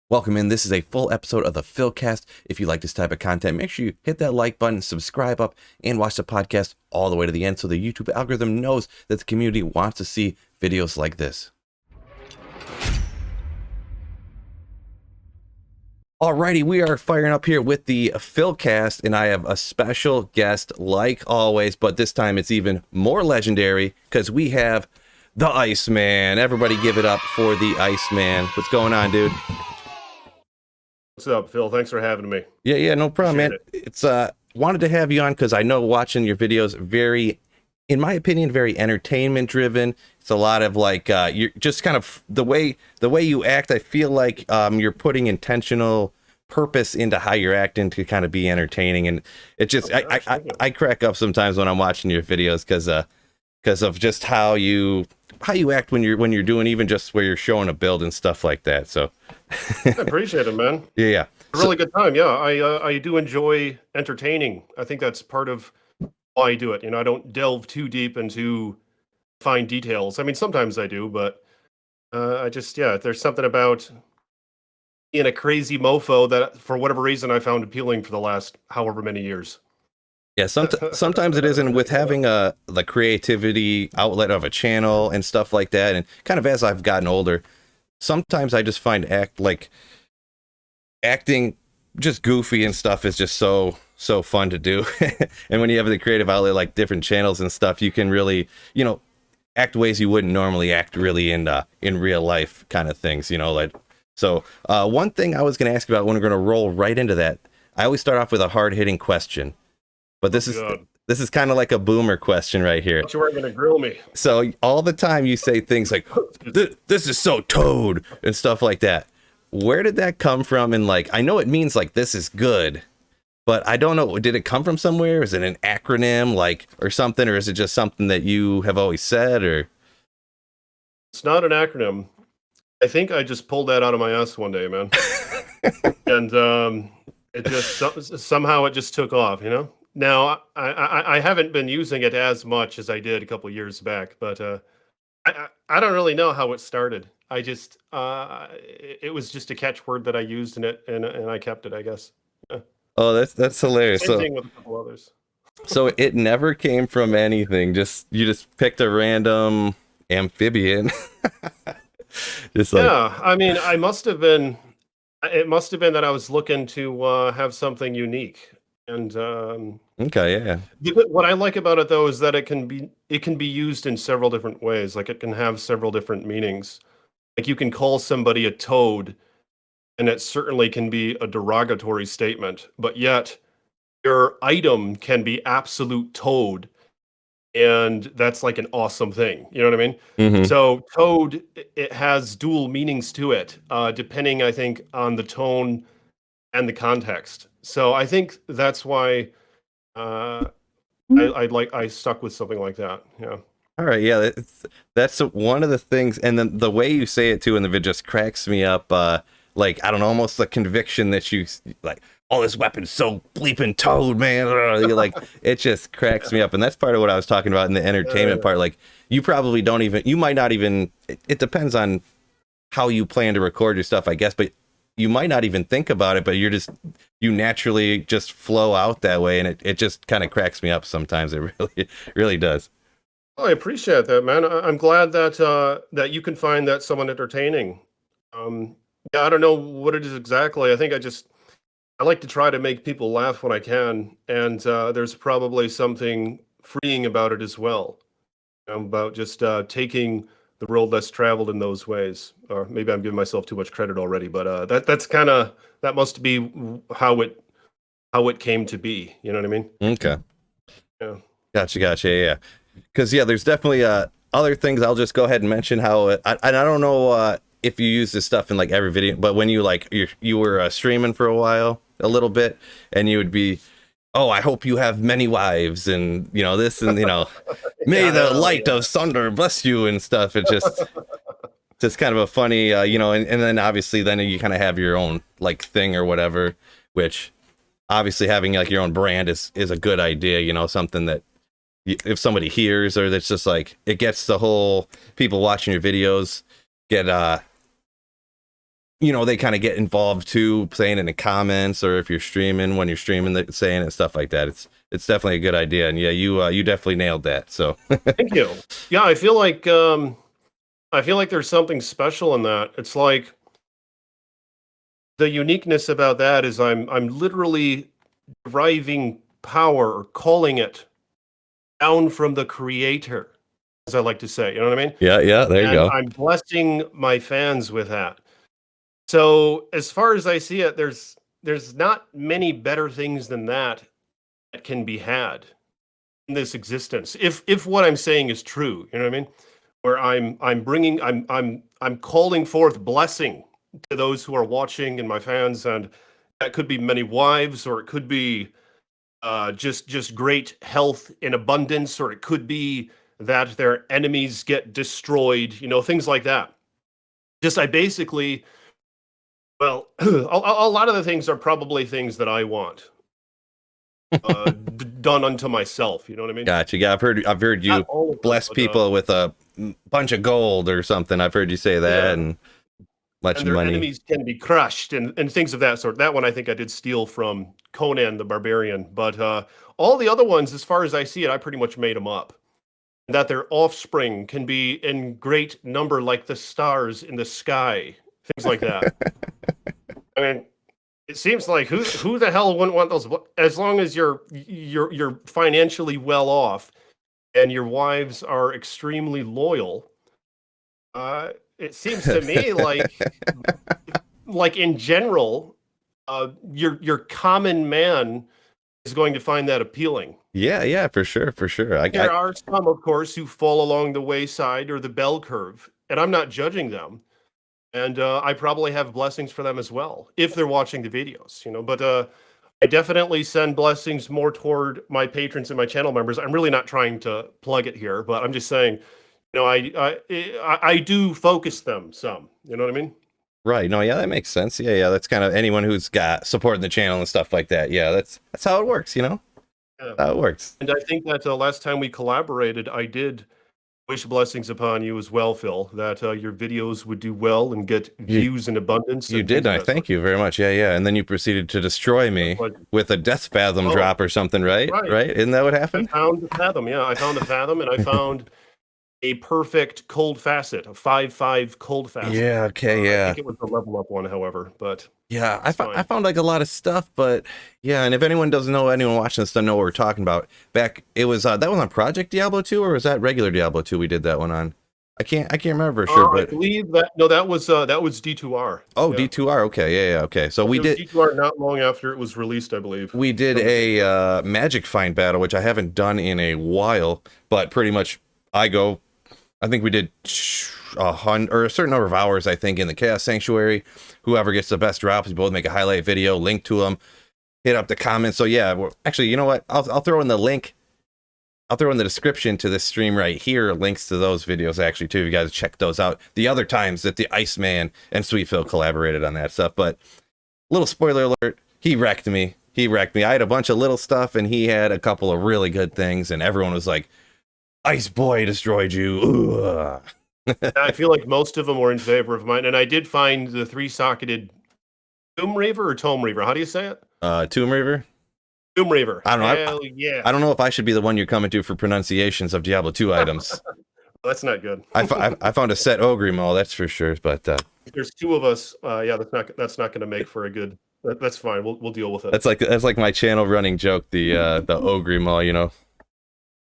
Welcome in. This is a full episode of the Philcast. If you like this type of content, make sure you hit that like button, subscribe up, and watch the podcast all the way to the end so the YouTube algorithm knows that the community wants to see videos like this. Alrighty, we are firing up here with the Philcast, and I have a special guest like always, but this time it's even more legendary because we have the Iceman. Everybody give it up for the Iceman. What's going on, dude? What's up, Phil? Thanks for having me. Yeah, no problem, man. It's wanted to have you on because I know watching your videos very, in my opinion, very entertainment driven. It's a lot of like you're just kind of the way you act. I feel like you're putting intentional purpose into how you're acting to kind of be entertaining, and it just I crack up sometimes when I'm watching your videos because of just how you act when you're doing even just where you're showing a build and stuff like that. So I appreciate it, man. yeah. A really good time. Yeah, I do enjoy entertaining. I think that's part of why I do it. You know, I don't delve too deep into fine details. I mean, sometimes I do, but I just, there's something about being a crazy mofo that for whatever reason I found appealing for the last however many years. Yeah, sometimes it isn't with having the creativity outlet of a channel and stuff like that. And kind of as I've gotten older, sometimes I just find acting just goofy and stuff is just so fun to do. And when you have the creative outlet like different channels and stuff, you can really, act ways you wouldn't normally act really in real life kind of things, like. So one thing I was going to ask about when we're going to roll right into that, I always start off with a hard-hitting question. But this is kind of like a boomer question right here. You weren't going to grill me. So all the time you say things like, this is so Toad and stuff like that. Where did that come from? And like, I know it means like, this is good, but I don't know. Did it come from somewhere? Is it an acronym like, or something? Or is it just something that you have always said or? It's not an acronym. I think I just pulled that out of my ass one day, man. And it just, somehow it just took off, Now, I haven't been using it as much as I did a couple years back, but I don't really know how it started. I just it was just a catchword that I used in it, and I kept it, I guess. Yeah. Oh, that's hilarious. Same thing with a couple others. So it never came from anything. You just picked a random amphibian. Just like... Yeah, I mean, it must have been that I was looking to have something unique. And okay, yeah. What I like about it though is that it can be used in several different ways. Like it can have several different meanings. Like you can call somebody a toad, and it certainly can be a derogatory statement, but yet your item can be absolute toad, and that's like an awesome thing. You know what I mean? Mm-hmm. So toad, it has dual meanings to it, depending, I think, on the tone and the context. So I think that's why I stuck with something like that. Yeah. All right. Yeah, that's one of the things, and then the way you say it too, and it just cracks me up. Like I don't know, almost the conviction that you like. Oh, this weapon's so bleeping Toad, man. Like it just cracks me up, and that's part of what I was talking about in the entertainment part. Like you probably don't even, you might not even. It depends on how you plan to record your stuff, I guess, but you might not even think about it, but you naturally just flow out that way, and it just kind of cracks me up sometimes. It really does. Oh, I appreciate that, man. I'm glad that that you can find that somewhat entertaining. Yeah, I don't know what it is exactly. I think I like to try to make people laugh when I can, and there's probably something freeing about it as well, about just taking the road less traveled in those ways. Or maybe I'm giving myself too much credit already, but that must be how it came to be. You know what I mean? Okay. Yeah. Gotcha. Yeah. Because there's definitely other things. I'll just go ahead and mention how I don't know if you use this stuff in like every video, but when you were streaming for a while, a little bit, and you would be, oh, I hope you have many wives, and this, and may the light of Sunder bless you and stuff. It just kind of a funny, and then obviously then you kind of have your own like thing or whatever, which obviously having like your own brand is a good idea, something that if somebody hears, or that's just like, it gets the whole people watching your videos get you know, they kind of get involved too, saying in the comments, or if you're streaming, when you're streaming, saying it and stuff like that. It's definitely a good idea, and yeah, you definitely nailed that. So Thank you. Yeah, I feel like there's something special in that. It's like the uniqueness about that is I'm literally deriving power, or calling it down from the creator, as I like to say. You know what I mean? yeah, there you And go. I'm blessing my fans with that. So as far as I see it, there's not many better things than that can be had in this existence. If what I'm saying is true, you know what I mean? Where I'm calling forth blessing to those who are watching and my fans, and that could be many wives, or it could be just great health in abundance, or it could be that their enemies get destroyed, you know, things like that. Just I basically, well, a lot of the things are probably things that I want done unto myself. You know what I mean? Gotcha. Yeah, I've heard you Not all of them, bless but, people with a bunch of gold or something. I've heard you say that, yeah. and much And their money. enemies can be crushed, and things of that sort. That one I think I did steal from Conan the Barbarian, but all the other ones, as far as I see it, I pretty much made them up. That their offspring can be in great number, like the stars in the sky, things like that. I mean, it seems like who the hell wouldn't want those? As long as you're financially well off, and your wives are extremely loyal. It seems to me like in general, your common man is going to find that appealing. Yeah, for sure, for sure. There are some, of course, who fall along the wayside or the bell curve, and I'm not judging them. And I probably have blessings for them as well if they're watching the videos, you know. But I definitely send blessings more toward my patrons and my channel members. I'm really not trying to plug it here, but I'm just saying, you know, I do focus them some. You know what I mean? Right. No, yeah, that makes sense. Yeah, that's kind of anyone who's got supporting the channel and stuff like that. Yeah, that's how it works, you know? Yeah. That's how it works. And I think that last time we collaborated, I did wish blessings upon you as well, Phil, that your videos would do well and get views in abundance. You And did, things of I that thank you very much. Yeah. And then you proceeded to destroy me sort. with a death fathom Oh, drop or something, right? right. Right? Isn't that what I happened? found the fathom. Yeah, I found the fathom, and I found a perfect cold facet, a 5/5 cold facet. Yeah, okay, I yeah. think it was the level up one, however, but Yeah, it's I fine. found like a lot of stuff, but yeah, and if anyone doesn't know, anyone watching this doesn't know what we're talking about, back it was that was on Project Diablo 2, or was that regular Diablo 2 we did that one on? I can't remember for sure, I but believe that that was D2R. oh, Yeah. D2R, okay, yeah, okay. So we It was did D2R not long after it was released, I believe. a magic find battle, which I haven't done in a while, but pretty much I think we did a certain number of hours, I think, in the Chaos Sanctuary. Whoever gets the best drops, we both make a highlight video, link to them, hit up the comments. So yeah, actually, you know what? I'll throw in the link. I'll throw in the description to this stream right here, links to those videos actually too. You guys check those out. The other times that the Iceman and Sweet Phil collaborated on that stuff. But little spoiler alert, he wrecked me. I had a bunch of little stuff, and he had a couple of really good things, and everyone was like, Ice Boy destroyed you. Ugh. I feel like most of them were in favor of mine, and I did find the 3-socketed Tomb Reaver or Tome Reaver. How do you say it? Tomb Reaver? Tomb Reaver. I don't know. Hell yeah. I don't know if I should be the one you're coming to for pronunciations of Diablo 2 items. That's not good. I found a set Ogre Mall, that's for sure. But If there's two of us, yeah, that's not going to make for a good. That's fine. We'll deal with it. that's like my channel running joke, the Ogre Mall, you know.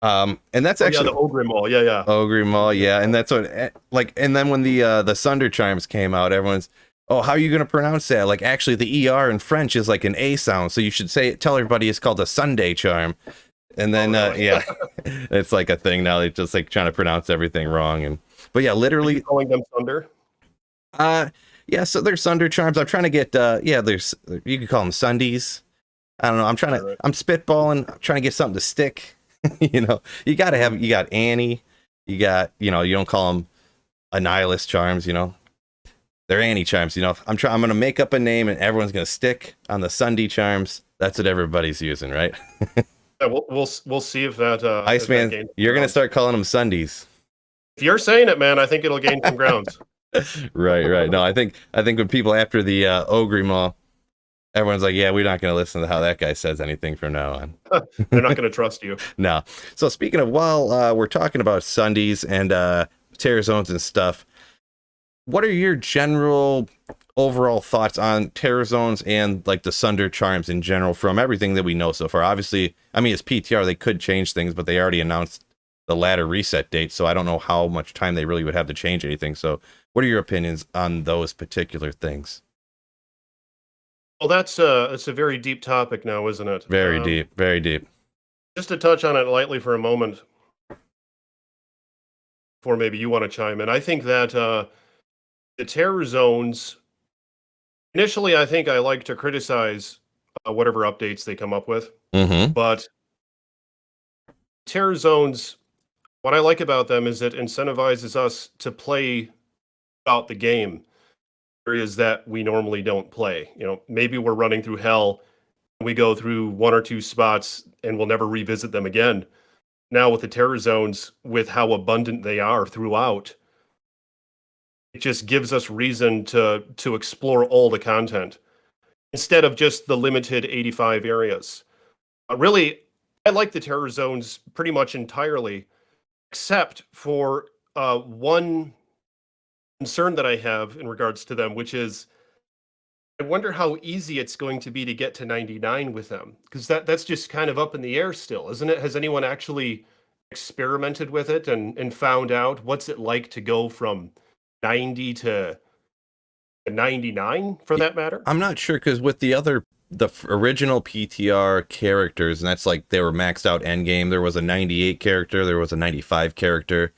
And that's actually the Ogre Mall. Yeah. Ogre Mall, yeah. And that's what like. And then when the Sunder Charms came out, everyone's, oh, how are you gonna pronounce that? Like, actually, the ER in French is like an A sound, so you should tell everybody it's called a Sunday charm. And then really? yeah, it's like a thing now. They're just like trying to pronounce everything wrong. But yeah, literally calling them Sunder. Yeah, so there's Sunder Charms. I'm trying to get there's, you could call them Sundies. I don't know. I'm spitballing. I'm trying to get something to stick. You know, you got Annie. You got, you know, you don't call them Annihilus Charms, you know. They're Annie Charms, you know. I'm going to make up a name and everyone's going to stick on the Sunday Charms. That's what everybody's using, right? Yeah, we'll see if that Iceman, you're going to start calling them Sundays. If you're saying it, man, I think it'll gain some grounds. Right. No, I think when people after the Ogre Mall, everyone's like, yeah, we're not going to listen to how that guy says anything from now on. They're not going to trust you. No. So speaking of, while we're talking about Sundays and Terror Zones and stuff, what are your general overall thoughts on Terror Zones and like the Sunder Charms in general from everything that we know so far? Obviously, I mean, it's PTR, they could change things, but they already announced the ladder reset date, so I don't know how much time they really would have to change anything. So what are your opinions on those particular things? Well, it's a very deep topic now, isn't it? Very deep, very deep. Just to touch on it lightly for a moment, before maybe you want to chime in. I think that the terror zones, initially, I think I like to criticize whatever updates they come up with. Mm-hmm. But terror zones, what I like about them is it incentivizes us to play out the game areas that we normally don't play. You know, maybe we're running through hell, we go through one or two spots and we'll never revisit them again. Now with the terror zones, with how abundant they are throughout, it just gives us reason to explore all the content instead of just the limited 85 areas. Really, I like the terror zones pretty much entirely, except for one concern that I have in regards to them, which is I wonder how easy it's going to be to get to 99 with them, because that's just kind of up in the air still, isn't it? Has anyone actually experimented with it and found out what's it like to go from 90 to 99 for that matter? I'm not sure because with original PTR characters, and that's like they were maxed out endgame. There was a 98 character, there was a 95 character.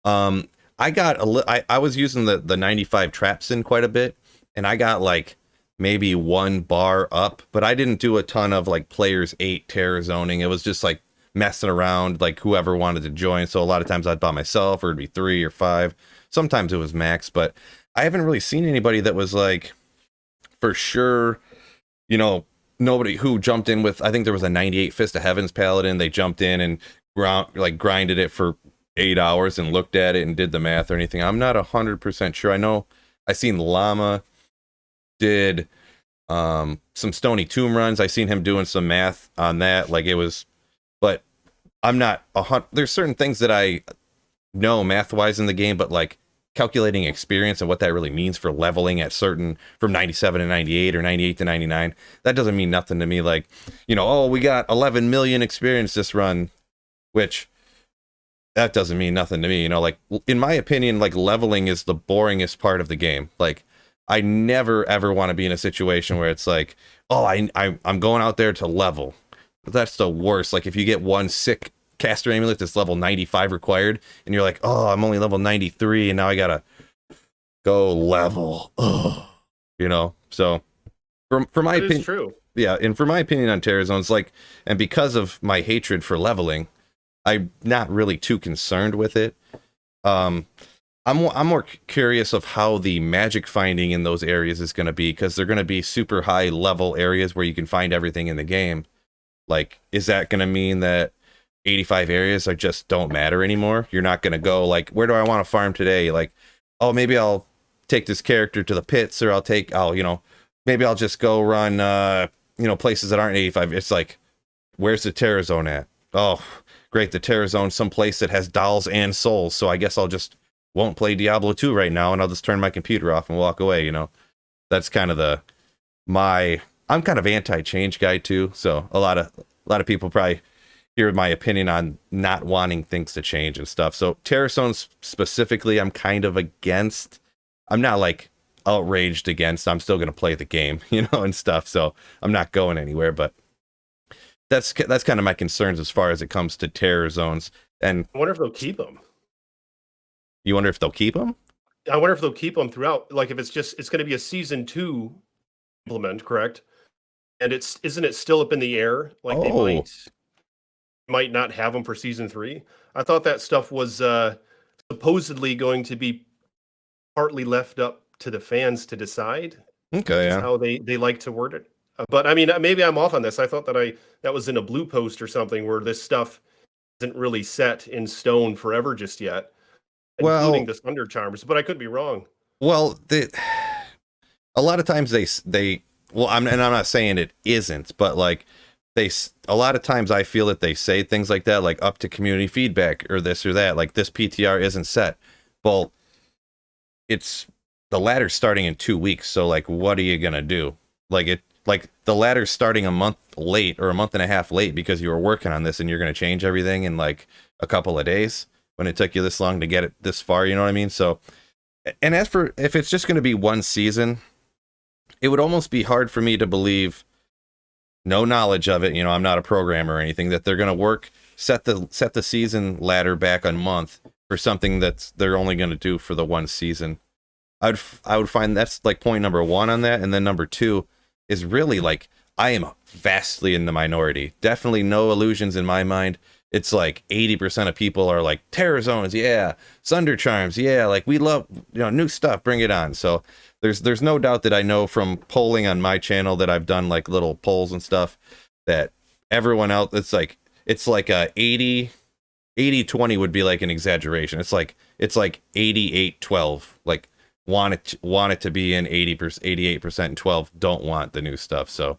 I was using the 95 traps in quite a bit, and I got like maybe one bar up, but I didn't do a ton of like players 8 terror zoning. It was just like messing around, like whoever wanted to join. So a lot of times I'd by myself, or it'd be 3 or 5. Sometimes it was max, but I haven't really seen anybody that was like for sure, nobody who jumped in with, I think there was a 98 Fist of Heaven's Paladin. They jumped in and grinded it for 8 hours and looked at it and did the math or anything. I'm not 100% sure. I know I seen Llama did some Stony Tomb runs. I seen him doing some math on that. Like it was, but I'm not there's certain things that I know math wise in the game, but like calculating experience and what that really means for leveling at certain from 97 to 98 or 98 to 99, that doesn't mean nothing to me. Like, oh, we got 11 million experience this run, which that doesn't mean nothing to me. Like in my opinion, like leveling is the boringest part of the game. Like I never ever want to be in a situation where it's like, oh, I'm going out there to level. But that's the worst. Like if you get one sick caster amulet that's level 95 required, and you're like, oh, I'm only level 93, and now I gotta go level. Oh, So for my opinion, true. Yeah, and for my opinion on Terror Zones, like, and because of my hatred for leveling, I'm not really too concerned with it. I'm more curious of how the magic finding in those areas is going to be, because they're going to be super high level areas where you can find everything in the game. Like, is that going to mean that 85 areas are just don't matter anymore? You're not going to go like, where do I want to farm today? Like, oh, maybe I'll take this character to the pits, or maybe I'll just go run, places that aren't 85. It's like, where's the Terror Zone at? Oh, great, the Terror Zone, someplace that has dolls and souls. So I guess I'll just won't play Diablo 2 right now, and I'll just turn my computer off and walk away. That's kind of I'm kind of anti-change guy too, so a lot of people probably hear my opinion on not wanting things to change and stuff. So Terror Zones specifically, I'm kind of against. I'm not like outraged against. I'm still gonna play the game, and stuff. So I'm not going anywhere. But that's kind of my concerns as far as it comes to Terror Zones. And I wonder if they'll keep them. You wonder if they'll keep them? I wonder if they'll keep them throughout. Like if it's going to be a season 2 implement, correct? And isn't it still up in the air? Like they might not have them for season 3. I thought that stuff was supposedly going to be partly left up to the fans to decide. Okay, yeah. How they like to word it. But I mean, maybe I'm off on this. I thought that was in a blue post or something where this stuff isn't really set in stone forever just yet. Including the Sunder Charms, but I could be wrong. Well, a lot of times they well, and I'm not saying it isn't, but like a lot of times I feel that they say things like that, like up to community feedback or this or that, like this PTR isn't set. Well, it's the ladder's starting in 2 weeks, so like, what are you gonna do? Like the ladder's starting a month late or a month and a half late because you were working on this, and you're gonna change everything in like a couple of days when it took you this long to get it this far. You know what I mean? So, and as for if it's just gonna be one season, it would almost be hard for me to believe, no knowledge of it, you know, I'm not a programmer or anything, that they're going to set the season ladder back a month for something that's they're only going to do for the one season. I would find that's like point number one on that. And then number two is really like, I am vastly in the minority. Definitely no illusions in my mind. It's like 80% of people are like, Terror Zones, yeah, Sunder Charms, yeah, like we love, you know, new stuff, bring it on. So there's no doubt that I know from polling on my channel that I've done like little polls and stuff that everyone else, it's like a 80-20 would be like an exaggeration. It's like 88-12, like want it to be in 80%, 88%, and 12 don't want the new stuff. So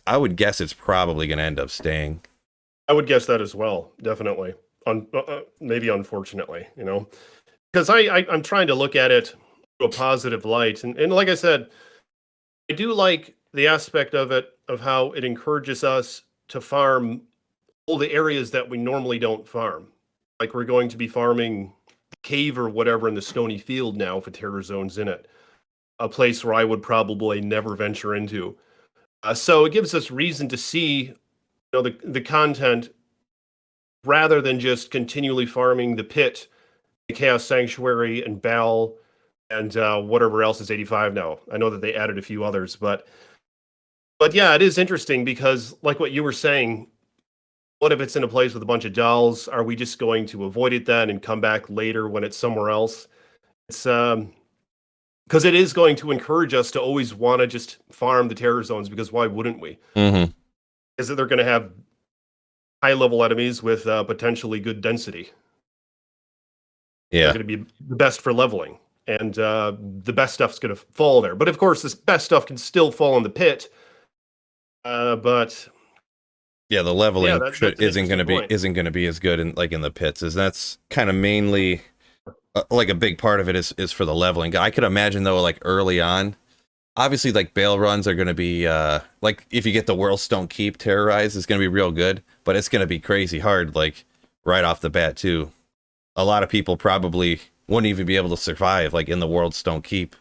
I would guess it's probably going to end up staying. I would guess that as well, definitely. Maybe unfortunately, you know, because I'm trying to look at it through a positive light, and like I said, I do like the aspect of it, of how it encourages us to farm all the areas that we normally don't farm. Like we're going to be farming the cave or whatever in the stony field now for Terror Zones in it, a place where I would probably never venture into. So it gives us reason to see, you know, the content, rather than just continually farming the pit, the Chaos Sanctuary, and Bal, and whatever else is 85 now. I know that they added a few others, but yeah, it is interesting because, like what you were saying, what if it's in a place with a bunch of dolls? Are we just going to avoid it then and come back later when it's somewhere else? It's because it is going to encourage us to always want to just farm the Terror Zones, because why wouldn't we? Mm-hmm. Is that they're going to have high level enemies with potentially good density. Yeah, They're going to be the best for leveling, and the best stuff's going to fall there. But of course, this best stuff can still fall in the pit. But yeah, the leveling that's isn't going to be as good in the pits. Is that's kind of mainly like a big part of it is for the leveling. I could imagine though, like early on, obviously like bail runs are going to be like if you get the Worlds Don't Keep Terrorize, it's going to be real good, but it's going to be crazy hard like right off the bat too. A lot of people probably wouldn't even be able to survive like in the Worlds Don't Keep,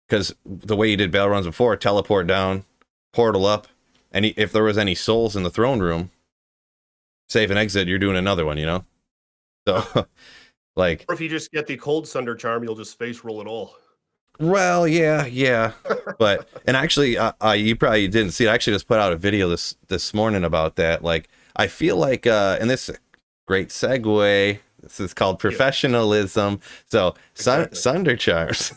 because the way you did bail runs before, teleport down, portal up, and if there was any souls in the throne room, save and exit, you're doing another one, you know? So like, or if you just get the cold Sunder Charm, you'll just face roll it all. well, yeah, but and actually, you probably didn't see it. I actually just put out a video this morning about that. Like, I feel like, and this great segue. This is called professionalism. So, Exactly. Sunder Charms.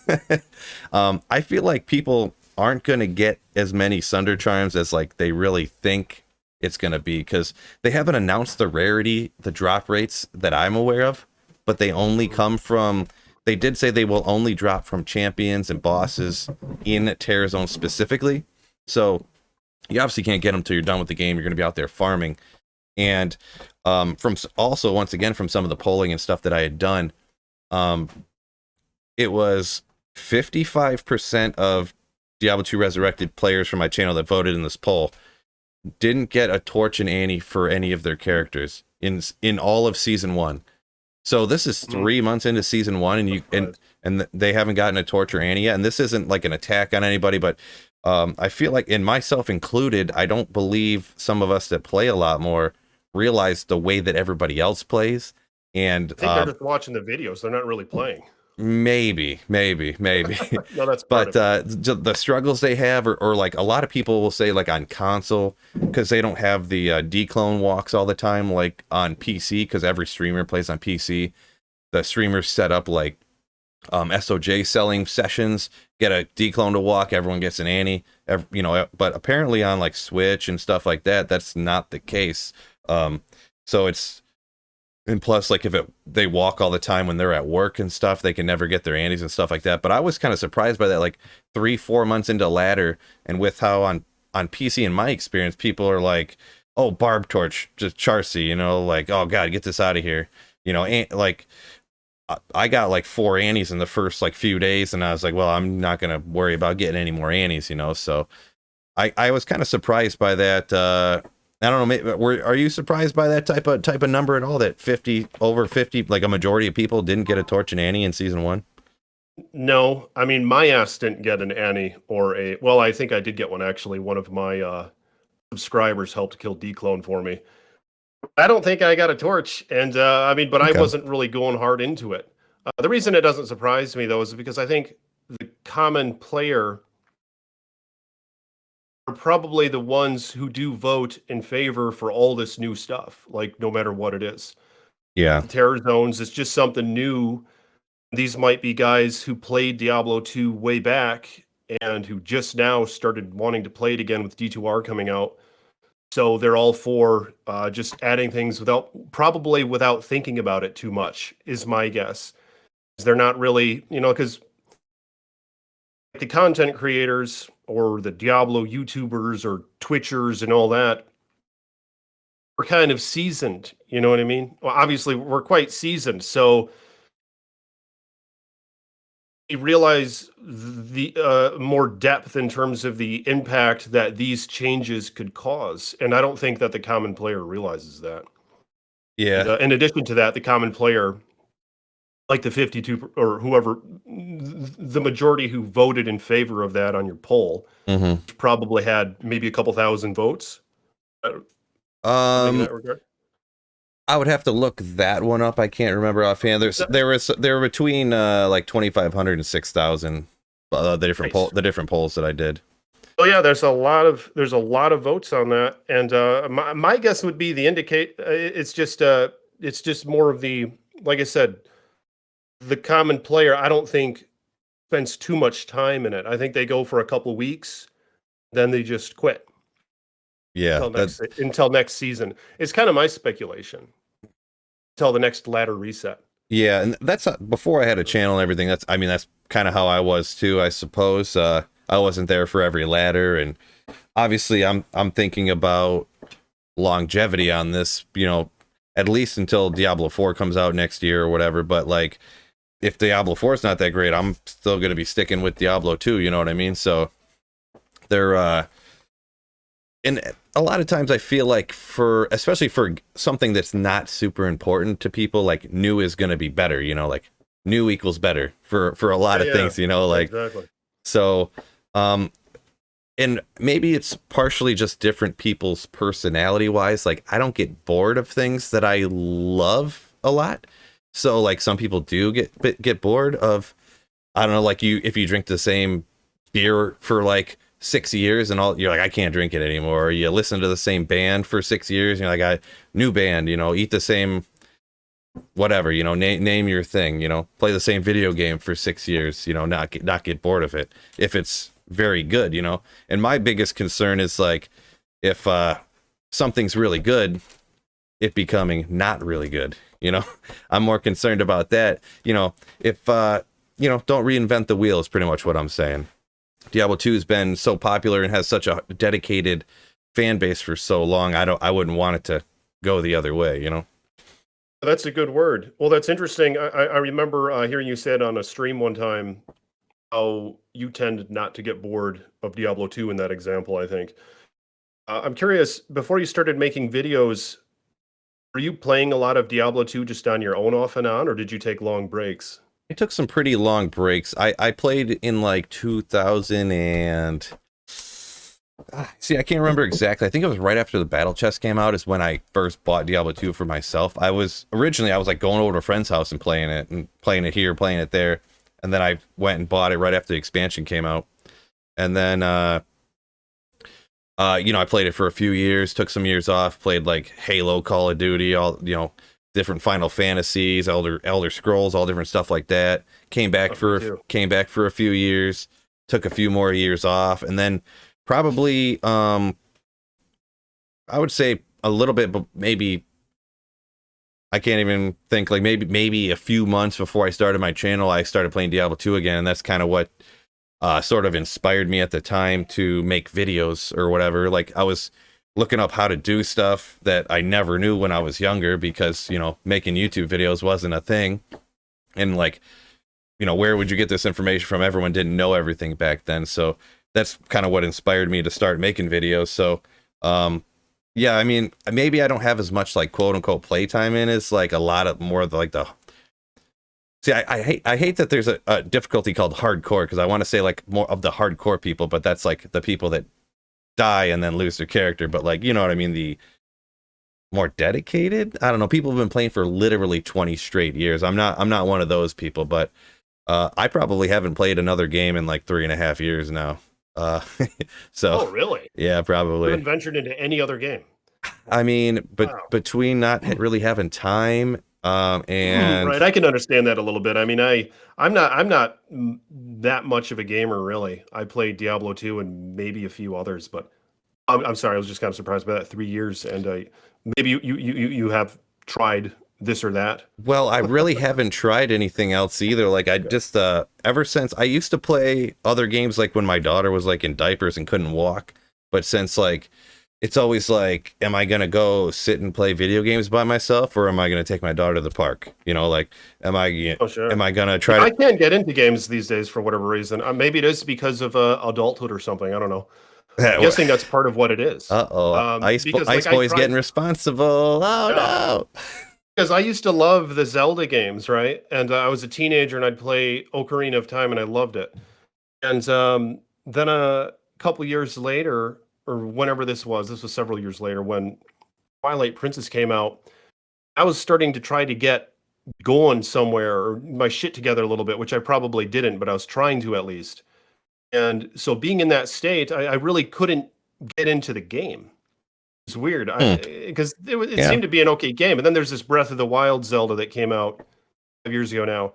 I feel like people aren't going to get as many Sunder Charms as like they really think it's going to be, because they haven't announced the drop rates that I'm aware of, but they only come from. They did say they will only drop from champions and bosses in Terror Zone specifically. So you obviously can't get them till you're done with the game. You're going to be out there farming. And from also, once again, from some of the polling and stuff that I had done, it was 55% of Diablo 2 Resurrected players from my channel that voted in this poll didn't get a Torch and Annie for any of their characters in all of Season 1. So this is 3 months into Season 1, and they haven't gotten a Torch or Annie yet. And this isn't like an attack on anybody, but I feel like, in myself included, I don't believe some of us that play a lot more realize the way that everybody else plays. And I think they're just watching the videos. They're not really playing. Maybe. No, that's but the struggles they have, or like a lot of people will say, like on console, because they don't have the declone walks all the time, like on PC, because every streamer plays on PC. The streamers set up like SOJ selling sessions, get a declone to walk, everyone gets an Annie, you know. But apparently on like Switch and stuff like that, that's not the case. So And plus, like if they walk all the time when they're at work and stuff, they can never get their antes and stuff like that. But I was kind of surprised by that, like 3-4 months into ladder, and with how on PC in my experience, people are like, oh, barb torch, just Charcy, you know, like, oh god, get this out of here, you know, and like I got like 4 antes in the first like few days, and I was like, well, I'm not gonna worry about getting any more antes, you know. So I was kind of surprised by that. I don't know. Maybe, are you surprised by that type of number at all? That 50 over 50, like a majority of people didn't get a torch and Annie in season 1. No, I mean my ass didn't get an Annie or a. Well, I think I did get one actually. One of my subscribers helped kill D-Clone for me. I don't think I got a torch, and I mean, but I Okay. wasn't really going hard into it. The reason it doesn't surprise me though is because I think the common player are probably the ones who do vote in favor for all this new stuff, like no matter what it is. Yeah. The terror zones is just something new. These might be guys who played Diablo 2 way back and who just now started wanting to play it again with D2R coming out. So they're all for just adding things probably without thinking about it too much, is my guess. They're not really, you know, because the content creators or the Diablo YouTubers or Twitchers and all that, we're kind of seasoned. You know what I mean? Well, obviously, we're quite seasoned. So you realize the more depth in terms of the impact that these changes could cause. And I don't think that the common player realizes that. Yeah. In addition to that, the common player, like the 52 or whoever, the majority who voted in favor of that on your poll, probably had maybe a couple thousand votes. In that regard. I would have to look that one up. I can't remember offhand. There were between like 2,500 and 6,000. The different Nice. the different polls that I did. Oh yeah, there's a lot of votes on that, and my guess would be the indicate. It's just more of the, like I said, the common player. I don't think spends too much time in it. I think they go for a couple weeks, then they just quit. Yeah, Until next season. It's kind of my speculation. Until the next ladder reset. yeah, and that's before I had a channel and everything. That's kind of how I was too, I suppose. I wasn't there for every ladder, and obviously I'm thinking about longevity on this, you know, at least until Diablo 4 comes out next year or whatever. But like, if Diablo 4 is not that great, I'm still going to be sticking with Diablo 2, you know what I mean? So they're and a lot of times I feel like especially for something that's not super important to people, like new is going to be better, you know, like new equals better for a lot of things, you know, like exactly. So and maybe it's partially just different people's personality wise. Like I don't get bored of things that I love a lot. So like some people do get bored of, I don't know, like if you drink the same beer for like 6 years and you're like, I can't drink it anymore. Or you listen to the same band for 6 years and you're like, new band, you know, eat the same whatever, you know, name your thing, you know, play the same video game for 6 years, you know, not get bored of it if it's very good, you know. And my biggest concern is like if something's really good, it becoming not really good, you know. I'm more concerned about that, you know. If you know, don't reinvent the wheel is pretty much what I'm saying. Diablo 2 has been so popular and has such a dedicated fan base for so long. I wouldn't want it to go the other way, you know. That's a good word. Well, that's interesting. I remember hearing you said on a stream one time how you tend not to get bored of Diablo 2 in that example, I think. I'm curious, before you started making videos, were you playing a lot of Diablo 2 just on your own off and on, or did you take long breaks? I took some pretty long breaks. I played in like 2000 and... See, I can't remember exactly. I think it was right after the Battle Chest came out is when I first bought Diablo 2 for myself. Originally I was like going over to a friend's house and playing it here, playing it there. And then I went and bought it right after the expansion came out. And then, you know, I played it for a few years, took some years off, played like Halo, Call of Duty, all, you know, different Final Fantasies, Elder Scrolls, all different stuff like that. Came back for a few years, took a few more years off, and then probably I would say a little bit, but maybe I can't even think, like, maybe a few months before I started my channel, I started playing Diablo 2 again, and that's kind of what sort of inspired me at the time to make videos or whatever. Like, I was looking up how to do stuff that I never knew when I was younger because, you know, making YouTube videos wasn't a thing. And, like, you know, where would you get this information from? Everyone didn't know everything back then. So that's kind of what inspired me to start making videos. So, yeah, I mean, maybe I don't have as much, like, quote unquote playtime in as, like, a lot of more of the, like, the... See, I hate that there's a difficulty called hardcore, because I want to say, like, more of the hardcore people, but that's, like, the people that die and then lose their character. But, like, you know what I mean? The more dedicated? I don't know. People have been playing for literally 20 straight years. I'm not one of those people, but I probably haven't played another game in, like, 3.5 years now. So... Oh, really? Yeah, You probably. haven't ventured into any other game? I mean, but Wow. between not really having time, and Right, I can understand that a little bit. I mean, I'm not that much of a gamer, really. I played Diablo 2 and maybe a few others, but I'm sorry, I was just kind of surprised by that 3 years. And maybe you have tried this or that. well, I really haven't tried anything else either. Like, I just ever since I used to play other games, like when my daughter was, like, in diapers and couldn't walk, but since, like, it's always like, am I gonna go sit and play video games by myself, or am I gonna take my daughter to the park? You know, like, Oh, sure. am I gonna try I to... can't get into games these days for whatever reason. Maybe it is because of adulthood or something. I don't know. I'm guessing that's part of what it is. Uh-oh, Because, Ice like, Boy's getting responsible. Oh, Yeah. no. Because I used to love the Zelda games, right? And I was a teenager and I'd play Ocarina of Time and I loved it. And then a couple years later, or whenever this was several years later, when Twilight Princess came out, I was starting to try to get going somewhere or my shit together a little bit, which I probably didn't, but I was trying to at least. And so being in that state, I really couldn't get into the game. It's weird, because it Yeah. seemed to be an okay game. And then there's this Breath of the Wild Zelda that came out 5 years ago now.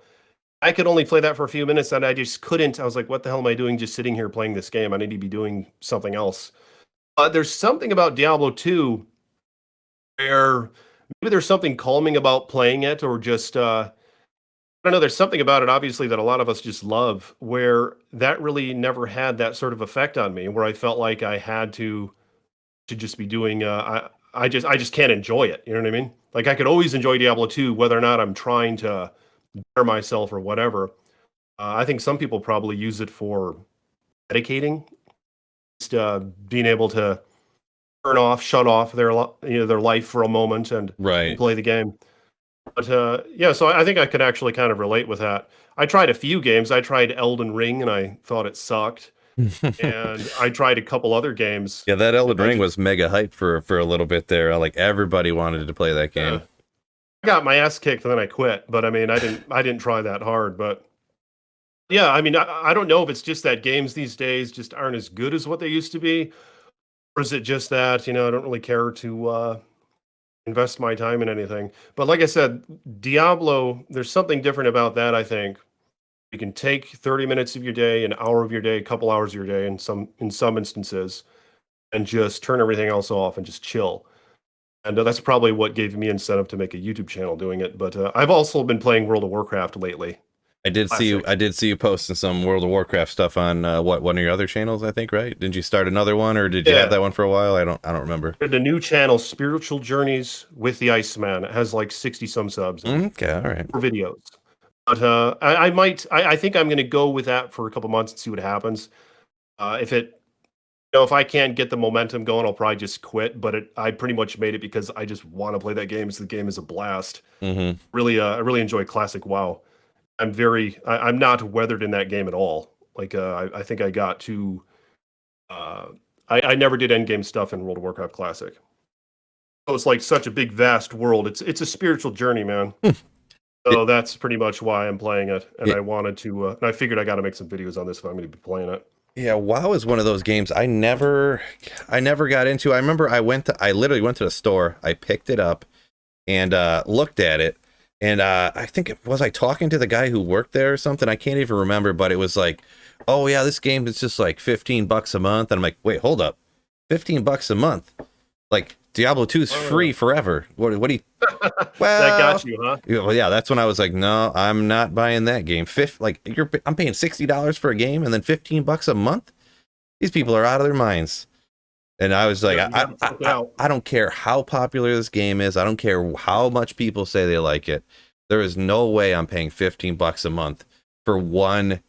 I could only play that for a few minutes, and I just couldn't. I was like, "What the hell am I doing? Just sitting here playing this game? I need to be doing something else." There's something about Diablo 2 where maybe there's something calming about playing it, or just I don't know. There's something about it, obviously, that a lot of us just love. Where that really never had that sort of effect on me, where I felt like I had to just be doing. I just can't enjoy it. You know what I mean? Like, I could always enjoy Diablo 2, whether or not I'm trying to better myself or whatever. I think some people probably use it for medicating, just being able to shut off their life for a moment and Right. play the game. But yeah, so I think I could actually kind of relate with that. I tried a few games. I tried Elden Ring and I thought it sucked. And I tried a couple other games. Yeah, that Elden Ring was mega hype for a little bit there. Like, everybody wanted to play that game. I got my ass kicked and then I quit. But I mean, I didn't try that hard. But yeah, I mean, I don't know if it's just that games these days just aren't as good as what they used to be, or is it just that, I don't really care to invest my time in anything. But like I said, Diablo, there's something different about that, I think. You can take 30 minutes of your day, an hour of your day, a couple hours of your day in some instances, and just turn everything else off and just chill. And that's probably what gave me incentive to make a YouTube channel doing it. But I've also been playing World of Warcraft lately. I did see you posting some World of Warcraft stuff on one of your other channels, I think, right? Didn't you start another one, or did you have that one for a while? I don't remember. The new channel, Spiritual Journeys with the Iceman. It has like 60 some subs. Okay, all right. For videos. But I think I'm going to go with that for a couple months and see what happens. If I can't get the momentum going, I'll probably just quit. But I pretty much made it because I just want to play that game. So the game is a blast. Mm-hmm. Really, I really enjoy classic WoW. I'm not weathered in that game at all. Like, I think I got to, I never did endgame stuff in World of Warcraft Classic. So it's like such a big, vast world. It's a spiritual journey, man. So that's pretty much why I'm playing it. And I wanted to, and I figured I got to make some videos on this if I'm going to be playing it. Yeah, WoW is one of those games I never got into. I remember I literally went to the store, I picked it up and looked at it. And I think was I talking to the guy who worked there or something? I can't even remember, but it was like, oh yeah, this game is just like $15 a month. And I'm like, wait, hold up. $15 a month. Like, Diablo 2 is free forever. What do you? Well, That got you, huh? well, yeah, that's when I was like, no, I'm not buying that game. I'm paying $60 for a game and then $15 a month. These people are out of their minds. And I was like, Yeah, you gotta check it out. I don't care how popular this game is. I don't care how much people say they like it. There is no way I'm paying $15 a month for one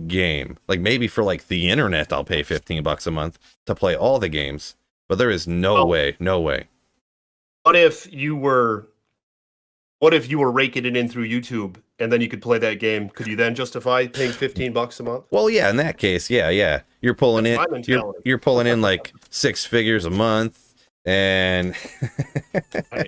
game. Like maybe for like the internet, I'll pay $15 a month to play all the games. But there is no way. What if you were raking it in through YouTube and then you could play that game? Could you then justify paying $15 a month? Well, yeah, in that case, yeah. You're pulling That's in my mentality. you're pulling in like 6 figures a month, and I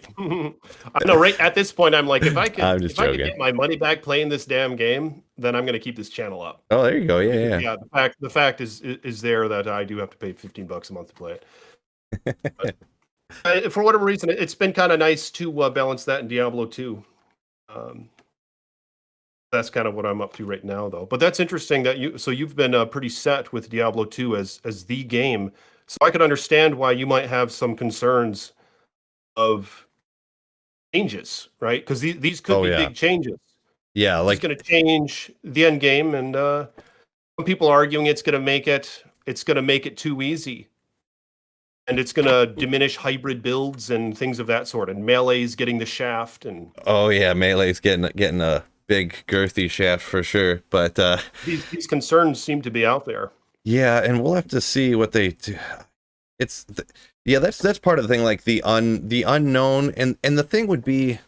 know, right at this point I'm like, if I I'm could just if I could joking. get my money back playing this damn game, then I'm gonna keep this channel up. Oh, there you go. Yeah. Yeah, the fact is there that I do have to pay $15 a month to play it. But, for whatever reason, it's been kind of nice to balance that in Diablo 2. That's kind of what I'm up to right now, though. But that's interesting that you've been pretty set with Diablo 2 as the game. So I could understand why you might have some concerns of changes, right? Because these could be big changes. Yeah, It's going to change the end game, and some people are arguing it's going to make it too easy, and it's going to diminish hybrid builds and things of that sort. And Melee's getting the shaft, and oh yeah, Melee's getting a big girthy shaft for sure. But these concerns seem to be out there. yeah, and we'll have to see what they do. That's part of the thing, like the unknown, and the thing would be,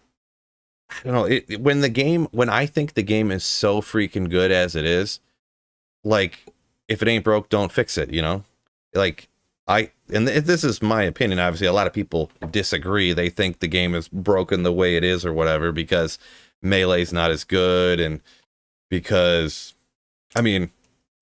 I don't know, when I think the game is so freaking good as it is, like if it ain't broke, don't fix it, you know? Like this is my opinion. Obviously, a lot of people disagree. They think the game is broken the way it is or whatever because Melee's not as good, and because, I mean,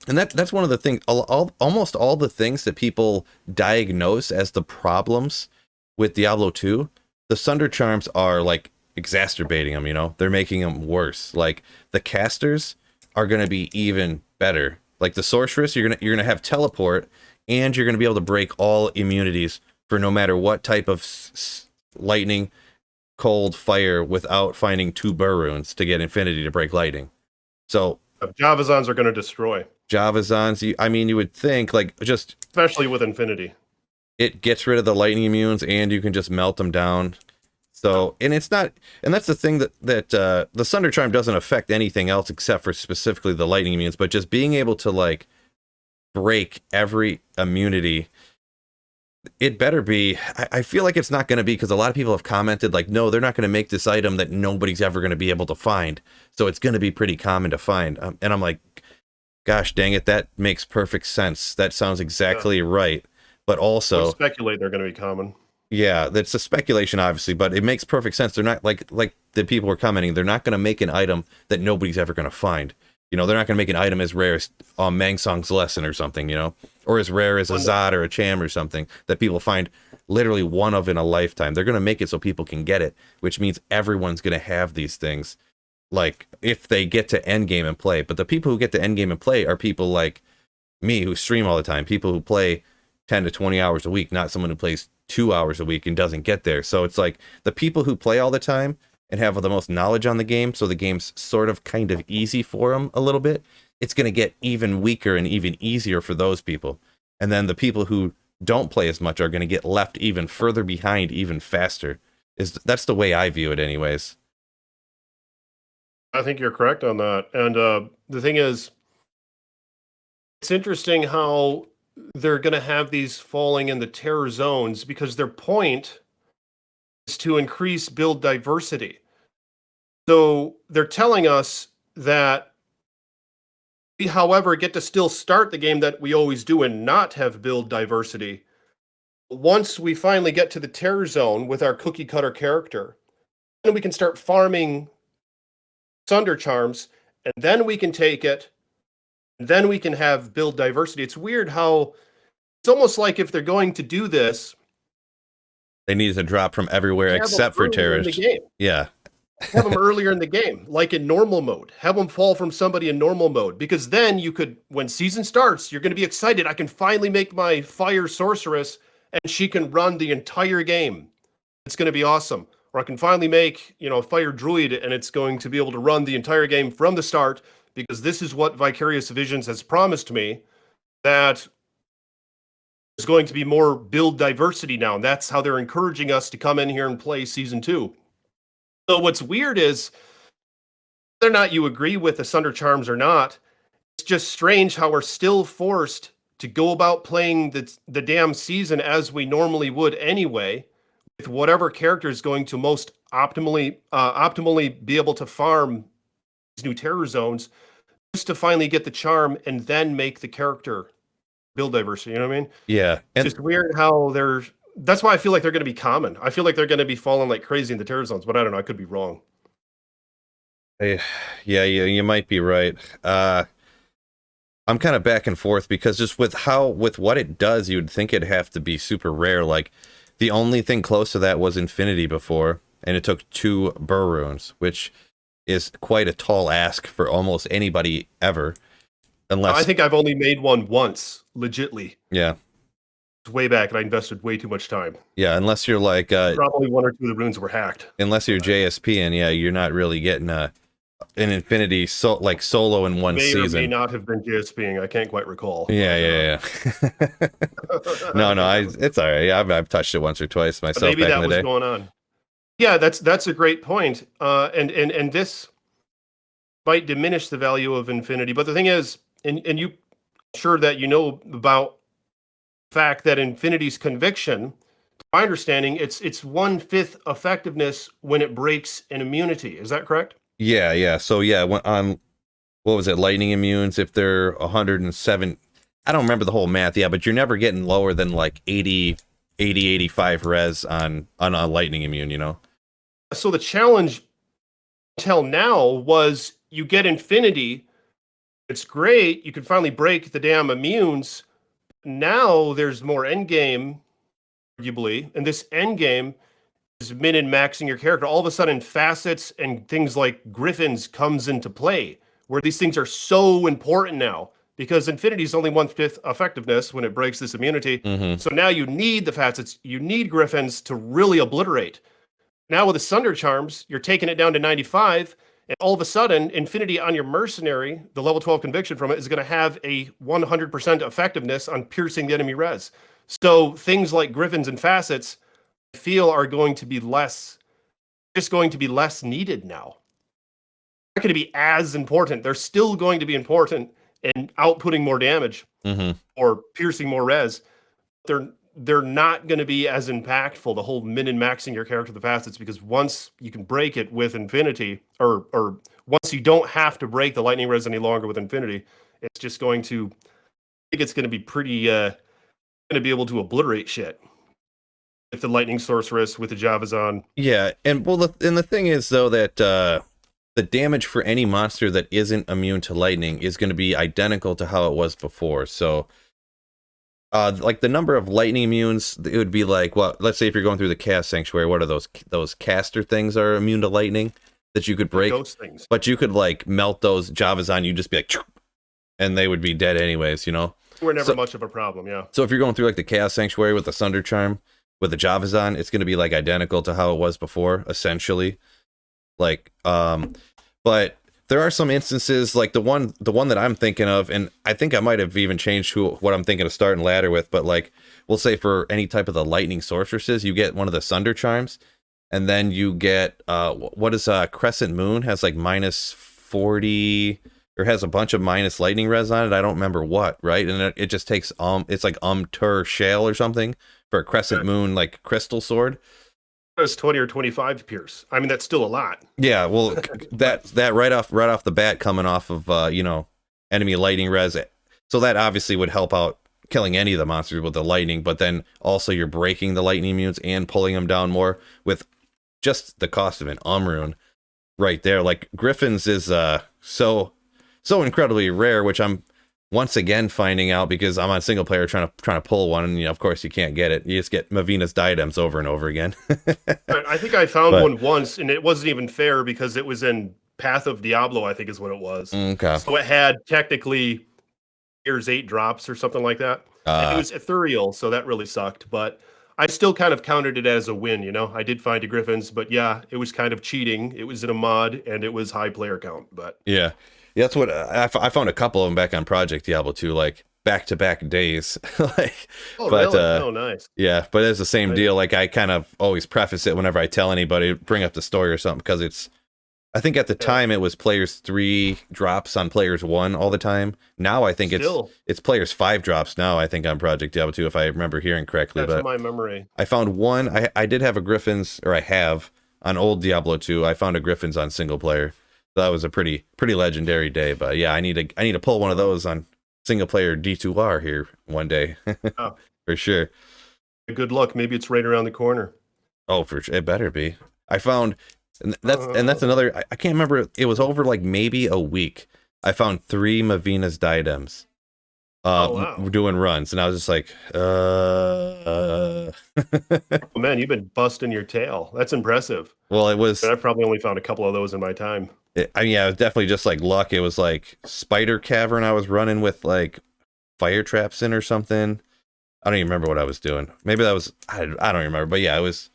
and that's one of the things. Almost all the things that people diagnose as the problems with Diablo 2, the Sunder Charms are like exacerbating them. You know, they're making them worse. Like the casters are going to be even better. Like the sorceress, you're gonna have teleport, and you're gonna be able to break all immunities for no matter what type of lightning, cold, fire, without finding 2 burr runes to get infinity to break lightning. So Javazans are going to destroy. Javazans, I mean, you would think, like, just especially with infinity, it gets rid of the lightning immunes, and you can just melt them down. So, and it's not, and that's the thing that the Sunder Charm doesn't affect anything else except for specifically the lightning immunes, but just being able to like break every immunity, it better be. I feel like it's not going to be, because a lot of people have commented like, no, they're not going to make this item that nobody's ever going to be able to find, so it's going to be pretty common to find. And I'm like, gosh dang it, that makes perfect sense. That sounds exactly right. But also, we speculate they're going to be common. Yeah, that's a speculation, obviously, but it makes perfect sense. They're not like the people were commenting. They're not going to make an item that nobody's ever going to find. You know, they're not going to make an item as rare as Mangsong's Lesson or something, you know, or as rare as a Zod or a Cham or something that people find literally one of in a lifetime. They're going to make it so people can get it, which means everyone's going to have these things, like if they get to endgame and play. But the people who get to endgame and play are people like me who stream all the time, people who play 10 to 20 hours a week, not someone who plays 2 hours a week and doesn't get there. So it's like the people who play all the time and have the most knowledge on the game, so the game's sort of kind of easy for them a little bit, it's going to get even weaker and even easier for those people. And then the people who don't play as much are going to get left even further behind even faster. That's the way I view it anyways. I think you're correct on that. And the thing is, it's interesting how they're going to have these falling in the terror zones, because their point is to increase build diversity. So they're telling us that we, however, get to still start the game that we always do and not have build diversity. Once we finally get to the terror zone with our cookie cutter character, then we can start farming Sunder Charms, and then we can take it, and then we can have build diversity. It's weird how it's almost like if they're going to do this, they need to drop from everywhere except for terrorists. Yeah. Have them earlier in the game, like in normal mode. Have them fall from somebody in normal mode, because then you could, when season starts, you're going to be excited. I can finally make my fire sorceress, and she can run the entire game. It's going to be awesome. Or I can finally make, a fire druid, and it's going to be able to run the entire game from the start, because this is what Vicarious Visions has promised me, that there's going to be more build diversity now, and that's how they're encouraging us to come in here and play Season 2. So what's weird is, whether or not you agree with the Sunder Charms or not, it's just strange how we're still forced to go about playing the damn season as we normally would anyway, with whatever character is going to most optimally be able to farm these new terror zones, just to finally get the charm and then make the character build diversity. You know what I mean? Yeah. It's just weird how that's why I feel like they're going to be common. I feel like they're going to be falling like crazy in the terror zones, but I don't know. I could be wrong. Yeah, you might be right. I'm kind of back and forth, because just with what it does, you'd think it'd have to be super rare. Like, the only thing close to that was Infinity before, and it took 2 Burr runes, which is quite a tall ask for almost anybody ever. Unless I think I've only made one once, legitly. Yeah. It's way back, and I invested way too much time. Yeah, unless you're like probably 1 or 2 of the runes were hacked. Unless you're JSP, and yeah, you're not really getting an Infinity solo in one season. May or may not have been JSPing. I can't quite recall. Yeah. No, it's all right. Yeah, I've touched it once or twice myself. Maybe back that in the was day. going on. Yeah, that's a great point. And this might diminish the value of Infinity, but the thing is, and you sure that you know about the fact that Infinity's conviction, to my understanding, it's 1/5 effectiveness when it breaks an immunity. Is that correct? Yeah. So yeah, when what was it, lightning immunes, if they're 107, I don't remember the whole math, but you're never getting lower than like 85 res on a lightning immune, So the challenge until now was, you get Infinity, it's great, you can finally break the damn immunes. Now there's more endgame, arguably, and this endgame is min and maxing your character. All of a sudden, facets and things like Griffins comes into play, where these things are so important now, because Infinity is only 1/5 effectiveness when it breaks this immunity. Mm-hmm. So now you need the facets, you need Griffins to really obliterate. Now with the Sunder Charms, you're taking it down to 95, and all of a sudden, Infinity on your Mercenary, the level 12 conviction from it, is going to have a 100% effectiveness on piercing the enemy res. So things like Griffins and facets, I feel, are going to be less needed now. They're not going to be as important. They're still going to be important and outputting more damage, mm-hmm. or piercing more res. They're not going to be as impactful, the whole min and maxing your character the facets, because once you can break it with Infinity, or once you don't have to break the lightning res any longer with Infinity, it's just going to, I think it's going to be pretty, going to be able to obliterate shit. If the lightning sorceress with the Javazon. Yeah, and the thing is, though, that the damage for any monster that isn't immune to lightning is going to be identical to how it was before. So like the number of lightning immunes, it would be like, well, let's say if you're going through the Cast Sanctuary, what are those caster things are immune to lightning that you could break? Those things. But you could like melt those Javazon, you'd just be like, and they would be dead anyways, We're never much of a problem, yeah. So if you're going through like the Chaos Sanctuary with the Sunder Charm, with the Javazon, it's going to be like identical to how it was before, essentially. Like, but there are some instances, like the one that I'm thinking of, and I think I might have even changed what I'm thinking of starting ladder with, but like, we'll say for any type of the lightning sorceresses, you get one of the Sunder Charms, and then you get, what is Crescent Moon, has like minus 40, or has a bunch of minus lightning res on it, I don't remember what, right? And it just takes, it's like Tur Shale or something, for a Crescent Moon, like crystal sword. It's 20 or 25 pierce. I mean, that's still a lot. Yeah, well, that right off the bat, coming off of enemy lightning res, so that obviously would help out killing any of the monsters with the lightning. But then also you're breaking the lightning immunes and pulling them down more with just the cost of an rune right there. Like Griffins is so incredibly rare, which I'm once again finding out because I'm on single player trying to pull one, and of course you can't get it. You just get Mavina's diadems over and over again. I think I found one once, and it wasn't even fair because it was in Path of Diablo, I think is what it was. Okay. So it had technically Gears 8 drops or something like that. And it Uh, was ethereal, so that really sucked. But I still kind of counted it as a win. You know, I did find a Griffins, but yeah, it was kind of cheating. It was in a mod, and it was high player count. But yeah. Yeah, that's what I found a couple of them back on Project Diablo 2, like back to back days. like, oh, but really? Oh, nice. yeah, but it's the same I, deal. Like I kind of always preface it whenever I tell anybody, bring up the story or something, because it's, I think at the yeah, time it was players 3 drops on players 1 all the time. Now I think still, it's players 5 drops now, I think, on Project Diablo 2, if I remember hearing correctly. that's But my memory. I found one. I did have a Griffins, or I have on old Diablo 2. I found a Griffins on single player. That was a pretty legendary day. But yeah, I need to pull one of those on single player D2R here one day Oh, for sure. good luck. Maybe it's right around the corner. Oh, for sure, it better be. I found, and that's another. I can't remember. It was over like maybe a week. I found 3 Mavina's diadems. Oh, wow. Doing runs, and I was just like, Oh, man, you've been busting your tail. That's impressive. well, it was. And I've probably only found a couple of those in my time. I mean, yeah, it was definitely just like luck. It was like Spider Cavern I was running with like fire traps in or something. I don't even remember what I was doing. Maybe that was, I don't remember. But yeah, it was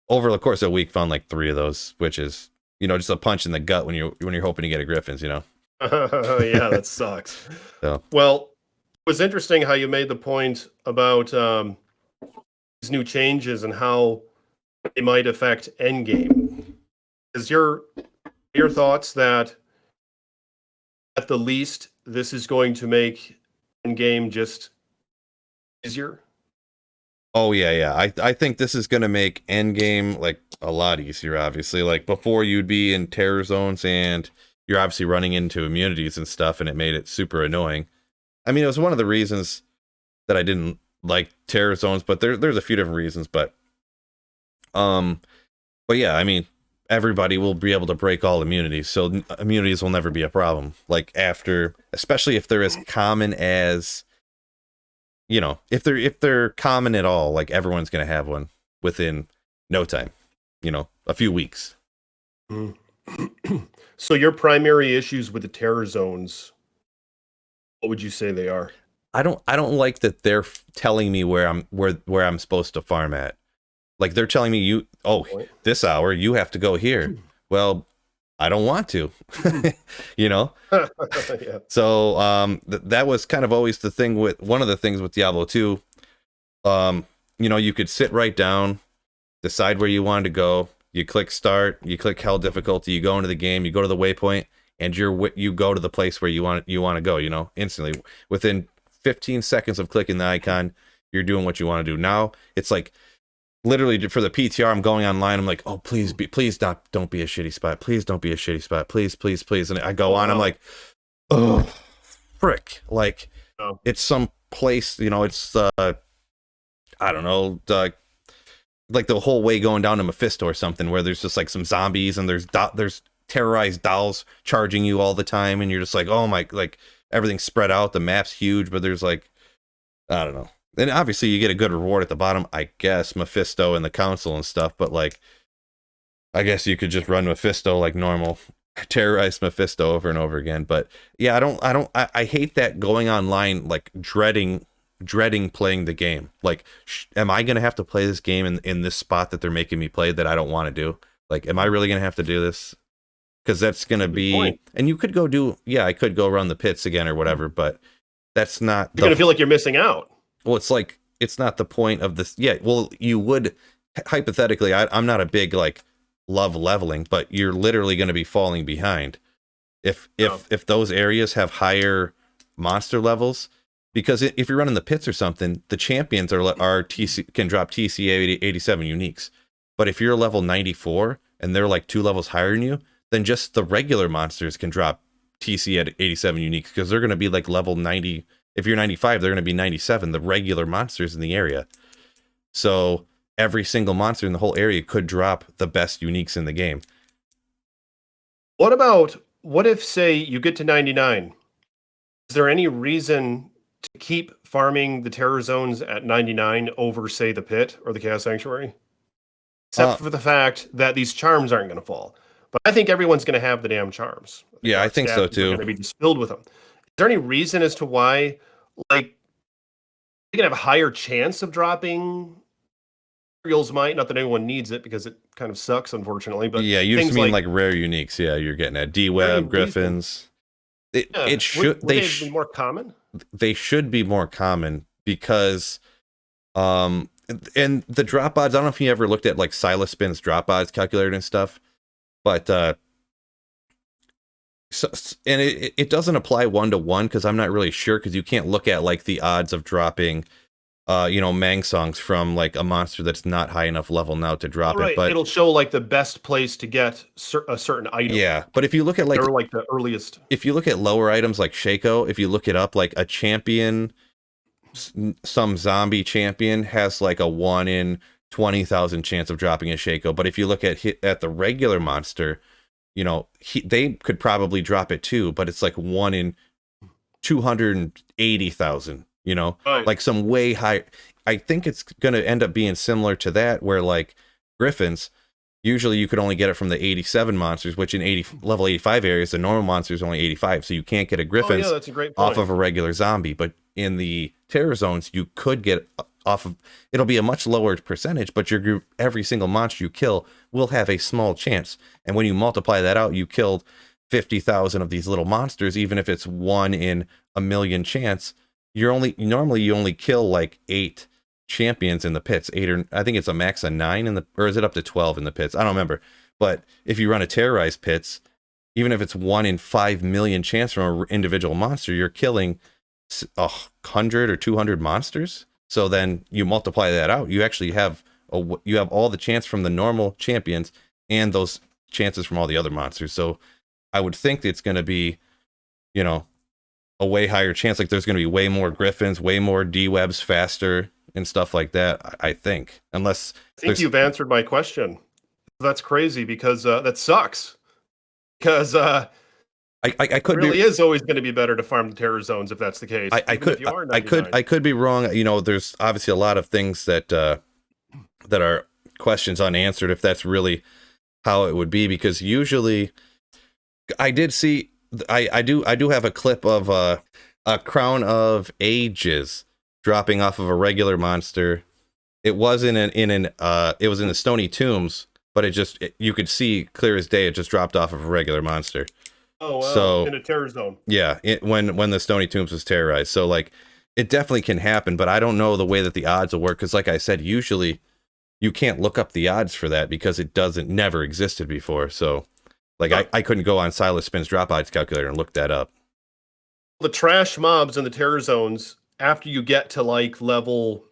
over the course of a week, found like 3 of those, which is, just a punch in the gut when you're hoping to get a Griffins, Yeah, that sucks. So Well, it was interesting how you made the point about these new changes and how they might affect endgame. Is your thoughts that at the least this is going to make endgame just easier? Oh yeah. I think this is gonna make endgame like a lot easier, obviously. Like before you'd be in terror zones and you're obviously running into immunities and stuff, and it made it super annoying. I mean, it was one of the reasons that I didn't like terror zones, but there's a few different reasons, um but yeah, I mean, everybody will be able to break all immunities, so immunities will never be a problem. Like after, especially if they're as common as, if they're common at all, like everyone's gonna have one within no time, a few weeks. Mm. So your primary issues with the terror zones, what would you say they are? I don't like that they're telling me where I'm supposed to farm at. Like they're telling me this hour you have to go here. Well, I don't want to, Yeah. So that was kind of always the thing with one of the things with Diablo 2. You could sit right down, decide where you wanted to go. You click start, you click hell difficulty, you go into the game, you go to the waypoint, and you go to the place where you want to go. Instantly within 15 seconds of clicking the icon, you're doing what you want to do. Now it's like, literally for the PTR, I'm going online. I'm like, oh, please don't be a shitty spot. Please don't be a shitty spot. Please. And I go on. I'm like, oh, frick. Like, it's some place, it's, I don't know, like the whole way going down to Mephisto or something, where there's just like some zombies and there's terrorized dolls charging you all the time. And you're just like, oh my, like everything's spread out. The map's huge, but there's like, I don't know. And obviously you get a good reward at the bottom, I guess, Mephisto and the council and stuff, but like, I guess you could just run Mephisto like normal, terrorize Mephisto over and over again. But yeah, I hate that going online, like dreading playing the game. Like, am I going to have to play this game in this spot that they're making me play that I don't want to do? Like, am I really going to have to do this? Because that's going to be, point. And you could go I could go run the pits again or whatever, but that's not, you're going to feel like you're missing out. Well, it's like, it's not the point of this. Yeah, well, you would, hypothetically, I'm not a big, like, love leveling, but you're literally going to be falling behind if those areas have higher monster levels. Because if you're running the pits or something, the champions can drop TC 87 uniques. But if you're level 94 and they're like 2 levels higher than you, then just the regular monsters can drop TC at 87 uniques, because they're going to be like level 90. If you're 95, they're going to be 97, the regular monsters in the area. So every single monster in the whole area could drop the best uniques in the game. What if, say, you get to 99? Is there any reason to keep farming the terror zones at 99 over, say, the pit or the Chaos Sanctuary? Except for the fact that these charms aren't going to fall. But I think everyone's going to have the damn charms. Yeah, I think so too. Going to be just filled with them. Is there any reason as to why, like, you can have a higher chance of dropping materials might, not that anyone needs it because it kind of sucks, unfortunately, but Yeah, you just things mean like like rare uniques. Yeah, you're getting at rare D-Web, uniques and Griffins. yeah, It should would they be more common? they should be more common because and the drop odds, I don't know if you ever looked at like Silas Spin's drop odds calculator and stuff, but so, and it doesn't apply 1-to-1 because I'm not really sure, because you can't look at like the odds of dropping Mang songs from like a monster that's not high enough level now to drop it. But It'll show like the best place to get a certain item. yeah, but if you look at like they're like the earliest. if you look at lower items like Shaco, if you look it up, like a champion, some zombie champion has like a 1 in 20,000 chance of dropping a Shaco. But if you look at the regular monster, they could probably drop it too, but it's like 1 in 280,000, Right. like some way high. I think it's going to end up being similar to that, where like Griffins, usually you could only get it from the 87 monsters, which in level 85 areas, the normal monster is only 85. So you can't get a Griffins yeah, that's a great point. off of a regular zombie. But in the terror zones, you could get off of, it'll be a much lower percentage, but your group, every single monster you kill will have a small chance. And when you multiply that out, you killed 50,000 of these little monsters, even if it's 1 in a million chance. Normally you only kill like 8 champions in the pits, 8, or I think it's a max of 9 or is it up to 12 in the pits? I don't remember. But if you run a terrorized pits, even if it's 1 in 5 million chance from an individual monster, you're killing 100 or 200 monsters. So then you multiply that out, you actually have all the chance from the normal champions and those chances from all the other monsters. So I would think it's going to be, a way higher chance. Like there's going to be way more Griffins, way more D-Webs faster and stuff like that, I think. Unless I think you've answered my question. That's crazy because that sucks. Because I could really is always going to be better to farm the terror zones if that's the case. I could be wrong. There's obviously a lot of things that are questions unanswered if that's really how it would be, because usually I did see I do have a clip of a Crown of Ages dropping off of a regular monster. It was it was in the Stony Tombs, but you could see clear as day it just dropped off of a regular monster. Oh wow. So in a terror zone. Yeah, when the Stony Tombs was terrorized. So like it definitely can happen, but I don't know the way that the odds will work, because like I said, usually you can't look up the odds for that because it never existed before. So like I couldn't go on Silas Spin's drop odds calculator and look that up. The trash mobs in the terror zones, after you get to like after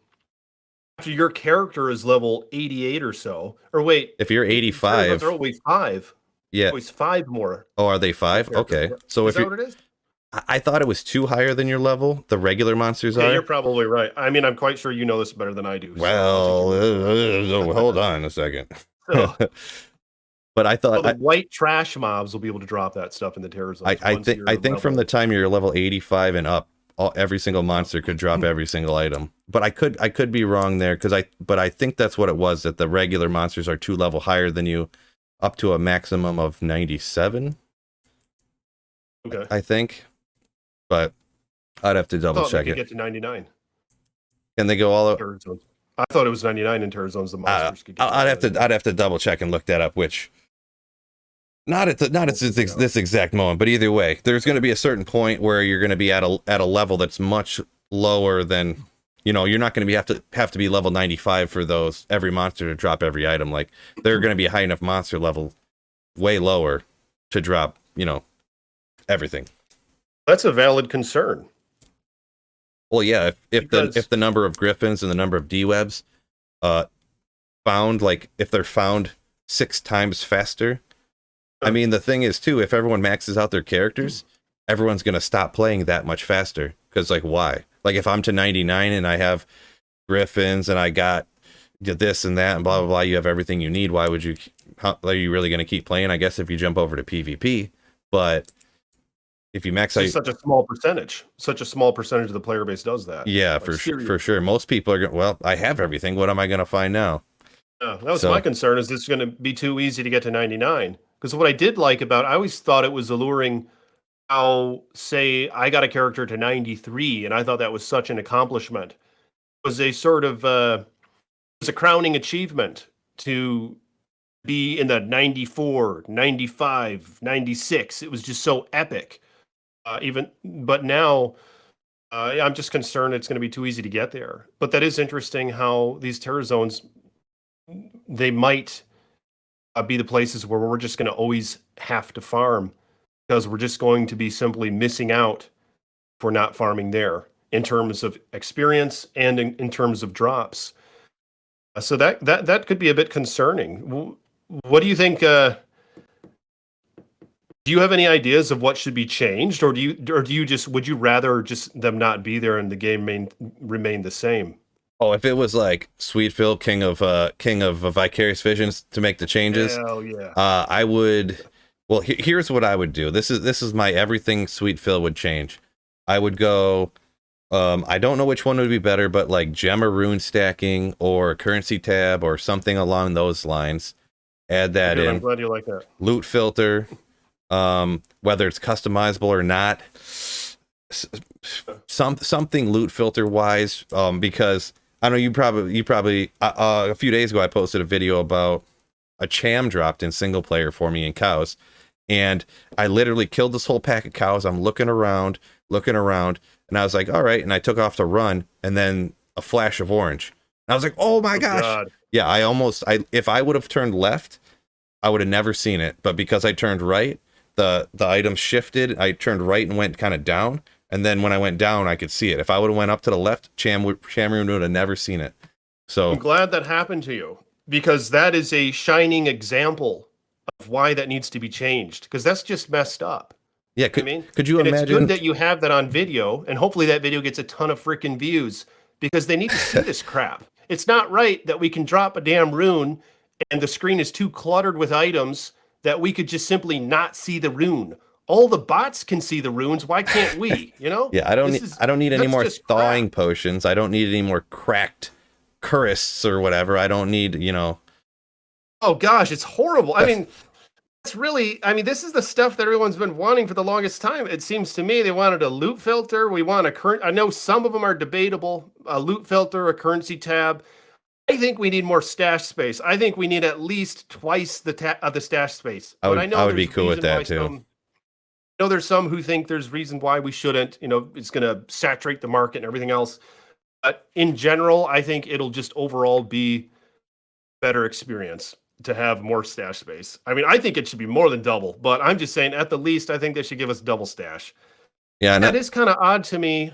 your character is level 88 or so, or wait, if you're 85, they're always 5. Yeah, always 5 more. Oh, are they 5? Okay, so is that what it is? I thought it was 2 higher than your level. The regular monsters Yeah, are. you're probably right. I mean, I'm quite sure you know this better than I do. Well, hold on a second. So, but I thought the white trash mobs will be able to drop that stuff in the terror zones. I think from the time you're level 85 and up, every single monster could drop every single item. But I could be wrong there, but I think that's what it was, that the regular monsters are 2 level higher than you, up to a maximum of 97. Okay. I think. But I'd have to double check it. Get to 99. Can they go all out? I thought it was 99 in terror zones. The monsters could get. I'd have to double check and look that up. Which not at this exact moment, but either way, there's going to be a certain point where you're going to be at a level that's much lower than, you're not going to have to be level 95 for every monster to drop every item. Like they're going to be a high enough monster level, way lower, to drop everything. That's a valid concern. Well, yeah, if the number of Griffins and the number of D-Webs found, like if they're found 6 times faster, I mean, the thing is too, if everyone maxes out their characters, everyone's gonna stop playing that much faster. Because like, why? Like if I'm to 99 and I have Griffins and I got this and that and blah blah blah, you have everything you need. Why would you? Are you really gonna keep playing? I guess if you jump over to PvP, but if you max out, such a small percentage of the player base does that. Yeah, for sure. Most people are going, well, I have everything. What am I going to find now? That was my concern. Is this going to be too easy to get to 99? Because what I did like I always thought it was alluring how, say, I got a character to 93, and I thought that was such an accomplishment. was a sort of was a crowning achievement to be in the 94, 95, 96. It was just so epic. But now I'm just concerned it's going to be too easy to get there. But that is interesting how these terror zones, they might be the places where we're just going to always have to farm because we're just going to be simply missing out for not farming there in terms of experience and in terms of drops. So that could be a bit concerning. What do you think? Do you have any ideas of what should be changed, or do you just would you rather just them not be there and the game remain the same? Oh, if it was like Sweet Phil, King of Vicarious Visions, to make the changes, Hell yeah. I would. Well, here's what I would do. This is my everything Sweet Phil would change. I would go. I don't know which one would be better, but like gem or rune stacking or currency tab or something along those lines. Add that in. I'm glad you like that. Loot filter, whether it's customizable or not. Something loot filter wise, because I know you probably a few days ago I posted a video about a cham dropped in single player for me in cows, and I literally killed this whole pack of cows. I'm looking around, and I was like, all right, and I took off to run, and then a flash of orange. And I was like, oh my gosh. God. Yeah, if I would have turned left, I would have never seen it. But because I turned right, the item shifted. I turned right and went kind of down. And then when I went down, I could see it. If I would have went up to the left, Chamroon would have never seen it. So I'm glad that happened to you, because that is a shining example of why that needs to be changed, because that's just messed up. yeah, I mean, could you and imagine? it's good that you have that on video, and hopefully that video gets a ton of freaking views, because they need to see this crap. It's not right that we can drop a damn rune and the screen is too cluttered with items that we could just simply not see the rune. All the bots can see the runes. Why can't we? You know? Yeah, I don't need any that's more just thawing crap. potions. I don't need any more cracked curists or whatever. I don't need, Oh gosh, it's horrible. I mean, this is the stuff that everyone's been wanting for the longest time. It seems to me they wanted a loot filter. We want a current. I know some of them are debatable. A loot filter, a currency tab. I think we need more stash space. I think we need at least twice the stash space. I But would be cool with that too. I know there's some who think there's reason why we shouldn't. It's going to saturate the market and everything else. But in general, I think it'll just overall be better experience to have more stash space. I mean, I think it should be more than double, but I'm just saying at the least, I think they should give us double stash. Yeah, That is kind of odd to me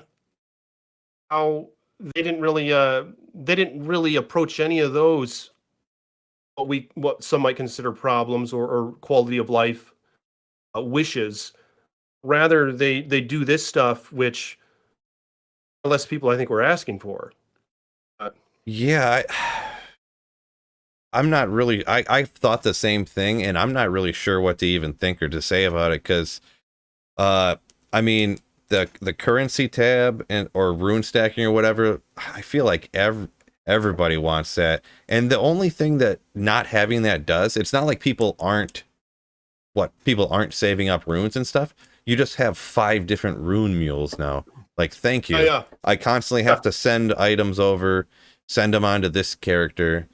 how they didn't really approach any of those what some might consider problems or quality of life wishes. Rather, they do this stuff, which less people I think were asking for. yeah, I'm not really. I thought the same thing, and I'm not really sure what to even think or to say about it, because, I mean, the currency tab or rune stacking or whatever, I feel like everybody wants that, and the only thing that not having that does, it's not like people aren't saving up runes and stuff. You just have 5 different rune mules now. Like, thank you. Oh, yeah. I constantly have to send items over, send them onto this character.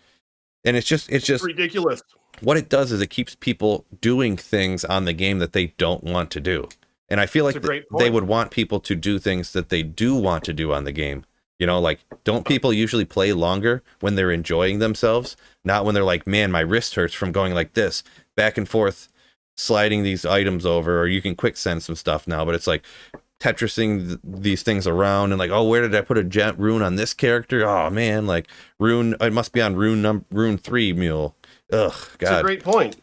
And it's just Ridiculous. What it does is it keeps people doing things on the game that they don't want to do. And I feel like they would want people to do things that they do want to do on the game. Like, don't people usually play longer when they're enjoying themselves? Not when they're like, man, my wrist hurts from going like this, back and forth, sliding these items over, or you can quick send some stuff now, but it's like Tetrising these things around and like, oh, where did I put a rune on this character? Oh man, like rune, it must be on rune 3 mule. Ugh, God. It's a great point,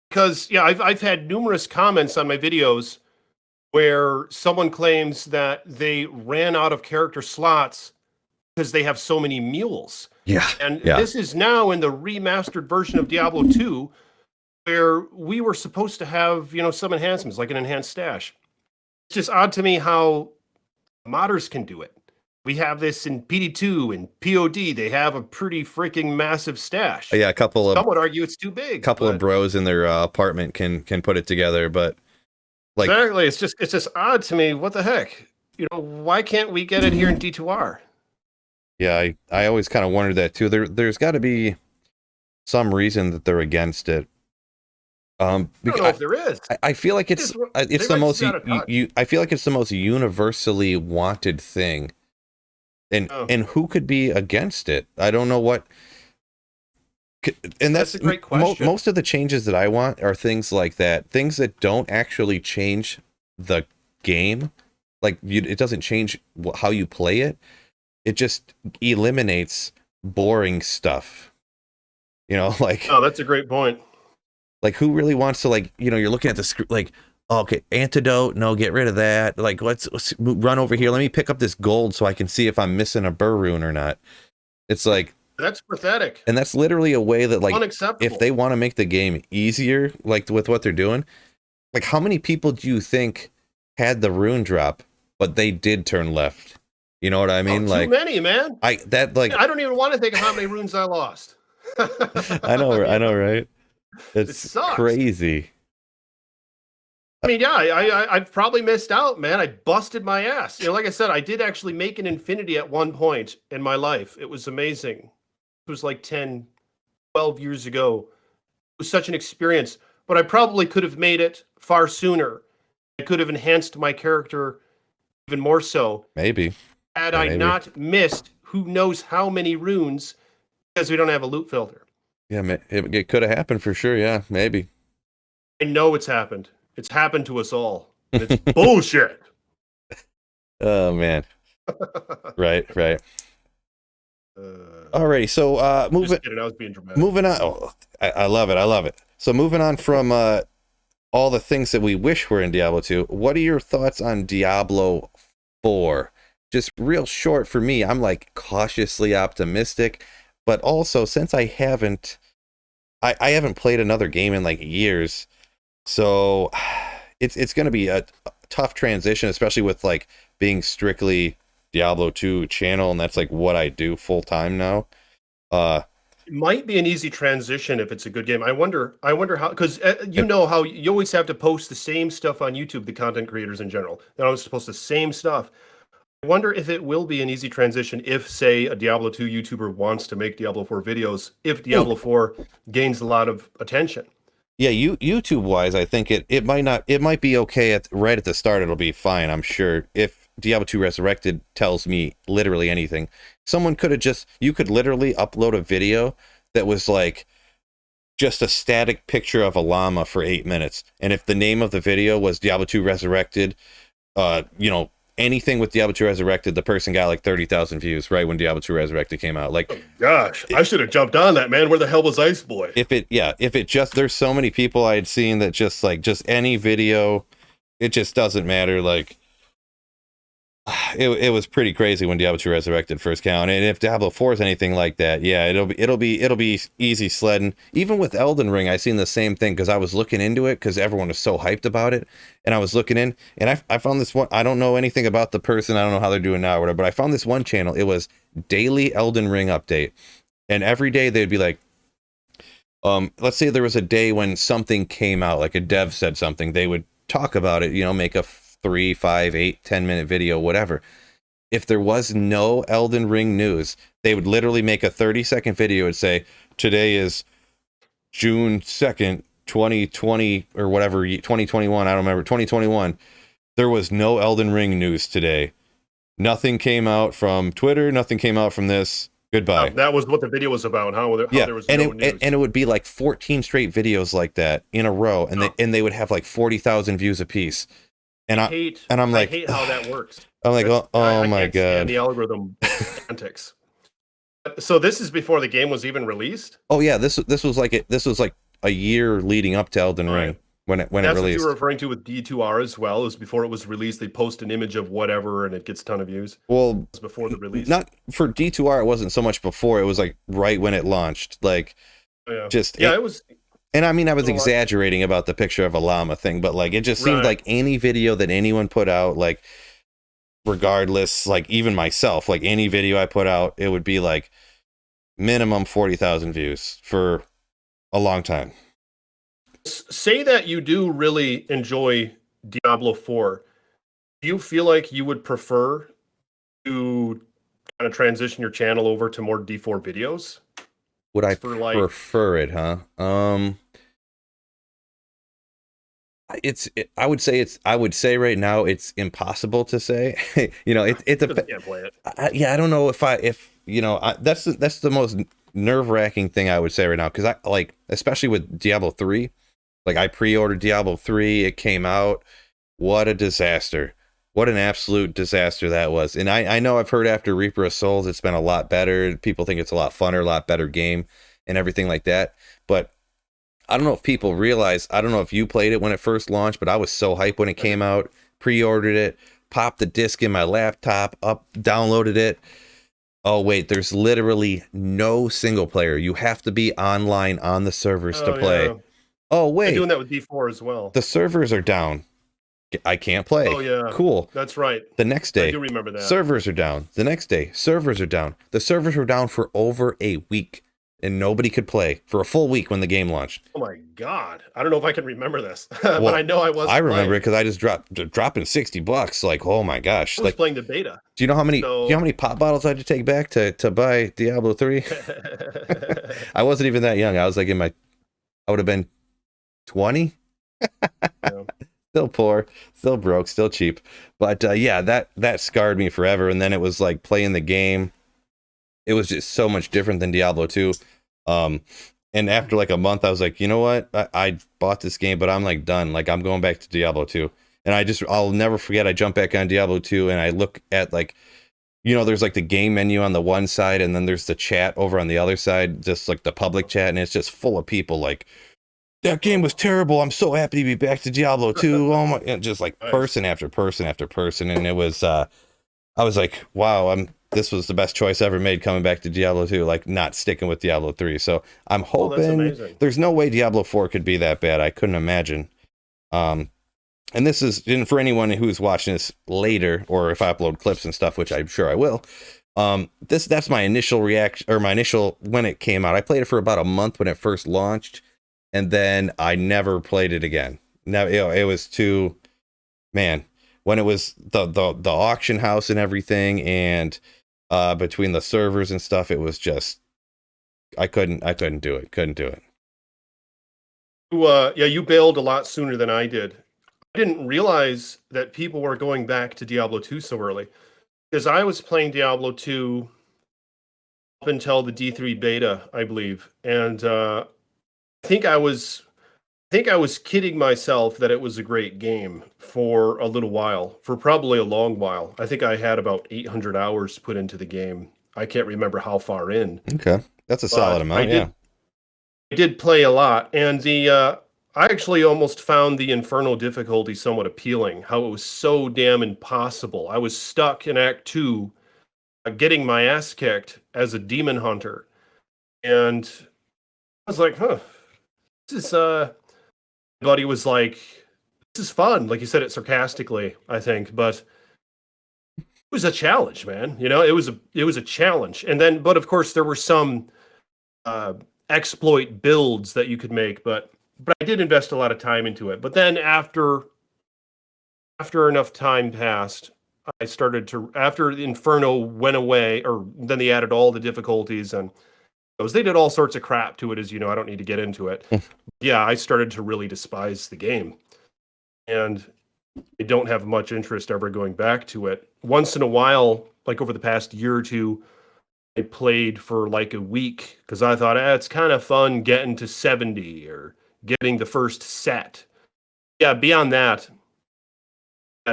because I've had numerous comments on my videos where someone claims that they ran out of character slots because they have so many mules. Yeah. And this is now in the remastered version of Diablo 2, where we were supposed to have, some enhancements, like an enhanced stash. It's just odd to me how modders can do it. We have this in PD2 and POD. They have a pretty freaking massive stash. Yeah, some would argue it's too big. A couple of bros in their apartment can put it together, but like, exactly, it's just odd to me. What the heck? Why can't we get it here in D2R? Yeah, I always kind of wondered that too. There's got to be some reason that they're against it. I don't Because know if there is. I feel like They it's the might just most be out of touch. I feel like it's the most universally wanted thing, Oh, and who could be against it? I don't know what. And that's a great question. most of the changes that I want are things like that, things that don't actually change the game, like it doesn't change how you play it. It just eliminates boring stuff. You know, like Oh, that's a great point. who really wants to, like, you're looking at the screen like, oh, okay, antidote, no, get rid of that. Like, let's run over here. Let me pick up this gold so I can see if I'm missing a burr rune or not. It's like, That's pathetic. and that's literally a way that, like, Unacceptable. if they want to make the game easier, like with what they're doing, like, how many people do you think had the rune drop, but they did turn left? You know what I mean? Too Like, many, man. I don't even want to think of how many runes I lost. I know, right? It It's sucks. crazy. I mean, yeah, I probably missed out, man. I busted my ass. Like I said, I did actually make an infinity at one point in my life. It was amazing. It was like 10, 12 years ago. It was such an experience, but I probably could have made it far sooner. I could have enhanced my character even more so. Maybe. Had Yeah, I maybe. not missed who knows how many runes because we don't have a loot filter. Yeah, it could have happened for sure. Yeah, maybe. I know it's happened. It's happened to us all. And it's bullshit. Oh man. Right. Alrighty, so I was being dramatic. moving on. Oh, I love it. I love it. So moving on from all the things that we wish were in Diablo 2, what are your thoughts on Diablo 4? Just real short for me, I'm like cautiously optimistic, but also since I haven't played another game in like years, so it's going to be a tough transition, especially with like being strictly Diablo 2 channel, and that's like what I do full time now. It might be an easy transition if it's a good game. I wonder how, because you know how you always have to post the same stuff on YouTube, the content creators in general. They're always supposed to post the same stuff. I wonder if it will be an easy transition if, say, a Diablo 2 YouTuber wants to make Diablo 4 videos, if Diablo 4 gains a lot of attention. Yeah, YouTube wise, I think it might be okay right at the start. It'll be fine, I'm sure. If Diablo 2 Resurrected tells me literally anything, you could literally upload a video that was like just a static picture of a llama for 8 minutes, and if the name of the video was Diablo 2 Resurrected, anything with Diablo 2 Resurrected, the person got like 30,000 views right when Diablo 2 Resurrected came out. Like, gosh, I should have jumped on that, man. Where the hell was Ice Boy? if it just, there's so many people I had seen that just any video, it just doesn't matter. Like, it was pretty crazy when Diablo 2 Resurrected first came out. And if Diablo 4 is anything like that, yeah, it'll be easy sledding. Even with Elden Ring, I seen the same thing because I was looking into it because everyone was so hyped about it, and I was looking in, and I found this one. I don't know anything about the person. I don't know how they're doing now or whatever, but I found this one channel. It was daily Elden Ring update, and every day they'd be like, let's say there was a day when something came out, like a dev said something, they would talk about it, make a 3, 5, 8, 10-minute video, whatever. If there was no Elden Ring news, they would literally make a 30-second video and say, today is June 2nd, 2020, or whatever, 2021, I don't remember, 2021. There was no Elden Ring news today. Nothing came out from Twitter, nothing came out from this. Goodbye. That was what the video was about. How there was no news. And it would be like 14 straight videos like that in a row, and they would have like 40,000 views apiece. And I hate how that works. I'm like, I my can't god, stand the algorithm antics. So this is before the game was even released. Oh yeah, this was like a year leading up to Elden Ring when it released. That's what you were referring to with D2R as well. Is before it was released, they post an image of whatever and it gets a ton of views. Well, it was before the release. Not for D2R, it wasn't so much before. It was like right when it launched. Like, it was. And I mean, I was exaggerating about the picture of a llama thing, but like it just seemed like any video that anyone put out, like regardless, like even myself, like any video I put out, it would be like minimum 40,000 views for a long time. Say that you do really enjoy Diablo 4. Do you feel like you would prefer to kind of transition your channel over to more D4 videos? Would I For like, prefer it, huh? I would say right now it's impossible to say. You know, it's a, because I can't play it. yeah, I don't know if you know, that's the most nerve-wracking thing I would say right now, because I like, especially with Diablo 3, like I pre-ordered Diablo 3, it came out, what a disaster. What an absolute disaster that was. And I know I've heard after Reaper of Souls it's been a lot better. People think it's a lot funner, a lot better game and everything like that. But I don't know if people realize, I don't know if you played it when it first launched, but I was so hyped when it came out, pre-ordered it, popped the disc in my laptop, downloaded it. Oh wait, there's literally no single player. You have to be online on the servers to play. Yeah. Oh I'm wait, doing that with D4 as well. the servers are down. I can't play. Oh yeah. Cool. That's right. The next I day, do remember that. servers are down. The next day, servers are down. The servers were down for over a week, and nobody could play for a full week when the game launched. Oh my god. I don't know if I can remember this, but Well, I know I was. I remember it because I just dropping $60. Like, oh my gosh! I was Like, playing the beta. do you know how many? So- Do you know how many pop bottles I had to take back to buy Diablo 3? I wasn't even that young. I was like I would have been 20. Yeah. Still poor, still broke, still cheap. But yeah, that scarred me forever. And then it was like playing the game. It was just so much different than Diablo 2. And after like a month, I was like, you know what? I bought this game, but I'm like done. Like I'm going back to Diablo 2. And I'll never forget. I jump back on Diablo 2 and I look at like, you know, there's like the game menu on the one side and then there's the chat over on the other side, just like the public chat. And it's just full of people like, that game was terrible. I'm so happy to be back to Diablo 2. Oh my, and just like Nice. person after person after person. And it was, I was like, wow, this was the best choice ever made coming back to Diablo 2, like not sticking with Diablo 3. So I'm Oh, that's hoping amazing. there's no way Diablo 4 could be that bad. I couldn't imagine. And this is, and for anyone who's watching this later, or if I upload clips and stuff, which I'm sure I will, that's my initial reaction, or my initial, when it came out. I played it for about a month when it first launched. And then I never played it again. Now, you know, it was too, man, when it was the auction house and everything, and between the servers and stuff, it was just, I couldn't do it. Couldn't do it. Yeah, you bailed a lot sooner than I did. I didn't realize that people were going back to Diablo 2 so early, because I was playing Diablo 2 up until the D3 beta, I believe, and I think I was kidding myself that it was a great game for a little while, for probably a long while. I think I had about 800 hours put into the game. I can't remember how far in. Okay, that's a solid amount. Yeah. I did play a lot, and I actually almost found the Inferno difficulty somewhat appealing. How it was so damn impossible. I was stuck in Act 2, getting my ass kicked as a demon hunter, and I was like, huh. This is buddy was like, this is fun. Like, you said it sarcastically, I think, but it was a challenge, man. You know, it was a challenge. And then, but of course there were some exploit builds that you could make, but I did invest a lot of time into it. But then after enough time passed, I started to, after the Inferno went away, or then they added all the difficulties and they did all sorts of crap to it, as you know. I don't need to get into it. Yeah, I started to really despise the game. And I don't have much interest ever going back to it. Once in a while, like over the past year or two, I played for like a week because I thought, it's kind of fun getting to 70 or getting the first set. Yeah, beyond that,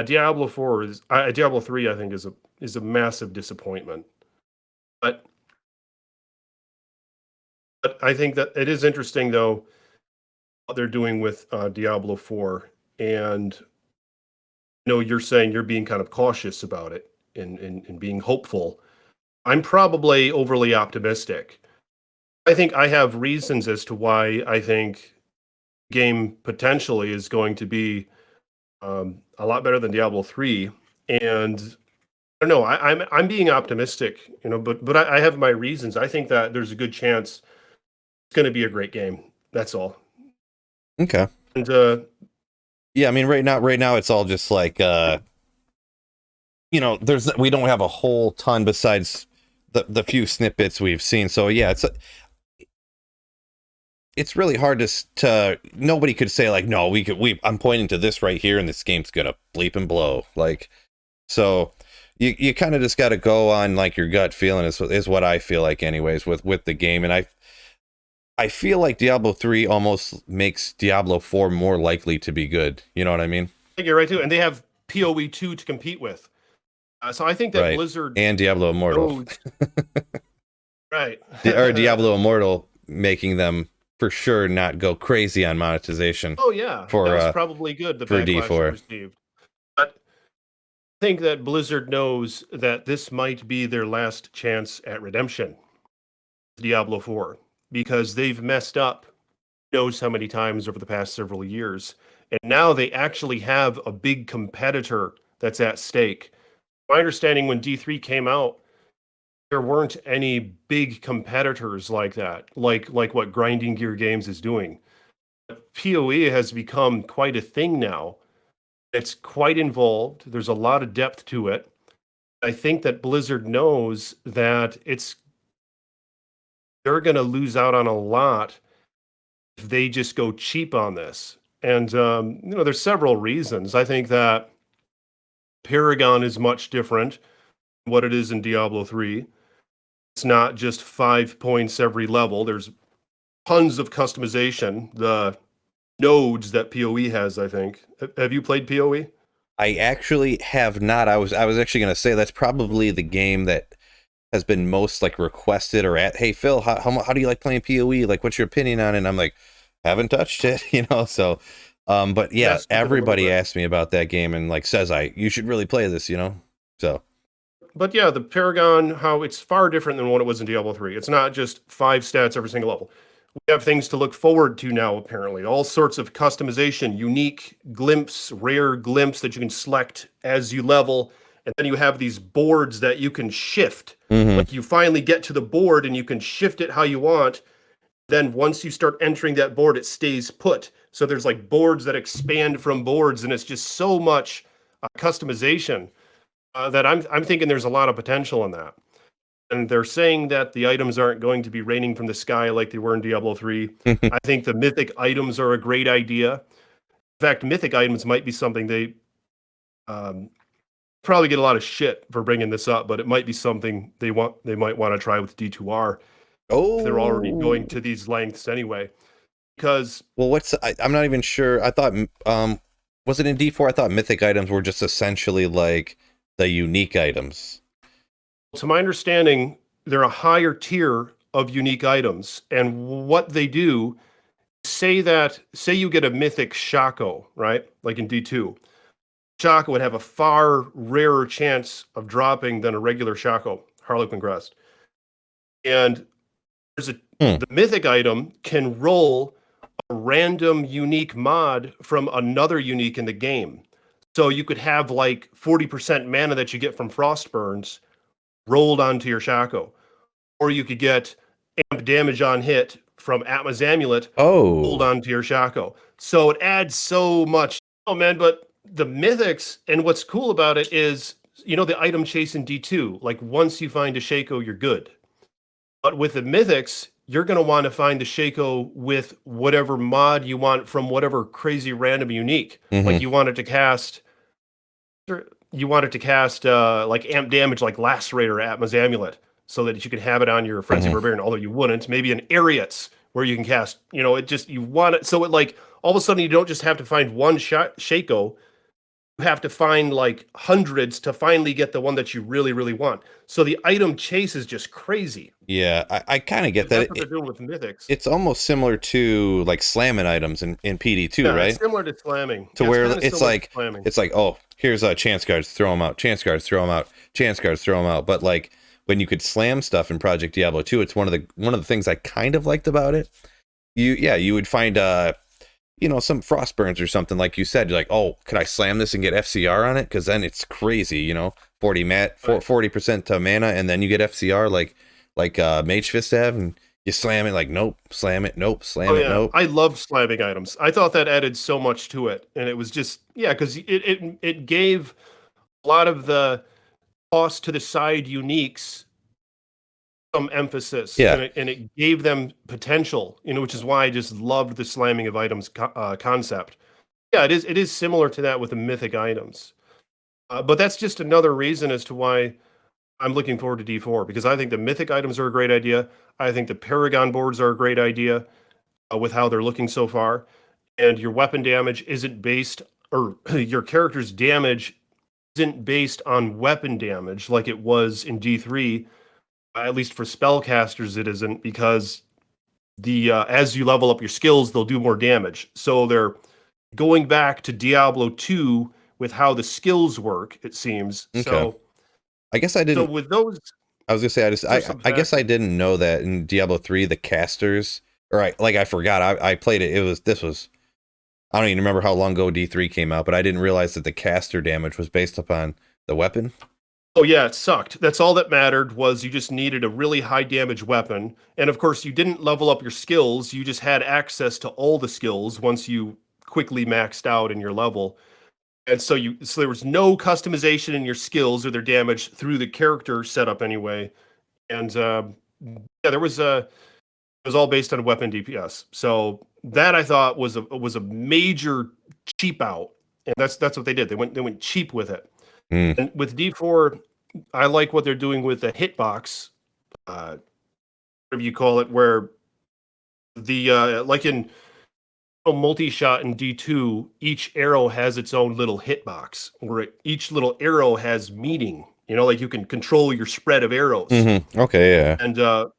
Diablo 3, I think, is a massive disappointment. But I think that it is interesting, though, what they're doing with Diablo 4. And I know you're saying you're being kind of cautious about it and being hopeful. I'm probably overly optimistic. I think I have reasons as to why I think the game potentially is going to be a lot better than Diablo 3. And I don't know, I'm being optimistic, you know, but I have my reasons. I think that there's a good chance it's going to be a great game. That's all. Okay. And yeah, I mean, right now it's all just like, you know, we don't have a whole ton besides the few snippets we've seen. So yeah, it's really hard to nobody could say like, no, I'm pointing to this right here and this game's gonna bleep and blow. Like, so you kind of just got to go on like your gut feeling is what I feel like anyways with the game. And I feel like Diablo 3 almost makes Diablo 4 more likely to be good. You know what I mean? I think you're right too. And they have PoE 2 to compete with. So I think that Right. Blizzard And Diablo Immortal. knows, right. Or Diablo Immortal making them for sure not go crazy on monetization Oh yeah, for that was probably good. The for backlash D4. it received, but I think that Blizzard knows that this might be their last chance at redemption, Diablo 4, because they've messed up knows how many times over the past several years, and now they actually have a big competitor that's at stake. My understanding when D3 came out, there weren't any big competitors like that, like what Grinding Gear Games is doing. PoE has become quite a thing now. It's quite involved. There's a lot of depth to it. I think that Blizzard knows that they're going to lose out on a lot if they just go cheap on this. And there's several reasons. I think that Paragon is much different than what it is in Diablo 3. It's not just 5 points every level. There's tons of customization. The nodes that PoE has, I think. Have you played PoE? I actually have not. I was actually going to say that's probably the game that has been most like requested or at, hey Phil, how do you like playing PoE? Like, what's your opinion on it? And I'm like, haven't touched it, So, but yeah, Yes, everybody asked me about that game and like says you should really play this, So, but yeah, the Paragon, how it's far different than what it was in Diablo 3. It's not just 5 stats every single level. We have things to look forward to now, apparently. All sorts of customization, unique glimpse, rare glimpse that you can select as you level. And then you have these boards that you can shift. Like you finally get to the board and you can shift it how you want. Then once you start entering that board, it stays put. So there's like boards that expand from boards, and it's just so much customization that I'm thinking there's a lot of potential in that. And they're saying that the items aren't going to be raining from the sky like they were in Diablo 3. I think the mythic items are a great idea. In fact, mythic items might be something they probably get a lot of shit for bringing this up, but it might be something they might want to try with D2R. oh, If they're already going to these lengths anyway. Because well, I'm not even sure. I thought was it in D4? I thought mythic items were just essentially like the unique items. to my understanding, they're a higher tier of unique items. And what they do, say you get a mythic Shaco, right? Like in D2. Shaco would have a far rarer chance of dropping than a regular Shaco, Harlequin Crest. And the mythic item can roll a random unique mod from another unique in the game. So you could have like 40% mana that you get from Frostburns rolled onto your Shaco. Or you could get amp damage on hit from Atma's Amulet rolled onto your Shaco. So it adds so much. Oh man, but the mythics, and what's cool about it is, the item chase in D2, like once you find a Shaco, you're good. But with the mythics, you're going to want to find the Shaco with whatever mod you want from whatever crazy random unique. Like you want it to cast like amp damage like Lacerator Atma's Amulet so that you can have it on your Frenzy Barbarian, although you wouldn't. Maybe an Ariats where you can cast, you want it. So it like all of a sudden you don't just have to find one Shaco. You have to find like hundreds to finally get the one that you really, really want. So the item chase is just crazy. Yeah, I kind of get That's that. what they're doing with mythics. It's almost similar to like slamming items in PD2, right? It's similar to slamming. Where it's like, oh, here's a chance cards, throw them out, chance cards, throw them out, chance cards, throw them out. But like when you could slam stuff in Project Diablo 2, it's one of the things I kind of liked about it. You would find some Frostburns or something, like you said. You're like, oh, could I slam this and get FCR on it? Because then it's crazy, 40% to mana, and then you get FCR like Mage Fist have, and you slam it like, nope, slam it, nope, slam it, nope. I loved slamming items. I thought that added so much to it, and it was just because it gave a lot of the toss to the side uniques some emphasis, Yeah. and it gave them potential, which is why I just loved the slamming of items concept. Yeah, it is similar to that with the mythic items. But that's just another reason as to why I'm looking forward to D4, because I think the mythic items are a great idea. I think the Paragon boards are a great idea with how they're looking so far. And your weapon damage isn't based, or your character's damage isn't based on weapon damage like it was in D3. At least for spellcasters, it isn't, because the as you level up your skills, they'll do more damage. So they're going back to Diablo 2 with how the skills work, it seems. Okay. So I guess I so didn't. with those, I was gonna say I guess I factors. didn't know that in Diablo 3 the casters, or I forgot. I played it. This was, I don't even remember how long ago D3 came out, but I didn't realize that the caster damage was based upon the weapon. Oh yeah, it sucked. That's all that mattered, was you just needed a really high damage weapon. And of course, you didn't level up your skills. You just had access to all the skills once you quickly maxed out in your level. And so there was no customization in your skills or their damage through the character setup anyway. And yeah, it was all based on weapon DPS. So that I thought was a major cheap out. And that's what they did. They went cheap with it. Mm. And with D4, I like what they're doing with the hitbox, whatever you call it, where the like in a multi-shot in D2, each arrow has its own little hitbox, where each little arrow has meaning. Like you can control your spread of arrows. Mm-hmm. Okay, yeah. And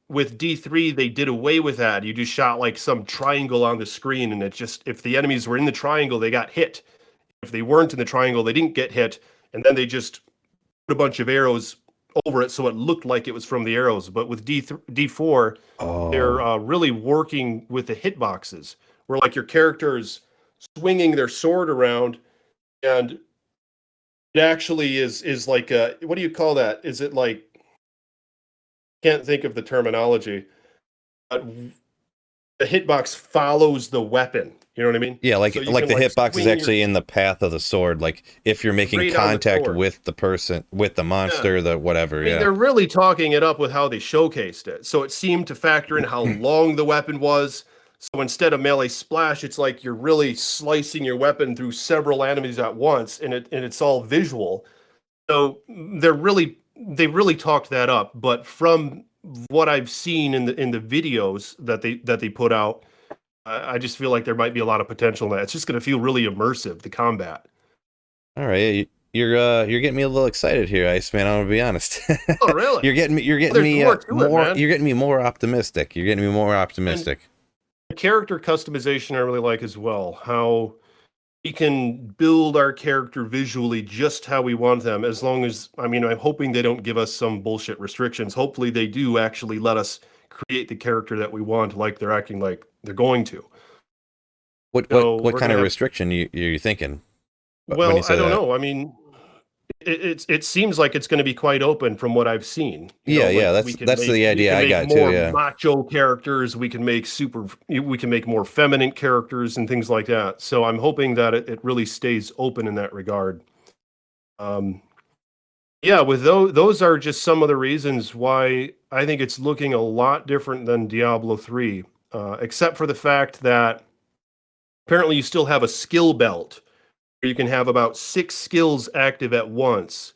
with D3, they did away with that. You just shot like some triangle on the screen, and if the enemies were in the triangle, they got hit. If they weren't in the triangle, they didn't get hit. And then they just put a bunch of arrows over it so it looked like it was from the arrows. But with D4, they're really working with the hitboxes, where like your character is swinging their sword around, and it actually is like what do you call that? Is it like, can't think of the terminology, but the hitbox follows the weapon. You know what I mean? Yeah, like So you the can, hitbox is swing actually in the path of the sword. Like if you're making Straight on the contact sword. with the person, with the monster, the whatever. I mean, Yeah. they're really talking it up with how they showcased it. So it seemed to factor in how long the weapon was. So instead of melee splash, it's like you're really slicing your weapon through several enemies at once, and it's all visual. So they really talked that up. But from what I've seen in the videos that they put out, I just feel like there might be a lot of potential in that. It's just going to feel really immersive, the combat. All right, you're getting me a little excited here, Iceman. I'm gonna be honest. Oh, really? You're getting There's me more to it, more. man. You're getting me more optimistic. You're getting me more optimistic. And character customization I really like as well. How we can build our character visually just how we want them, as long as, I'm hoping they don't give us some bullshit restrictions. Hopefully they do actually let us create the character that we want, like they're acting like they're going to. What kind of restriction you're thinking? Well, I don't know. I mean, it seems like it's going to be quite open from what I've seen. Yeah, that's the idea I got too. Yeah, macho characters. We can make more feminine characters and things like that. So I'm hoping that it really stays open in that regard. Yeah, with those are just some of the reasons why I think it's looking a lot different than Diablo 3, except for the fact that apparently you still have a skill belt where you can have about 6 skills active at once.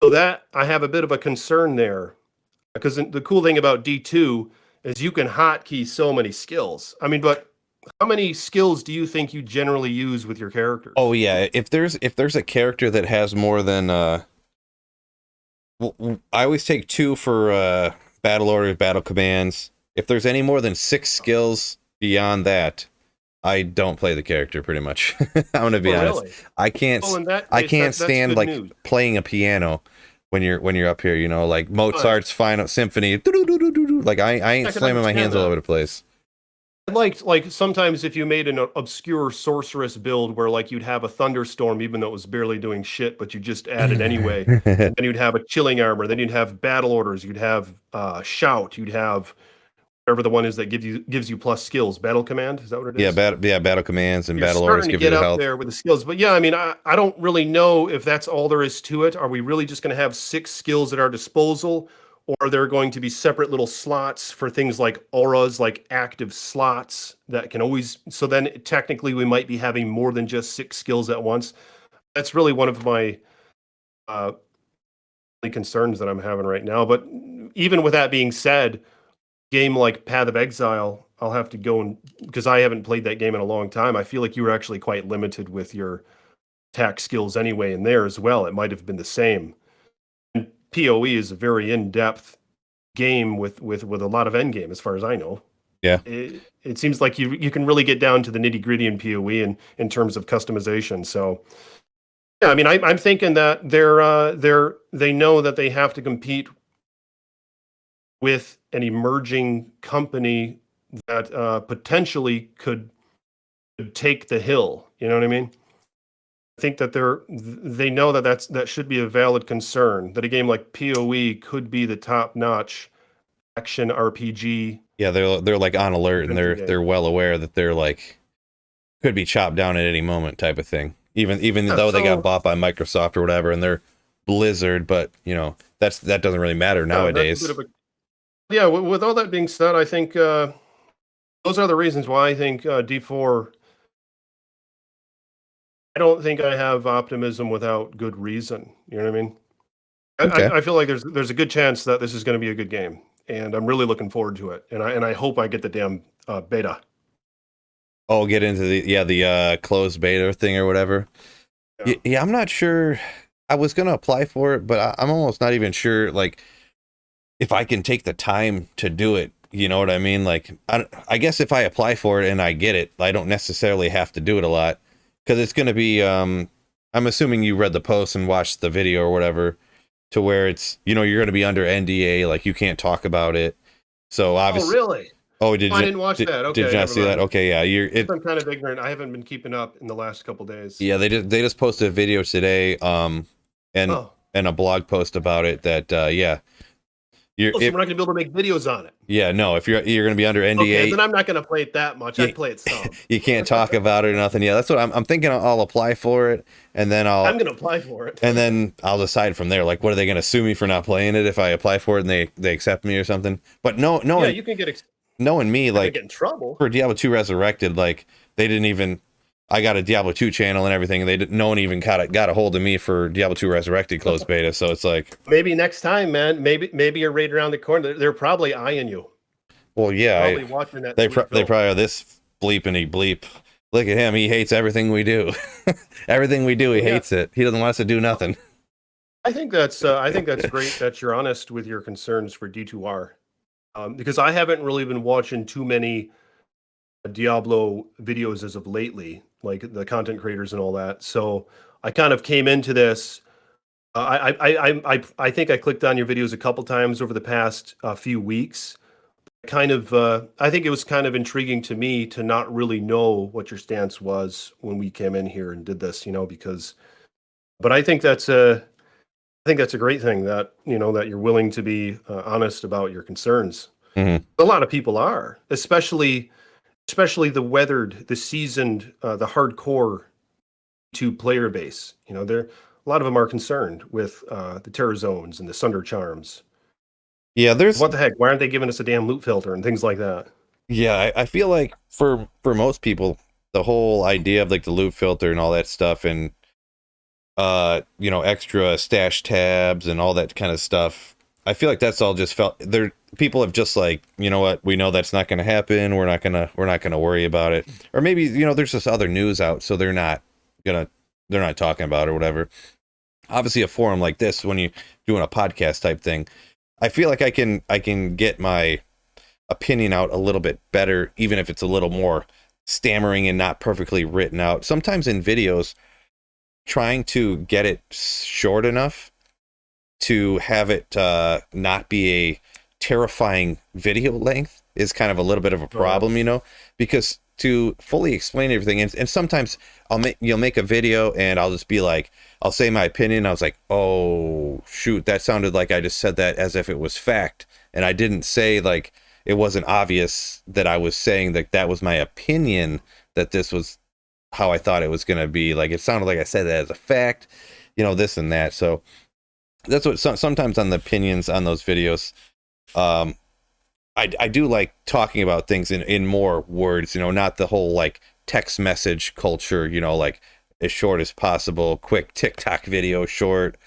So that, I have a bit of a concern there, because the cool thing about D2 is you can hotkey so many skills. But how many skills do you think you generally use with your characters? Oh yeah, if there's a character that has more than well, I always take 2 for battle orders, battle commands. If there's any more than 6 skills beyond that, I don't play the character pretty much. I'm gonna be honest. Really? I can't. I can't stand like news. Playing a piano when you're up here. Like Mozart's Final Symphony. Like I ain't slamming my hands all over the place. I liked, like, sometimes if you made an obscure sorceress build where like you'd have a thunderstorm even though it was barely doing shit, but you just add it anyway. And you'd have a chilling armor, then you'd have battle orders, you'd have shout, you'd have whatever the one is that gives you plus skills. Battle command, is that what it is? Battle commands and You're battle orders give you the health. There with the skills. But yeah, I don't really know if that's all there is to it. Are we really just going to have 6 skills at our disposal, or there are going to be separate little slots for things like auras, like active slots that can always, so then technically we might be having more than just 6 skills at once. That's really one of my concerns that I'm having right now. But even with that being said, game like Path of Exile, I'll have to go and, because I haven't played that game in a long time, I feel like you were actually quite limited with your attack skills anyway in there as well. It might have been the same. And PoE is a very in-depth game with a lot of endgame, as far as I know. Yeah. It seems like you can really get down to the nitty-gritty in PoE in terms of customization. So yeah, I mean, I'm thinking that they know that they have to compete with an emerging company that potentially could take the hill. You know what I mean? I think that they know that that should be a valid concern, that a game like PoE could be the top-notch action RPG. Yeah, they're like on alert, and they're well aware that they're like could be chopped down at any moment type of thing. Even though they got bought by Microsoft or whatever, and they're Blizzard, but you know that doesn't really matter nowadays. Yeah, with all that being said, I think those are the reasons why I think D4. I don't think I have optimism without good reason. You know what I mean? Okay. I feel like there's a good chance that this is going to be a good game, and I'm really looking forward to it. And I hope I get the damn beta. Oh, get into the closed beta thing or whatever. Yeah, I'm not sure. I was gonna apply for it, but I'm almost not even sure like if I can take the time to do it. You know what I mean? Like I guess if I apply for it and I get it, I don't necessarily have to do it a lot, because it's gonna be I'm assuming you read the post and watched the video or whatever, to where it's, you know, you're gonna be under NDA, like you can't talk about it. So obviously. Oh, really? Oh, I didn't watch that. Okay, did you not see that? Okay, yeah, I'm kind of ignorant. I haven't been keeping up in the last couple days. Yeah, they just posted a video today, and a blog post about it. That yeah, so we're not gonna be able to make videos on it. Yeah, no, if you're gonna be under NDA, okay, then I'm not gonna play it that much. I'd play it some. You can't talk about it or nothing. Yeah, that's what I'm thinking. I'll apply for it, and then I'm gonna apply for it, and then I'll decide from there. Like, what are they gonna sue me for not playing it if I apply for it and they accept me or something? But no, yeah, you can get. Knowing me, like, get in trouble for Diablo 2 Resurrected, like they didn't even. I got a Diablo 2 channel and everything, and they didn't. No one even got a hold of me for Diablo 2 Resurrected closed beta. So it's like, maybe next time, man. Maybe you're right around the corner. They're probably eyeing you. Well, yeah, probably watching that. They probably are this bleeping bleep. Look at him. He hates everything we do. Everything we do, he hates it. He doesn't want us to do nothing. I think that's great that you're honest with your concerns for D2R. Because I haven't really been watching too many Diablo videos as of lately, like the content creators and all that. So I kind of came into this. I think I clicked on your videos a couple times over the past few weeks. I think it was kind of intriguing to me to not really know what your stance was when we came in here and did this, but I think that's a great thing that, that you're willing to be honest about your concerns. Mm-hmm. A lot of people are, especially the weathered, the seasoned, the hardcore player base. A lot of them are concerned with the Terror Zones and the Sunder Charms. Yeah, what the heck? Why aren't they giving us a damn loot filter and things like that? Yeah, I feel like for most people, the whole idea of like the loot filter and all that stuff, and extra stash tabs and all that kind of stuff, I feel like that's all just felt there. People have just like, you know what, we know that's not going to happen. We're not gonna worry about it. Or maybe there's just other news out, so they're not talking about it or whatever. Obviously, a forum like this, when you're doing a podcast type thing, I feel like I can get my opinion out a little bit better, even if it's a little more stammering and not perfectly written out. Sometimes in videos, trying to get it short enough to have it not be a terrifying video length is kind of a little bit of a problem, because to fully explain everything, and sometimes you'll make a video and I'll just be like, I'll say my opinion. I was like, oh shoot, that sounded like I just said that as if it was fact, and I didn't say, like, it wasn't obvious that I was saying that was my opinion, that this was how I thought it was going to be. Like, it sounded like I said that as a fact, this and that. So that's what sometimes on the opinions on those videos. Um, I do like talking about things in more words, not the whole like text message culture, like as short as possible, quick TikTok video short.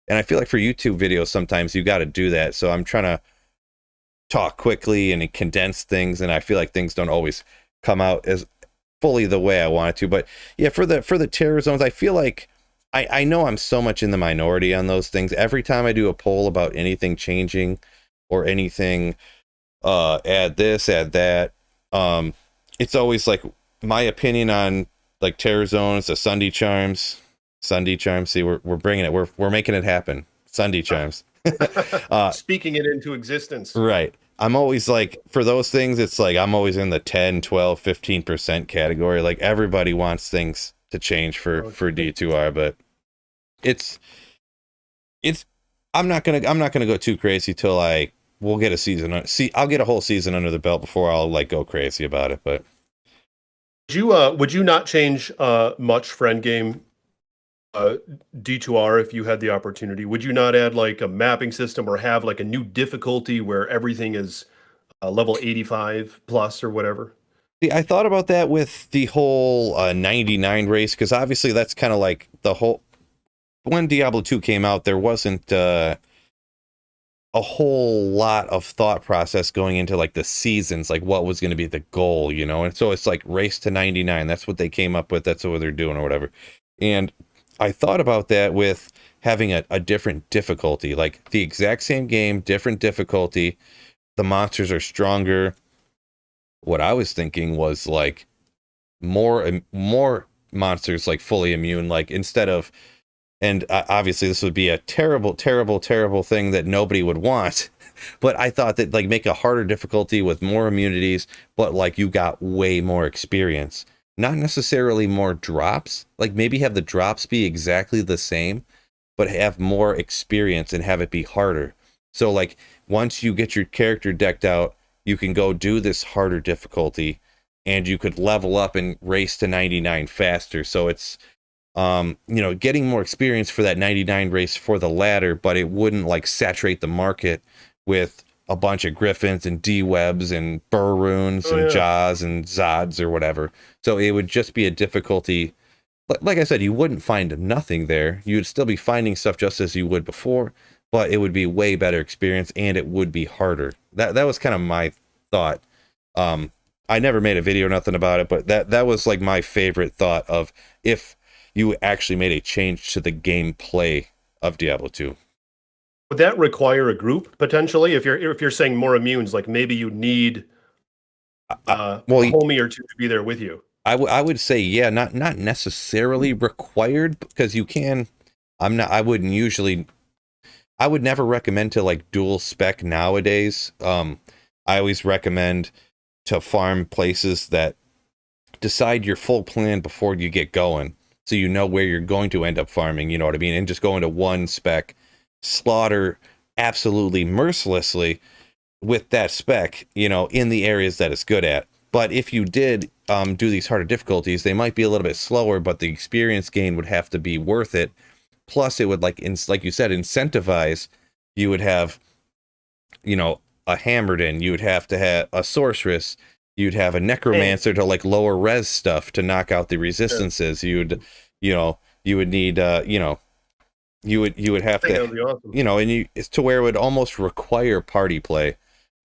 And I feel like for YouTube videos, sometimes you got to do that. So I'm trying to talk quickly and condense things, and I feel like things don't always come out as fully the way I want it to. But yeah, for the terror zones, I feel like I know I'm so much in the minority on those things. Every time I do a poll about anything changing or anything, add this, add that, it's always like my opinion on like terror zones, the Sunder Charms. See, we're bringing it. We're making it happen. Sunder Charms. Speaking it into existence. Right. I'm always like, for those things, it's like I'm always in the 10, 12, 15% category. Like everybody wants things to change for D2R, but it's I'm not gonna go too crazy till we'll get a season. I'll get a whole season under the belt before I'll like go crazy about it. But would you not change much for Endgame D2R if you had the opportunity? Would you not add like a mapping system or have like a new difficulty where everything is level 85 plus or whatever? see, I thought about that with the whole 99 race, because obviously that's kind of like the whole, when Diablo 2 came out, there wasn't a whole lot of thought process going into like the seasons, like what was going to be the goal, and so it's like race to 99. That's what they came up with. That's what they're doing or whatever. And I thought about that with having a different difficulty, like the exact same game, different difficulty. The monsters are stronger. What I was thinking was like more monsters like fully immune, like instead of, and obviously this would be a terrible, terrible, terrible thing that nobody would want. But I thought that like make a harder difficulty with more immunities, but like you got way more experience. Not necessarily more drops, like maybe have the drops be exactly the same, but have more experience and have it be harder. So like once you get your character decked out, you can go do this harder difficulty and you could level up and race to 99 faster. So it's getting more experience for that 99 race for the ladder, but it wouldn't like saturate the market with a bunch of griffins and D-webs and burr runes and jaws and zods or whatever. So it would just be a difficulty. Like I said, you wouldn't find nothing there. You'd still be finding stuff just as you would before, but it would be way better experience and it would be harder. That was kind of my thought. I never made a video or nothing about it, but that was like my favorite thought of if you actually made a change to the gameplay of Diablo 2. Would that require a group potentially? If you're saying more immunes, like maybe you need a homie or two to be there with you. I would say, yeah, not necessarily required, because you can. I would never recommend to like dual spec nowadays. I always recommend to farm places that decide your full plan before you get going, so you know where you're going to end up farming, you know what I mean? And just go into one spec, slaughter absolutely mercilessly with that spec, in the areas that it's good at. But if you did do these harder difficulties, they might be a little bit slower, but the experience gain would have to be worth it. Plus, it would, like you said, incentivize. You would have, a Hammerden. You would have to have a Sorceress. You'd have a Necromancer to like lower res stuff to knock out the resistances. You would need, you would have to, awesome. and it's to where it would almost require party play.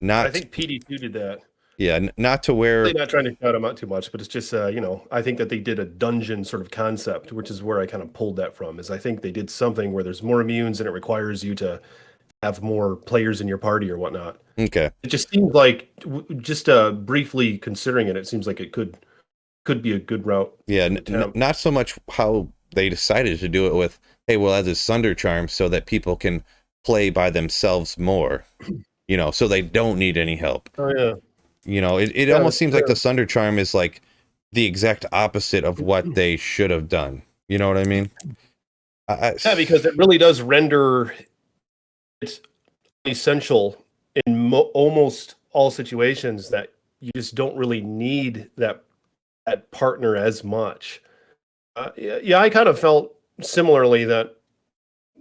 Not, I think PD2 did that. Yeah, not to where. I'm not trying to shout them out too much, but it's just, I think that they did a dungeon sort of concept, which is where I kind of pulled that from. Is I think they did something where there's more immunes and it requires you to have more players in your party or whatnot. Okay. It just seems like, just briefly considering it, it seems like it could be a good route. Yeah, not so much how they decided to do it with, hey, we'll add this Sunder Charm so that people can play by themselves more, so they don't need any help. Oh, yeah. It almost seems like the Sunder Charm is like the exact opposite of what they should have done. You know what I mean? Yeah, because it really does render it essential in almost all situations that you just don't really need that partner as much. Yeah, I kind of felt similarly that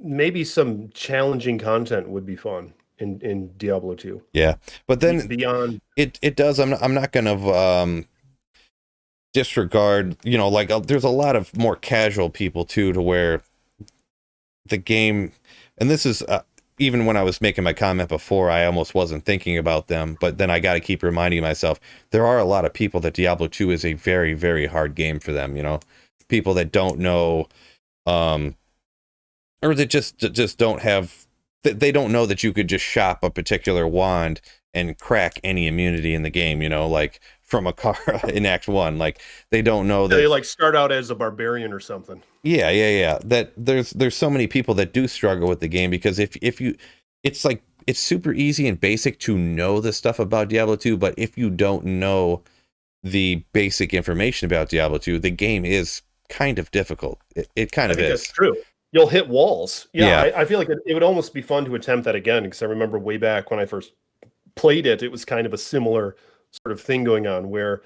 maybe some challenging content would be fun in Diablo 2. Yeah, but then Beyond, it does. I'm not gonna disregard, you know, like there's a lot of more casual people too, to where the game, and this is even when I was making my comment before, I almost wasn't thinking about them, but then I got to keep reminding myself there are a lot of people that Diablo 2 is a very, very hard game for them, you know, people that don't know, or that just don't have, they don't know that you could just shop a particular wand and crack any immunity in the game, you know, like from a car in Act 1. Like, they don't know that they like start out as a barbarian or something. yeah. That there's so many people that do struggle with the game, because if you, it's like, it's super easy and basic to know the stuff about Diablo 2, but if you don't know the basic information about Diablo 2, the game is kind of difficult. It kind of is. That's true. You'll hit walls. Yeah. I feel like it would almost be fun to attempt that again, because I remember way back when I first played it, it was kind of a similar sort of thing going on where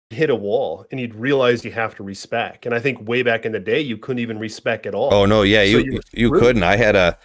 you hit a wall and you'd realize you have to respec. And I think way back in the day, you couldn't even respec at all. Oh no, yeah, So you couldn't. I had a,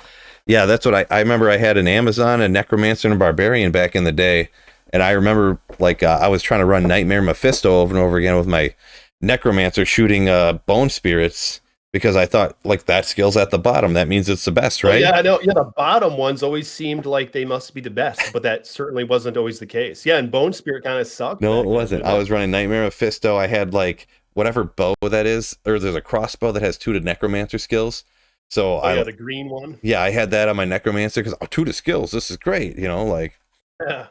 yeah, that's what I remember. I had an Amazon, a Necromancer, and a Barbarian back in the day, and I remember like I was trying to run Nightmare Mephisto over and over again with my Necromancer, shooting bone spirits, because I thought, like, that skill's at the bottom. That means it's the best, right? Yeah, I know. Yeah, the bottom ones always seemed like they must be the best, but that certainly wasn't always the case. Yeah, and Bone Spirit kind of sucked. No, back it then, wasn't. you know? I was running Nightmare Mephisto. I had like whatever bow that is, or there's a crossbow that has 2 to Necromancer skills. So Yeah, the green one. yeah, I had that on my Necromancer because 2 to skills. This is great, you know. Like, Yeah.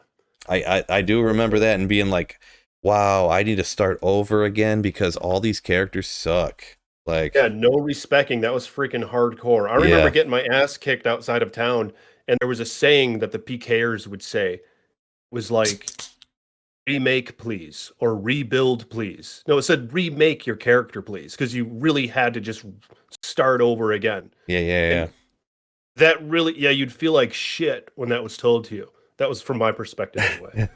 I do remember that and being like, wow, I need to start over again because all these characters suck. Like, Yeah, no respecting. That was freaking hardcore. I remember getting my ass kicked outside of town, and there was a saying that the PKers would say was like, remake please, or rebuild please. No, it said remake your character please, because you really had to just start over again. yeah. And that really, yeah, you'd feel like shit when that was told to you. That was from my perspective anyway.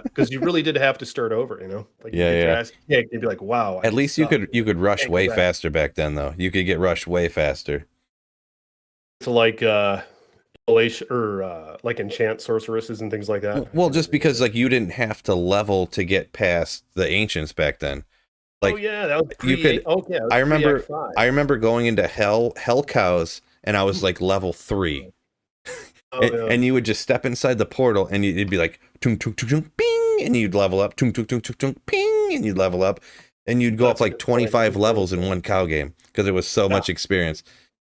Because you really did have to start over, you know? Like, you get your ass kicked and be like, wow. At least you could rush way faster back then, though. You could get rushed way faster. It's like or like enchant sorceresses and things like that. Well, just because like you didn't have to level to get past the ancients back then. Like, oh yeah, that was you could. Okay, I remember going into hell cows, and I was like level 3. And you would just step inside the portal, and it'd be like tung tung tung tung ping, and you'd level up, tung tung tung tung tung ping, and you'd level up, and you'd go up like 25 levels in one cow game because it was so much experience.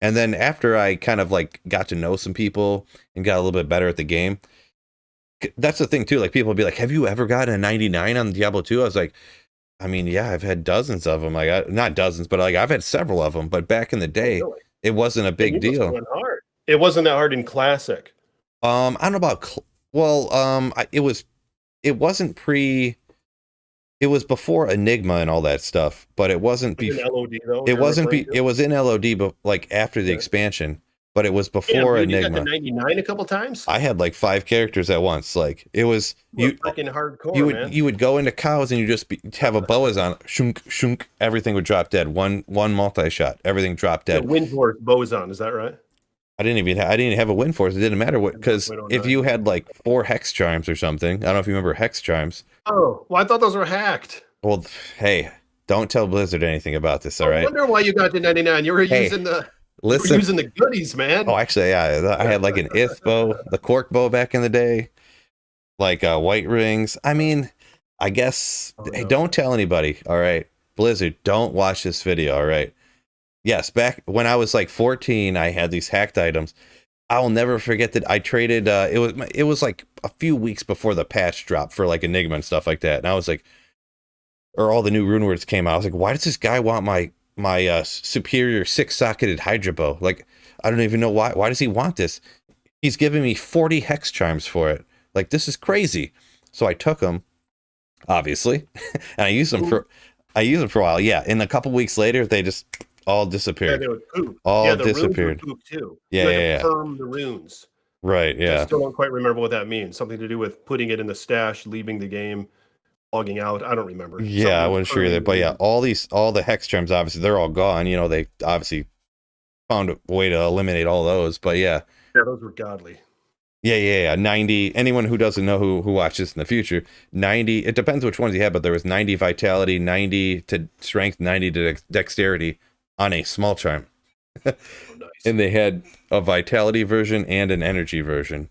And then after I kind of like got to know some people and got a little bit better at the game, that's the thing too. Like, people would be like, "Have you ever gotten a 99 on Diablo 2?" I was like, I mean, yeah, I've had dozens of them. Like, not dozens, but like I've had several of them. But back in the day, it wasn't a big deal. It wasn't that hard in Classic. I don't know about. It wasn't pre. It was before Enigma and all that stuff, but it wasn't before. It wasn't. It was in LOD, but like after the expansion. But it was before Enigma. You got to 99 a couple times. I had like 5 characters at once. Like, it was freaking hardcore. You would go into cows and you just have a boas on. Shunk shunk. Everything would drop dead. One multi shot. Everything dropped dead. Wind Force bows on. Is that right? I didn't have a Wind Force. It didn't matter what, because if you had like 4 Hex Charms or something, I don't know if you remember Hex Charms. Oh, well, I thought those were hacked. Well, hey, don't tell Blizzard anything about this, all right? I wonder why you got to 99. You were using the goodies, man. Oh, actually, yeah, I had like an Ith bow, the Cork bow back in the day, like white rings. I mean, I guess, hey, don't tell anybody, all right? Blizzard, don't watch this video, all right? Yes, back when I was like 14, I had these hacked items. I'll never forget that I traded, it was like a few weeks before the patch dropped for like Enigma and stuff like that. And I was like, or all the new rune words came out. I was like, why does this guy want my superior 6-socketed Hydra bow? Like, I don't even know why. Why does he want this? He's giving me 40 Hex Charms for it. Like, this is crazy. So I took them, obviously, and I used them for a while. Yeah, and a couple weeks later, they just all disappeared. Yeah, they would poop. All disappeared. Runes would poop too. Yeah. Firm the runes. Right. Yeah. I still don't quite remember what that means. Something to do with putting it in the stash, leaving the game, logging out. I don't remember. Yeah, I wasn't sure either. But yeah, all the Hex Charms, obviously, they're all gone. You know, they obviously found a way to eliminate all those. But yeah. Yeah, those were godly. Yeah. 90. Anyone who doesn't know who watches in the future, 90. It depends which ones you have, but there was 90 vitality, 90 to strength, 90 to dexterity on a small charm. Oh, nice. And they had a vitality version and an energy version,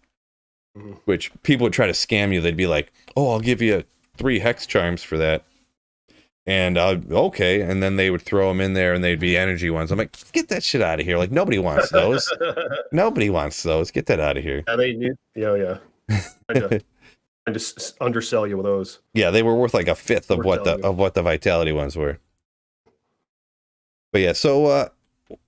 which people would try to scam you. They'd be like, "Oh, I'll give you 3 hex charms for that." And okay, and then they would throw them in there, and they'd be energy ones. I'm like, get that shit out of here! Like nobody wants those. Nobody wants those. Get that out of here. Yeah, they need. Yeah. Trying to undersell you with those. Yeah, they were worth like a fifth of what the vitality ones were. But yeah, so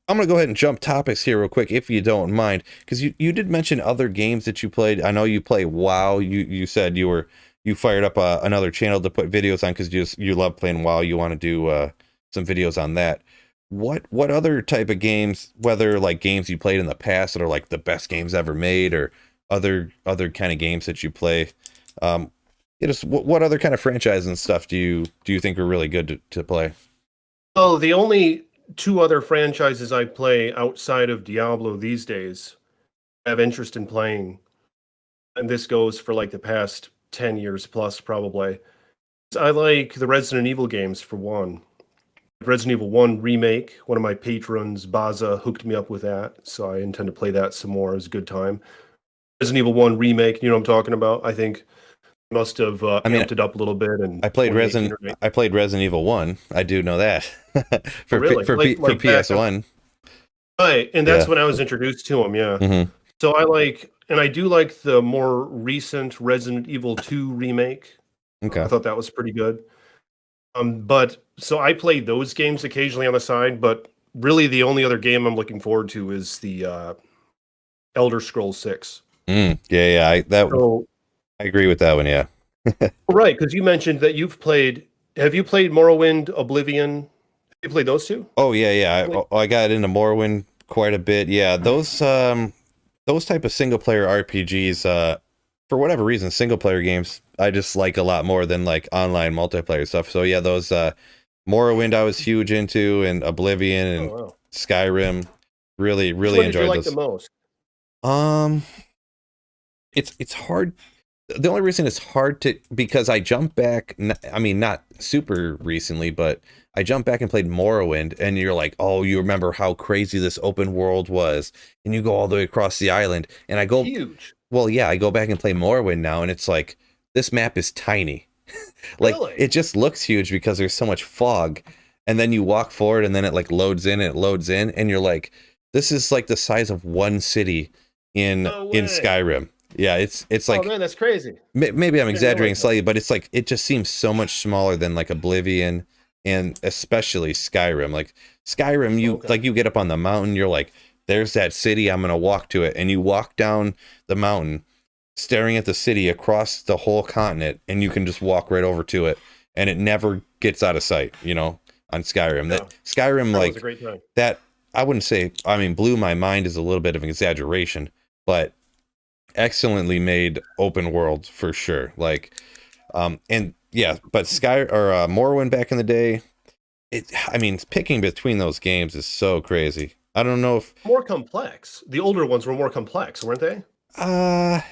I'm gonna go ahead and jump topics here real quick, if you don't mind, because you did mention other games that you played. I know you play WoW. You said you fired up another channel to put videos on because you love playing WoW. You want to do some videos on that. What other type of games, whether like games you played in the past that are like the best games ever made, or other kind of games that you play? What other kind of franchises and stuff do you think are really good to play? Oh, the only 2 other franchises I play outside of Diablo these days I have interest in playing, and this goes for like the past 10 years plus probably. I like the Resident Evil games for one. Resident Evil 1 remake, one of my patrons, Baza, hooked me up with that, so I intend to play that some more. It was a good time. Resident Evil 1 remake, you know what I'm talking about? I think must have amped it up a little bit. And I played Resident Evil 1. I do know that. for PS1. Right, and that's when I was introduced to him, yeah. Mm-hmm. So I do like the more recent Resident Evil 2 remake. Okay. I thought that was pretty good. But so I play those games occasionally on the side, but really the only other game I'm looking forward to is the Elder Scrolls 6. Yeah. I agree with that one, yeah. Right, because you mentioned that have you played Morrowind, Oblivion? Have you played those 2? Oh, yeah. I got into Morrowind quite a bit. Yeah, those type of single-player RPGs, for whatever reason, single-player games, I just like a lot more than like online multiplayer stuff. So yeah, those Morrowind I was huge into, and Oblivion and Skyrim. Really enjoyed those. What did you like the most? It's hard. The only reason it's hard because I jumped back, I mean, not super recently, but I jumped back and played Morrowind, and you're like, oh, you remember how crazy this open world was, and you go all the way across the island, and I go huge. Well, yeah, I go back and play Morrowind now, and it's like, this map is tiny. Like, really? It just looks huge because there's so much fog, and then you walk forward, and then it like loads in, and you're like, this is like the size of one city in Skyrim. Yeah, it's like, oh man, that's crazy. Maybe I'm exaggerating slightly, but it's like, it just seems so much smaller than like Oblivion and especially Skyrim. Like Skyrim, you get up on the mountain, you're like, there's that city, I'm gonna walk to it, and you walk down the mountain, staring at the city across the whole continent, and you can just walk right over to it, and it never gets out of sight. On Skyrim, Skyrim, like, was a great time. That I wouldn't say, I mean, blew my mind is a little bit of an exaggeration, but excellently made open world for sure. Like, and yeah, but Morrowind back in the day, picking between those games is so crazy. I don't know if more complex. The older ones were more complex, weren't they? I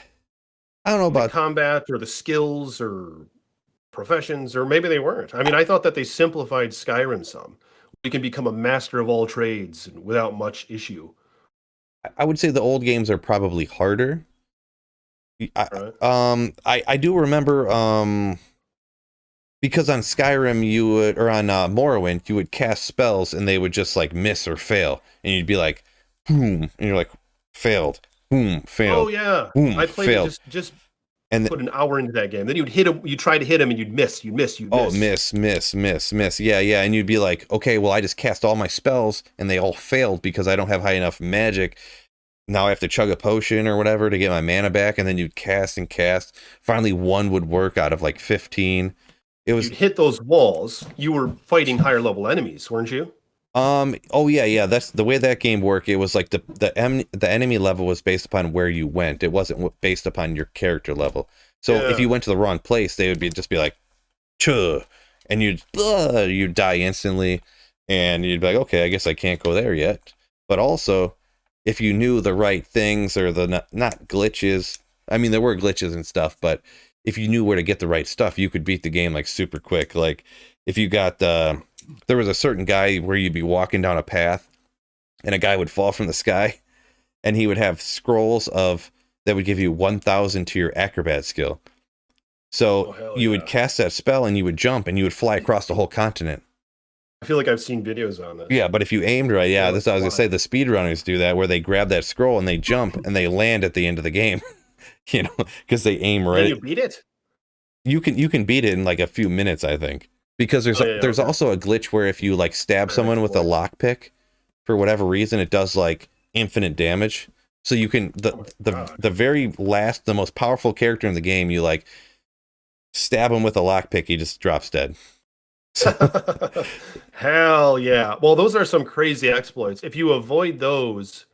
don't know about the combat or the skills or professions, or maybe they weren't. I mean, I thought that they simplified Skyrim some. You can become a master of all trades without much issue. I would say the old games are probably harder. I do remember because on Skyrim on Morrowind you would cast spells and they would just like miss or fail, and you'd be like, and you're like, failed, failed. Oh yeah, I played it just and put an hour into that game. Then you'd hit him, you try to hit him, and you'd miss. Oh, miss. Yeah. And you'd be like, okay, well, I just cast all my spells and they all failed because I don't have high enough magic. Now I have to chug a potion or whatever to get my mana back, and then you'd cast and cast. Finally, one would work out of like 15. You'd hit those walls. You were fighting higher level enemies, weren't you? Oh yeah. That's the way that game worked. It was like the enemy level was based upon where you went. It wasn't based upon your character level. So if you went to the wrong place, they would just be like, "Chuh," and you'd die instantly, and you'd be like, "Okay, I guess I can't go there yet." but also if you knew the right things or the not glitches. I mean, there were glitches and stuff, but if you knew where to get the right stuff, you could beat the game like super quick. Like if you got there was a certain guy where you'd be walking down a path and a guy would fall from the sky and he would have scrolls of that would give you 1,000 to your acrobat skill. So you would cast that spell and you would jump and you would fly across the whole continent. I feel like I've seen videos on this. Yeah, but if you aimed right, yeah, this I was gonna say. The speedrunners do that, where they grab that scroll and they jump and they land at the end of the game, you know, because they aim right. Can you beat it? You can beat it in like a few minutes, I think, because there's also a glitch where if you like stab someone with a lockpick, for whatever reason, it does like infinite damage. So you can the very last, the most powerful character in the game, you like stab him with a lockpick, he just drops dead. Hell yeah. Well, those are some crazy exploits. If you avoid those,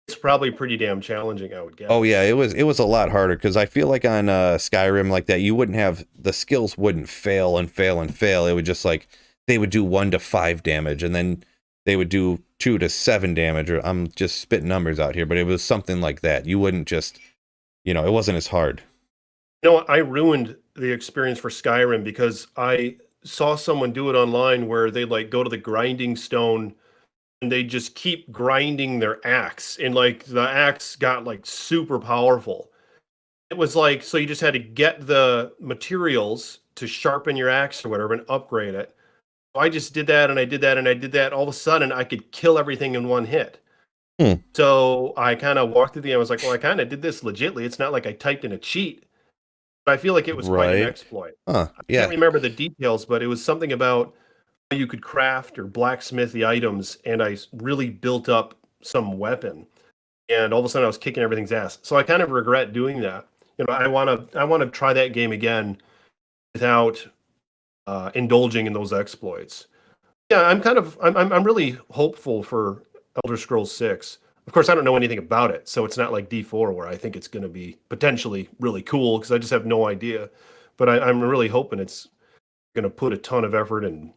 it's probably pretty damn challenging, I would guess. Oh yeah, it was a lot harder because I feel like on Skyrim like that, you wouldn't have the skills wouldn't fail and fail and fail. It would just like they would do 1 to 5 damage and then they would do 2 to 7 damage. Or I'm just spitting numbers out here, but it was something like that. You wouldn't just, you know, it wasn't as hard. You know, I ruined the experience for Skyrim because I saw someone do it online where they like go to the grinding stone and they just keep grinding their axe, and like the axe got like super powerful. It was like, so you just had to get the materials to sharpen your axe or whatever and upgrade it. So I just did that and I did that and I did that. All of a sudden I could kill everything in one hit. So I kind of walked through the end. I was like, well, I kind of did this legitly. It's not like I typed in a cheat. I feel like it was quite an exploit. I can't remember the details, but it was something about how you could craft or blacksmith the items, and I really built up some weapon. And all of a sudden, I was kicking everything's ass. So I kind of regret doing that. You know, I want to try that game again without indulging in those exploits. Yeah, I'm really hopeful for Elder Scrolls 6. Of course, I don't know anything about it, so it's not like D4 where I think it's going to be potentially really cool because I just have no idea. But I'm really hoping it's going to put a ton of effort in.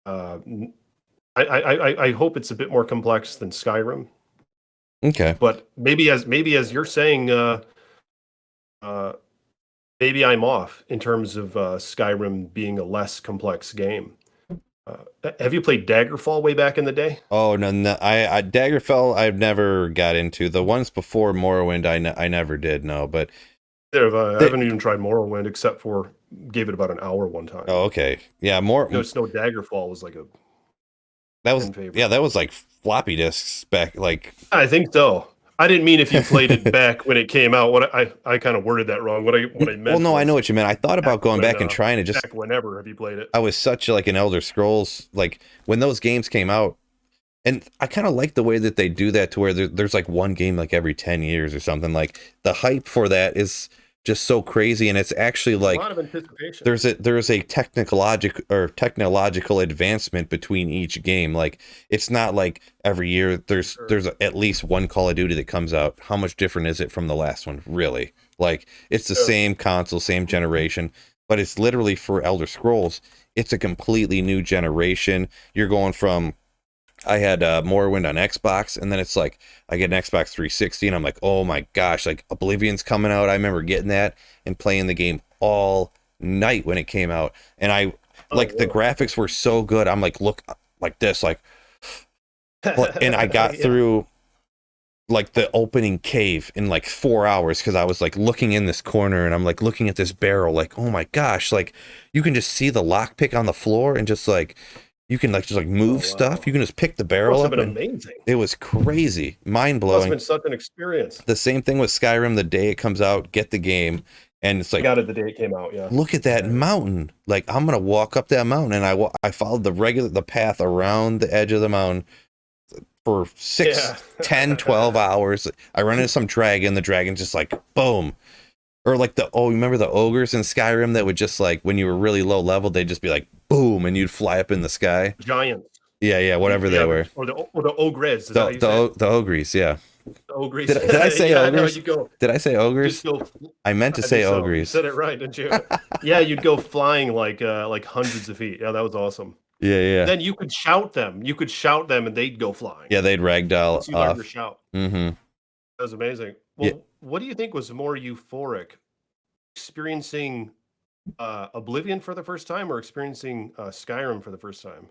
I hope it's a bit more complex than Skyrim. Okay. But maybe as you're saying, maybe I'm off in terms of Skyrim being a less complex game. Have you played Daggerfall way back in the day? Oh no, I Daggerfall I've never got into. The ones before Morrowind I never did. No, but I haven't even tried Morrowind except for gave it about an hour one time. Oh, okay, yeah, Snow Daggerfall was like that was like floppy disks back. Like I think so. I didn't mean if you played it back when it came out. What I kind of worded that wrong. What I meant. Well, no, I know what you meant. I thought about going back and trying to just back whenever. Have you played it? I was such like an Elder Scrolls, like when those games came out, and I kind of like the way that they do that to where there's like one game like every 10 years or something. Like the hype for that is just so crazy, and it's actually like a lot of anticipation. There's a technological advancement between each game. Like it's not like every year there's at least one Call of Duty that comes out. How much different is it from the last one? Really? Like it's the same console, same generation, but it's literally for Elder Scrolls. It's a completely new generation. You're going from I had Morrowind on Xbox, and then it's like I get an Xbox 360, and I'm like, oh my gosh, like Oblivion's coming out. I remember getting that and playing the game all night when it came out, and the graphics were so good. I'm like, look like this, like, and I got through like the opening cave in like 4 hours because I was like looking in this corner and I'm like looking at this barrel, like, oh my gosh, like you can just see the lockpick on the floor and just like. You can like just like move stuff. You can just pick the barrel up. Amazing. It was crazy, mind blowing. Must have been such an experience. The same thing with Skyrim. The day it comes out, get the game, and it's like I got it the day it came out. Yeah. Look at that mountain. Like I'm gonna walk up that mountain, and I followed the path around the edge of the mountain for 10, 12 hours. I run into some dragon. The dragon's just like boom. Or like remember the ogres in Skyrim that would just like when you were really low level, they'd just be like boom, and you'd fly up in the sky. Giants. Yeah, whatever they were. Or the ogres. The ogres, yeah. The ogres. Did I say ogres? No, Did I say ogres? I meant to say ogres. You said it right, didn't you? Yeah, you'd go flying like hundreds of feet. Yeah, that was awesome. Yeah. Then you could shout them. You could shout them, and they'd go flying. Yeah, they'd Once ragdoll you learn your off. shout. Mm-hmm. That was amazing. Yeah. Well, what do you think was more euphoric? Experiencing Oblivion for the first time, or experiencing Skyrim for the first time?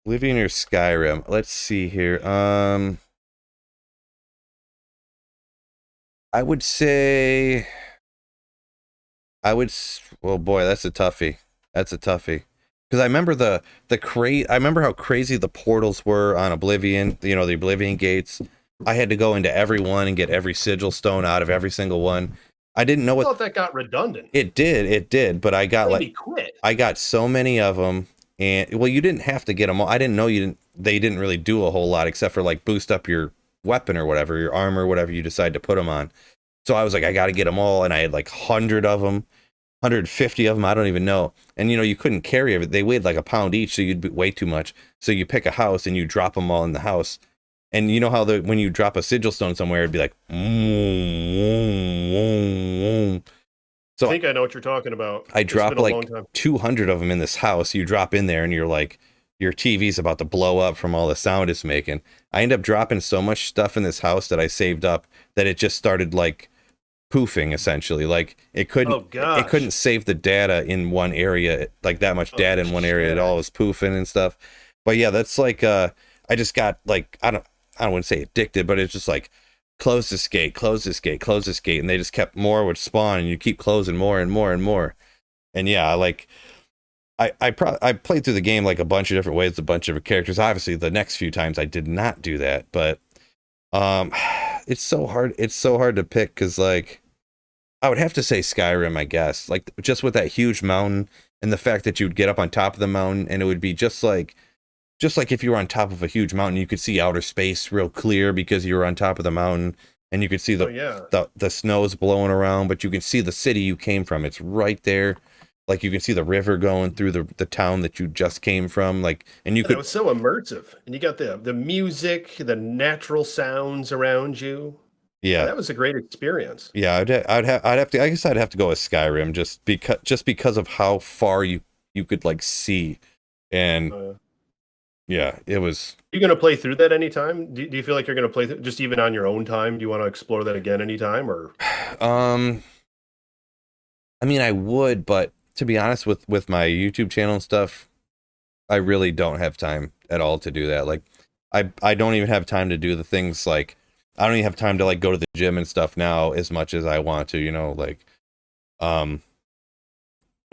Oblivion or Skyrim? Let's see here. I would say well, boy, that's a toughie. That's a toughie. Because I remember I remember how crazy the portals were on Oblivion, the Oblivion gates. I had to go into every one and get every sigil stone out of every single one. I didn't know I thought that got redundant. It did, but I got quit. I got so many of them, and well, you didn't have to get them all. I didn't know they didn't really do a whole lot except for like boost up your weapon or whatever, your armor, whatever you decide to put them on. So I was like, I got to get them all, and I had like 100 of them, 150 of them, I don't even know. And you couldn't carry everything. They weighed like a pound each, so you'd be way too much. So you pick a house and you drop them all in the house. And you know how when you drop a sigil stone somewhere, it'd be like, so I think I know what you're talking about. I dropped like 200 of them in this house. You drop in there and you're like, your TV's about to blow up from all the sound it's making. I ended up dropping so much stuff in this house that I saved up that it just started like poofing essentially. Like it couldn't save the data in one area, like that much data in one area. It all was poofing and stuff. But yeah, that's like I just got like I don't want to say addicted, but it's just like close this gate, and they just kept more would spawn, and you keep closing more and more and more. And yeah, like I played through the game like a bunch of different ways, a bunch of characters. Obviously, the next few times I did not do that, but it's so hard. It's so hard to pick because like I would have to say Skyrim, I guess. Like just with that huge mountain and the fact that you'd get up on top of the mountain and it would be just like if you were on top of a huge mountain, you could see outer space real clear because you were on top of the mountain, and you could see the snow's blowing around, but you can see the city you came from. It's right there. Like you can see the river going through the town that you just came from. Like, and you could. It was so immersive, and you got the music, the natural sounds around you. Yeah, that was a great experience. Yeah, I'd have to. I guess I'd have to go with Skyrim just because of how far you could like see, and. Yeah, it was. Are you going to play through that anytime? Do you feel like you're going to play just even on your own time? Do you want to explore that again anytime, or? I mean, I would, but to be honest, with my YouTube channel and stuff, I really don't have time at all to do that. Like, I don't even have time to do the things like I don't even have time to like go to the gym and stuff now as much as I want to. Like, I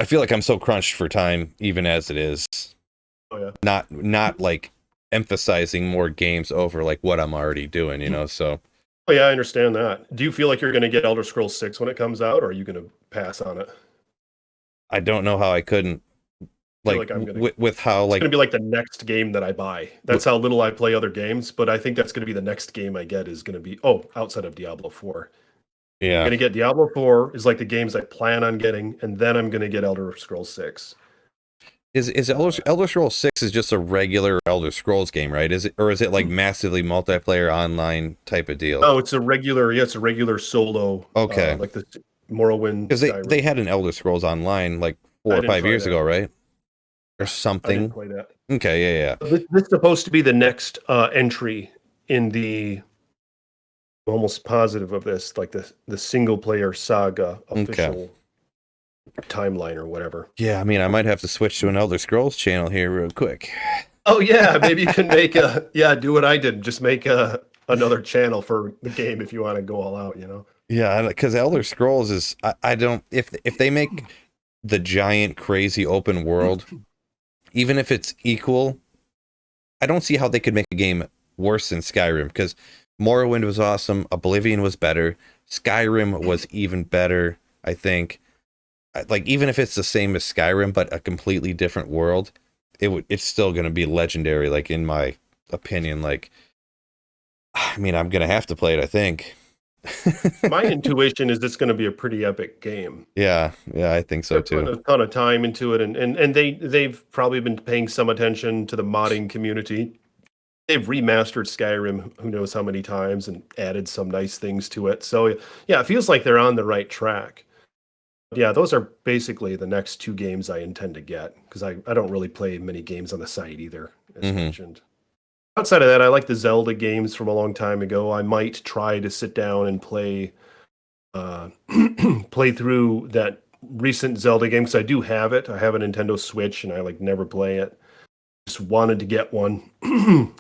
feel like I'm so crunched for time even as it is. Oh, yeah. Not like emphasizing more games over like what I'm already doing, so. Oh yeah, I understand that. Do you feel like you're going to get Elder Scrolls 6 when it comes out, or are you going to pass on it? I don't know how I couldn't. Like with how like it's going to be like the next game that I buy. That's how little I play other games, but I think that's going to be the next game I get is going to be outside of Diablo 4. Yeah. I'm going to get Diablo 4 is like the games I plan on getting, and then I'm going to get Elder Scrolls 6. Is Elder Scrolls 6 is just a regular Elder Scrolls game, right? Is it like massively multiplayer online type of deal? Oh, it's a regular solo. Okay. Like the Morrowind. Because they had an Elder Scrolls Online like 4 or 5 years ago, right? Or something. I didn't play that. Okay, yeah. This is supposed to be the next entry in the. I'm almost positive of this, like the single player saga official. Timeline or whatever. Yeah, I mean, I might have to switch to an Elder Scrolls channel here real quick. Oh yeah, maybe you can make do what I did, just make another channel for the game if you want to go all out, Yeah, because Elder Scrolls is I don't if they make the giant crazy open world, even if it's equal, I don't see how they could make a game worse than Skyrim, because Morrowind was awesome, Oblivion was better, Skyrim was even better, I think. Like, even if it's the same as Skyrim but a completely different world, it's still going to be legendary, like, in my opinion. Like, I mean, I'm going to have to play it, I think. My intuition is it's going to be a pretty epic game. Yeah, I think so too. Put a ton of time into it, and they've probably been paying some attention to the modding community. They've remastered Skyrim who knows how many times and added some nice things to it. So yeah, it feels like they're on the right track. Yeah, those are basically the next two games I intend to get because I don't really play many games on the site either, as mentioned. Outside of that, I like the Zelda games from a long time ago. I might try to sit down and play play through that recent Zelda game because I do have it. I have a Nintendo Switch and I like never play it. Just wanted to get one,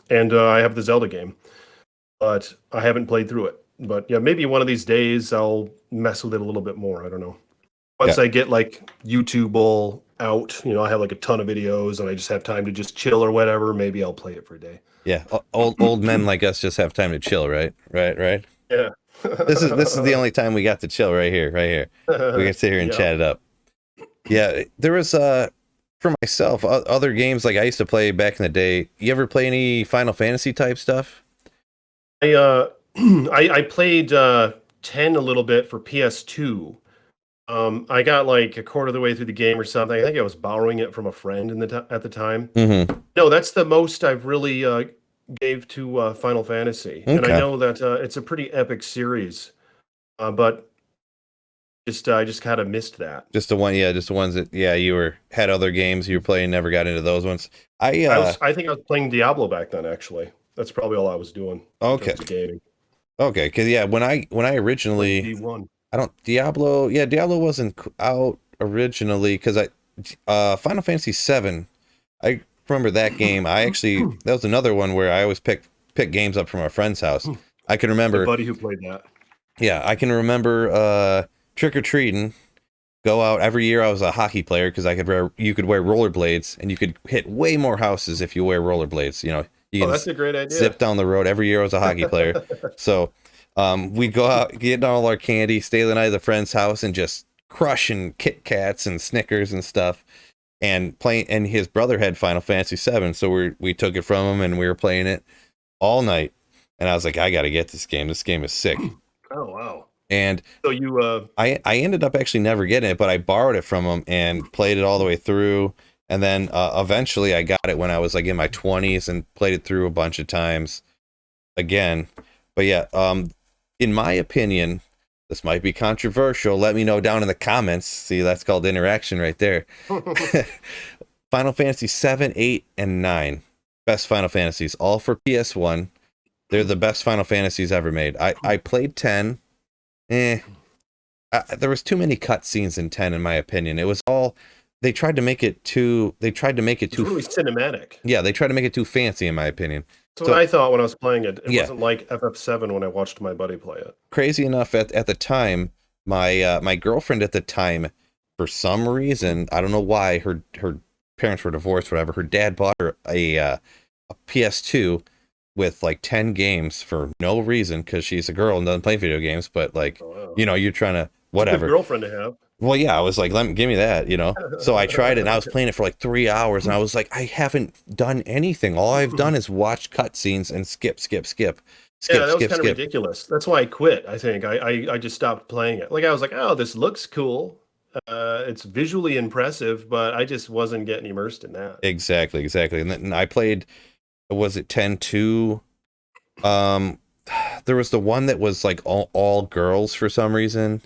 and I have the Zelda game, but I haven't played through it. But yeah, maybe one of these days I'll mess with it a little bit more. I don't know. Once I get like YouTube all out, I have like a ton of videos and I just have time to just chill or whatever, maybe I'll play it for a day. Yeah, old men like us just have time to chill, right? Right. Yeah. This is the only time we got to chill right here. We can sit here and chat it up. Yeah, there was for myself other games like I used to play back in the day. You ever play any Final Fantasy type stuff? I played 10 a little bit for PS2. I got like a quarter of the way through the game or something. I think I was borrowing it from a friend at the time. No, that's the most I've really gave to Final Fantasy, and I know that it's a pretty epic series, but I just kind of missed that. Just the ones that you had other games you were playing, never got into those ones. I think I was playing Diablo back then. Actually, that's probably all I was doing. Okay. Gaming. Okay, because when I originally D1. Diablo wasn't out originally because Final Fantasy 7. I remember that game. That was another one where I always pick games up from a friend's house. I can remember the buddy who played that. Yeah, I can remember trick or treating. Go out every year. I was a hockey player because you could wear rollerblades and you could hit way more houses if you wear rollerblades. You can that's a great idea. Zip down the road. Every year I was a hockey player. So we'd go out, get all our candy, stay the night at the friend's house, and just crushing Kit Kats and Snickers and stuff. And his brother had Final Fantasy 7, so we took it from him and we were playing it all night. And I was like, I got to get this game. This game is sick. Oh wow! And so you, I ended up actually never getting it, but I borrowed it from him and played it all the way through. And then eventually I got it when I was like in my 20s and played it through a bunch of times again. But yeah, in my opinion, this might be controversial. Let me know down in the comments. See, that's called interaction right there. Final Fantasy 7, 8, and 9. Best Final Fantasies, all for PS1. They're the best Final Fantasies ever made. I played 10. There was too many cutscenes in 10, in my opinion. It was all... They tried to make it too really cinematic. Yeah, they tried to make it too fancy, in my opinion. That's what I thought when I was playing it. It wasn't like FF7 when I watched my buddy play it. Crazy enough, at the time, my girlfriend at the time, for some reason, I don't know why, her parents were divorced, whatever. Her dad bought her a PS2 with like 10 games for no reason because she's a girl and doesn't play video games. But like, you're trying to whatever. It's a good girlfriend to have. Well, yeah, I was like, give me that, So I tried it and I was playing it for like 3 hours and I was like, I haven't done anything. All I've done is watch cutscenes and skip. That was kind of ridiculous. That's why I quit. I think I just stopped playing it. Like I was like, oh, this looks cool. It's visually impressive, but I just wasn't getting immersed in that. Exactly. And then I played, was it 10-2? There was the one that was like all girls for some reason.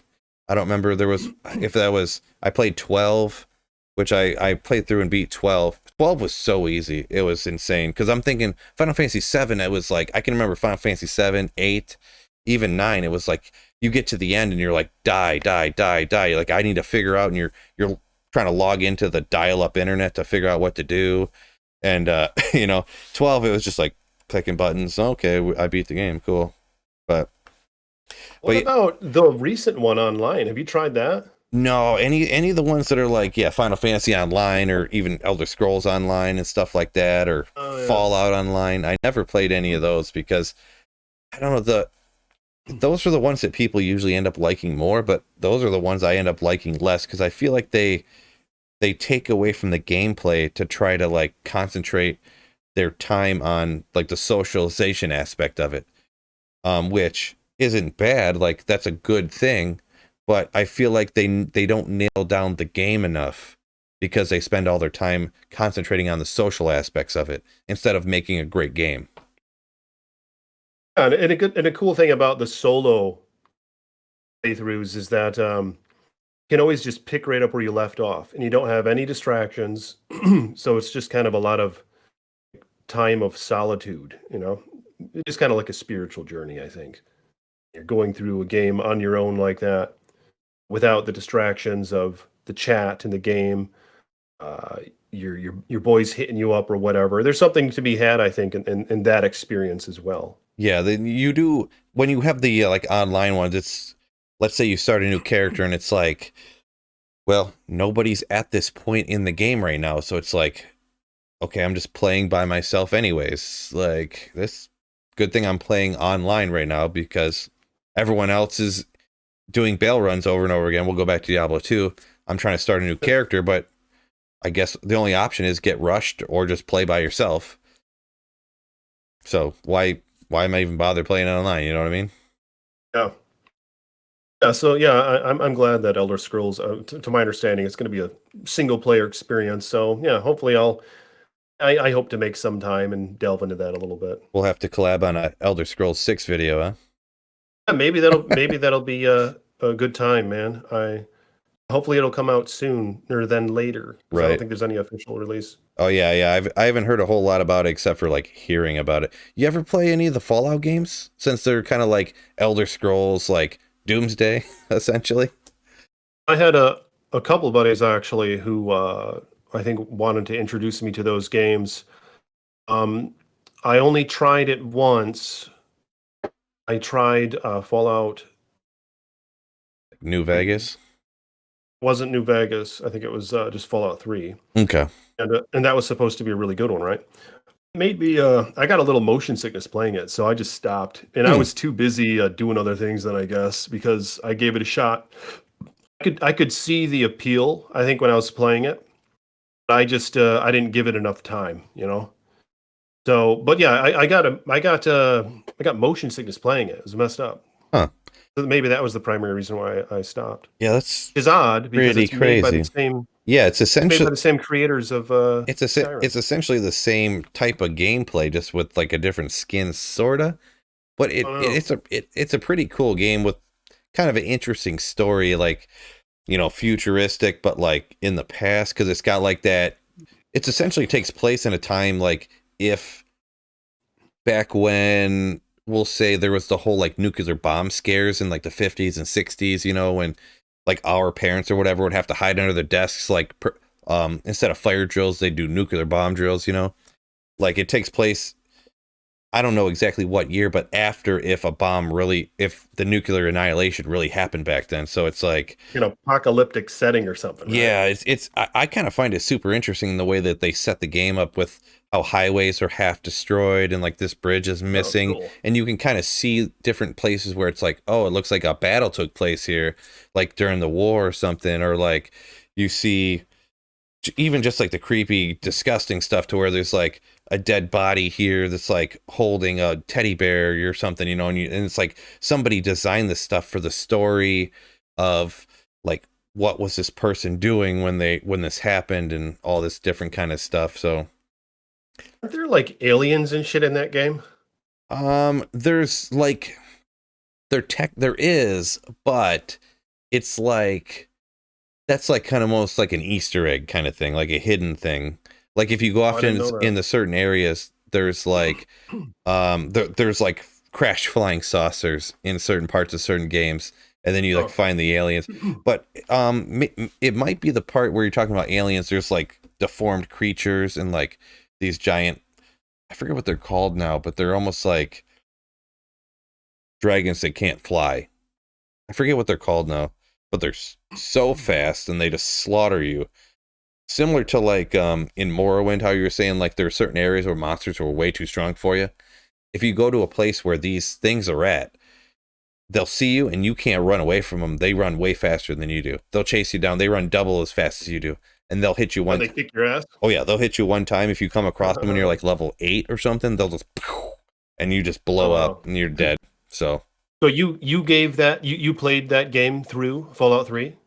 I don't remember I played 12, which I played through and beat 12. 12 was so easy. It was insane. Because I'm thinking Final Fantasy 7, it was like, I can remember Final Fantasy 7, 8, even 9. It was like, you get to the end and you're like, die. You're like, I need to figure out, and you're trying to log into the dial-up internet to figure out what to do. And, 12, it was just like clicking buttons. Okay, I beat the game. Cool. But... What about the recent one online? Have you tried that? No, any of the ones that are like, Final Fantasy Online or even Elder Scrolls Online and stuff like that, or Fallout Online. I never played any of those because I don't know, those are the ones that people usually end up liking more, but those are the ones I end up liking less because I feel like they take away from the gameplay to try to like concentrate their time on like the socialization aspect of it, which isn't bad. Like that's a good thing, but I feel like they don't nail down the game enough because they spend all their time concentrating on the social aspects of it instead of making a great game. And a cool thing about the solo playthroughs is that can always just pick right up where you left off, and you don't have any distractions. So it's just kind of a lot of time of solitude, you know? It's kind of like a spiritual journey, I think. You're going through a game on your own like that without the distractions of the chat and the game, uh, your boys hitting you up or whatever. There's something to be had, I think, in that experience as well. Yeah, then you do when you have the like online ones. It's let's say you start a new character and it's like, well, nobody's at this point in the game right now, so it's like, okay, I'm just playing by myself anyways. Like this good thing I'm playing online right now because everyone else is doing bail runs over and over again. We'll go back to Diablo 2. I'm trying to start a new character, but I guess the only option is get rushed or just play by yourself. So why am I even bother playing it online? You know what I mean? Yeah. Yeah, so yeah, I'm glad that Elder Scrolls, to my understanding, it's going to be a single player experience. So yeah, hopefully I hope to make some time and delve into that a little bit. We'll have to collab on a Elder Scrolls 6 video, huh? Yeah, maybe that'll be a good time, man. Hopefully it'll come out sooner than later. 'Cause I don't Right. think there's any official release. Oh yeah. I haven't heard a whole lot about it except for like hearing about it. You ever play any of the Fallout games? Since they're kind of like Elder Scrolls, like Doomsday, essentially. I had a couple of buddies actually who I think wanted to introduce me to those games. Um, I only tried it once. I tried Fallout. New Vegas. Wasn't New Vegas. I think it was just Fallout 3, Okay. and that was supposed to be a really good one, right? Made me. I got a little motion sickness playing it, so I just stopped, and I was too busy doing other things then I guess because I gave it a shot. I could see the appeal, I think, when I was playing it. But I didn't give it enough time, you know. So, but yeah, I got motion sickness playing it. It was messed up. Huh. So maybe that was the primary reason why I stopped. Yeah, that's It's odd because pretty it's made by the crazy. same Yeah, it's made by essentially the same creators of Skyrim. it's essentially the same type of gameplay, just with like a different skin, sorta. But Oh, no. it's a pretty cool game with kind of an interesting story, like, you know, futuristic, but like in the past, because it's got like that. It's essentially takes place in a time like if back when we'll say there was the whole like nuclear bomb scares in like the 50s and 60s, you know, when like our parents or whatever would have to hide under their desks, like instead of fire drills, they do nuclear bomb drills, you know, like it takes place. I don't know exactly what year, but after if the nuclear annihilation really happened back then. So it's like, Apocalyptic setting or something, right? yeah, I kind of find it super interesting in the way that they set the game up with how highways are half destroyed and like this bridge is missing. Cool. And you can kind of see different places where it's like, oh, it looks like a battle took place here, like during the war or something, or like you see even just like the creepy, disgusting stuff to where there's like a dead body here that's like holding a teddy bear or something, you know, and it's like somebody designed this stuff for the story of like what was this person doing when this happened and all this different kind of stuff. So Aren't there like aliens and shit in that game? there's like there is, but it's like that's like kind of almost like an Easter egg kind of thing, like a hidden thing. Like if you go off in the certain areas, there's like there's like crash flying saucers in certain parts of certain games, and then you like find the aliens. But it might be the part where you're talking about aliens. There's like deformed creatures and like these giant, I forget what they're called now, but they're almost like dragons that can't fly. I forget what they're called now, but they're so fast and they just slaughter you. Similar to like in Morrowind, how you were saying like there are certain areas where monsters are way too strong for you. If you go to a place where these things are at, they'll see you and you can't run away from them. They run way faster than you do. They'll chase you down. They run double as fast as you do, and they'll hit you one. They kick your ass. Oh yeah, they'll hit you one time if you come across them and you're like level 8 or something. They'll just and you just blow up and you're dead. So you gave that you played that game through Fallout 3?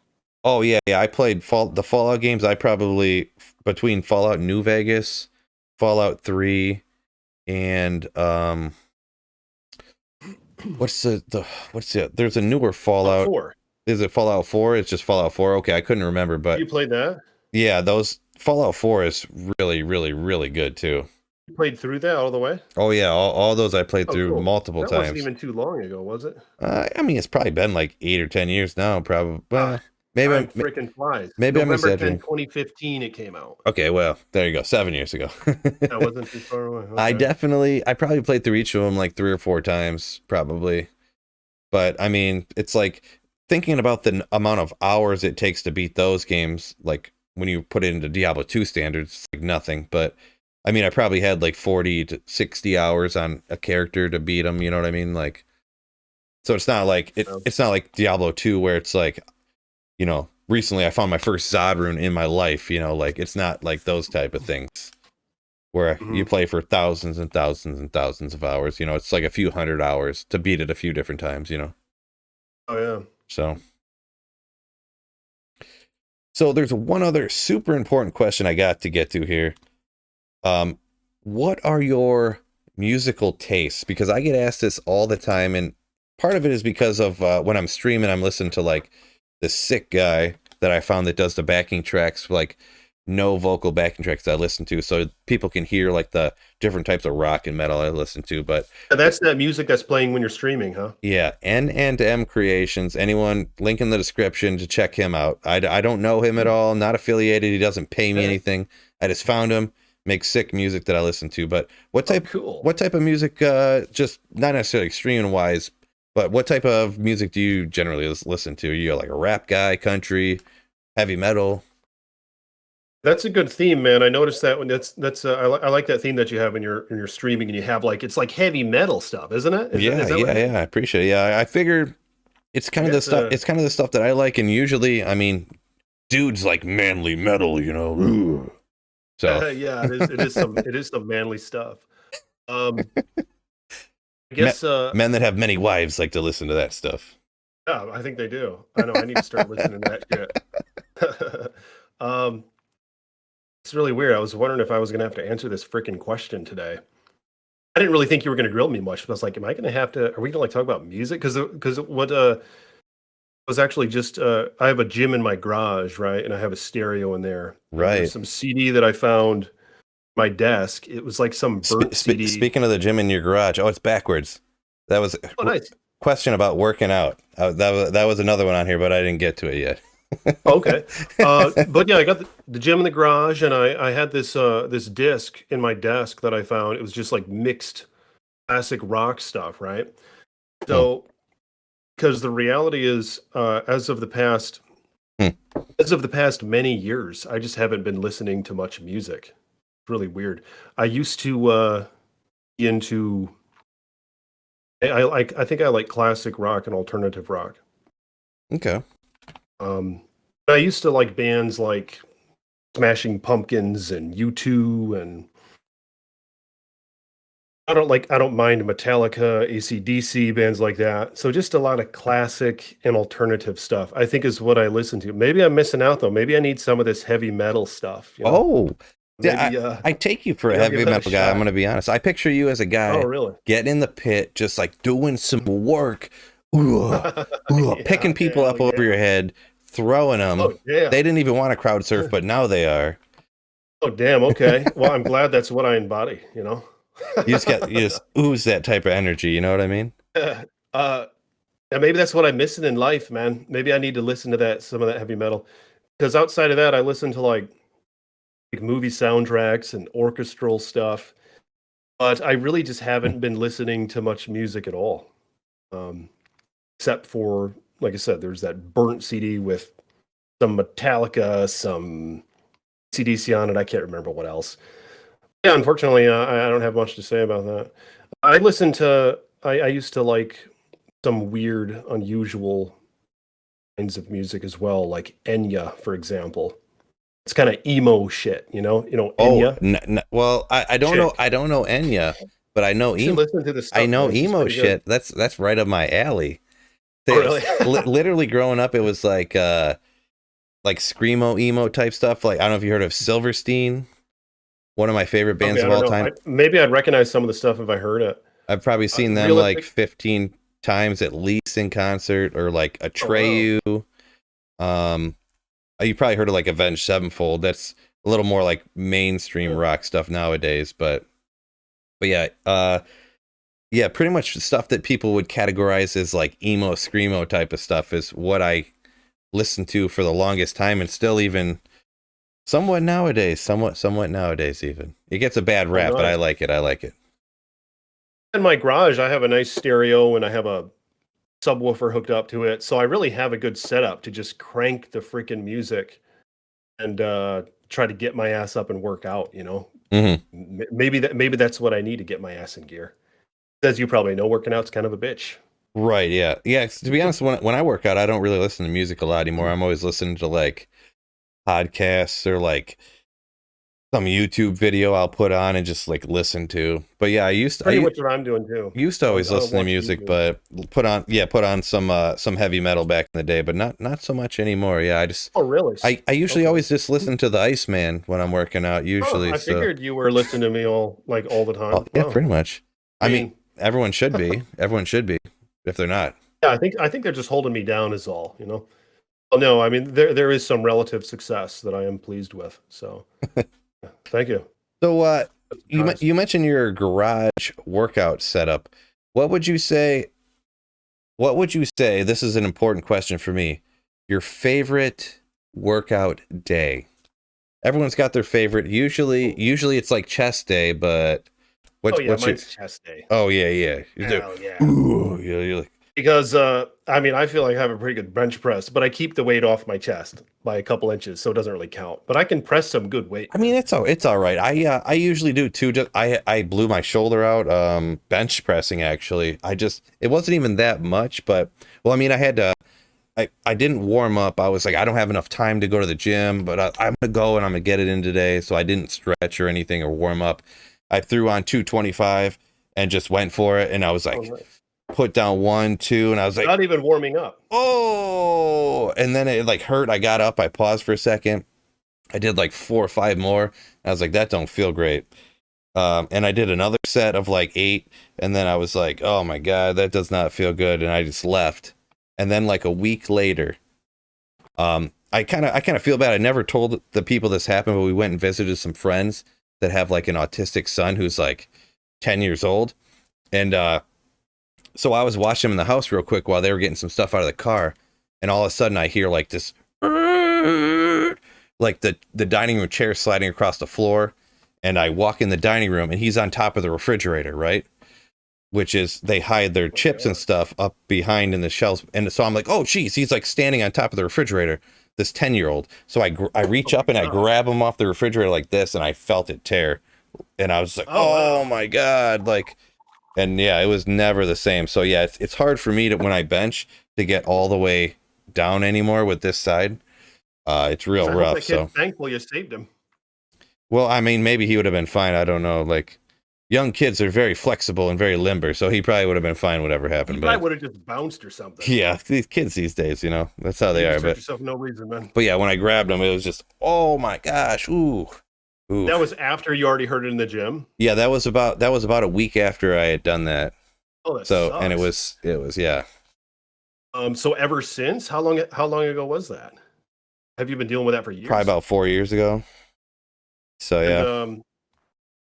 Oh yeah. I played the Fallout games. I probably between Fallout New Vegas, Fallout 3, and what's the there's a newer Fallout. Is it Fallout 4? It's just Fallout 4. Okay, I couldn't remember, but You played that? yeah, those Fallout 4 is really, really, really good too. You played through that all the way? Oh yeah, all those I played Oh, through cool. multiple That wasn't times. even too long ago, was it? I mean, it's probably been like 8 or 10 years now, probably. Ah, Well, maybe time freaking flies. maybe I'm November 10, exaggerating. 2015, it came out. Okay, well, there you go. 7 years ago. That wasn't too far away. I Okay. I probably played through each of them like 3 or 4 times, probably. But I mean, it's like thinking about the amount of hours it takes to beat those games, like when you put it into Diablo 2 standards, it's like nothing. But I mean, I probably had like 40 to 60 hours on a character to beat them, you know what I mean? Like, so it's not like Yeah. it's not like Diablo 2 where it's like, you know, recently I found my first Zod rune in my life, you know, like it's not like those type of things where you Mhm. play for thousands and thousands and thousands of hours, you know, it's like a few hundred hours to beat it a few different times, you know. Oh, yeah. So there's one other super important question I got to get to here. What are your musical tastes? Because I get asked this all the time, and part of it is because of when I'm streaming, I'm listening to like the sick guy that I found that does the backing tracks, like no vocal backing tracks that I listen to, so people can hear like the different types of rock and metal I listen to. But And that's that music that's playing when you're streaming, huh? yeah, N&M Creations. Anyone, link in the description to check him out. I don't know him at all. Not affiliated. He doesn't pay me Yeah. anything. I just found him. Makes sick music that I listen to. But Oh, cool. what type of music? Just not necessarily streaming wise, but what type of music do you generally listen to? Are you like a rap guy, country, heavy metal? That's a good theme, man. I noticed that when I like that theme that you have in your streaming, and you have like it's like heavy metal stuff, isn't it? Yeah, Is that what it is? I appreciate it. Yeah, I figured it's I kind of the guess stuff. It's kind of the stuff that I like, and usually, I mean, dudes like manly metal, you know. Ooh. So yeah, it is some manly stuff. I guess men that have many wives like to listen to that stuff. yeah, I think they do. I know I need to start listening to that shit. um it's really weird. I was wondering if I was gonna have to answer this freaking question today. I didn't really think you were gonna grill me much, but I was like, am I gonna have to are we gonna like talk about music? Because what was actually just I have a gym in my garage, right? And I have a stereo in there. And there's Right. some CD that I found on my desk. It was like some burnt CD. Speaking of the gym in your garage, oh, it's backwards. That was Oh, nice. question about working out. That was another one on here, but I didn't get to it yet. Okay. But yeah, I got the gym in the garage, and I had this disc in my desk that I found. It was just like mixed classic rock stuff, right? Hmm. So, because the reality is, Hmm. as of the past many years, I just haven't been listening to much music. It's really weird. I used to be into I think I like classic rock and alternative rock. Okay. Um, I used to like bands like Smashing Pumpkins and U2, and I don't mind Metallica, AC/DC, bands like that. So just a lot of classic and alternative stuff, I think, is what I listen to. Maybe I'm missing out though. Maybe I need some of this heavy metal stuff, you know? Oh, yeah. Maybe I take you for a maybe I'll give heavy that a metal guy. I'm shot. gonna be honest. I picture you as a Oh, guy really? getting in the pit, just like doing some work, ooh, Yeah, picking people hell up over yeah. your head, throwing Oh, them. damn. They didn't even want to crowd surf, but now they are. Oh, damn, okay. Well, I'm glad that's what I embody, you know? You just ooze that type of energy. You know what I mean? Uh, and maybe that's what I'm missing in life, man. Maybe I need to listen to some of that heavy metal. Because outside of that, I listen to like movie soundtracks and orchestral stuff, but I really just haven't been listening to much music at all. Um, except for, like I said, there's that burnt CD with some Metallica, some CDC on it. I can't remember what else. Yeah, unfortunately, I don't have much to say about that. I used to like some weird, unusual kinds of music as well, like Enya, for example. It's kind of emo shit, you know? You know Oh, Enya? well, I don't know. Chick. I don't know Enya, but You should listen to this I stuff, know man. She's emo pretty good. shit. That's right up my alley. Oh, really? Literally growing up, it was like screamo emo type stuff. Like I don't know if you heard of Silverstein, one of my favorite bands Okay, I of don't all know. time. Maybe I'd recognize some of the stuff if I heard it. I've probably seen them like Realistic. 15 times at least in concert, or like Oh, Atreyu. You probably heard of like Avenged Sevenfold. That's a little more like mainstream wow. rock stuff nowadays, but yeah, yeah, pretty much stuff that people would categorize as like emo screamo type of stuff is what I listened to for the longest time, and still even somewhat nowadays, somewhat nowadays even. It gets a bad Oh, rap, but I nice. like it. I like it. In my garage, I have a nice stereo and I have a subwoofer hooked up to it, so I really have a good setup to just crank the freaking music and try to get my ass up and work out. Hmm. Maybe that's what I need to get my ass in gear. As you probably know, working out's kind of a bitch. Right, yeah. Yeah, to be honest, when I work out, I don't really listen to music a lot anymore. I'm always listening to like podcasts or like some YouTube video I'll put on and just like listen to. But yeah, Pretty much what I'm doing too. used to always I'll listen to watch music, YouTube. but put on some heavy metal back in the day, but not so much anymore. Yeah, Oh, really? I usually Okay. always just listen to the Iceman when I'm working out Oh, usually. I So figured you were listening to me all the oh, time. yeah, Wow. pretty much. I I mean, mean, everyone should be. Everyone should be if they're not. yeah, I think they're just holding me down is all. Oh no, I mean there is some relative success that I am pleased with. So thank you. So That's nice. you mentioned your garage workout setup. What would you say What would you say, this is an important question for me, your favorite workout day? Everyone's got their favorite. Usually it's like chest day, but Oh yeah, what's your? mine's chest day. Oh yeah, yeah. Hell yeah. Ooh, you're like, Because I mean I feel like I have a pretty good bench press, but I keep the weight off my chest by a couple inches, so it doesn't really count. But I can press some good weight, I mean, man. it's all right. I usually do too. Just I blew my shoulder out bench pressing actually. It wasn't even that much, but well, I mean, I didn't warm up. I was like, I don't have enough time to go to the gym, but I'm gonna go and I'm gonna get it in today. So I didn't stretch or anything or warm up. I threw on 225 and just went for it. And I was Oh like, nice. put down 1, 2, and I was like, Not even warming up. oh, and then it like hurt. I got up, I paused for a second. I did like 4 or 5 more. I was like, that don't feel great. And I did another set of like 8, and then I was like, oh my God, that does not feel good. And I just left. And then like a week later, I kind of feel bad. I never told the people this happened, but we went and visited some friends that have like an autistic son who's like 10 years old. And so I was watching them in the house real quick while they were getting some stuff out of the car, and all of a sudden I hear like this, like the dining room chair sliding across the floor, and I walk in the dining room and he's on top of the refrigerator, right? Which is they hide their Oh chips and god. stuff up behind in the shelves, and so I'm like, oh geez, he's like standing on top of the refrigerator, this 10-year-old. So I Oh reach my up and I god. grab him off the refrigerator like this, and I felt it tear, and I was like, Oh oh wow. my God, like. And yeah, it was never the same. So yeah, it's hard for me to when I bench to get all the way down anymore with this side. It's real I hope rough. that kid's So thankful you saved him. well, I mean, maybe he would have been fine. I don't know. Like young kids are very flexible and very limber, so he probably would have been fine whatever You happened. probably But would have just bounced or something. yeah, these kids these days, that's how they You are. just hurt But yourself for no reason, man. yeah, when I grabbed him, it was just oh my gosh, ooh, ooh. That was after you already heard it in the gym. Yeah, that was about a week after I had done that. Oh, that So and it sucks. was it was yeah. So ever since, how long ago was that? Have you been dealing with that for Probably years? about 4 years ago. So And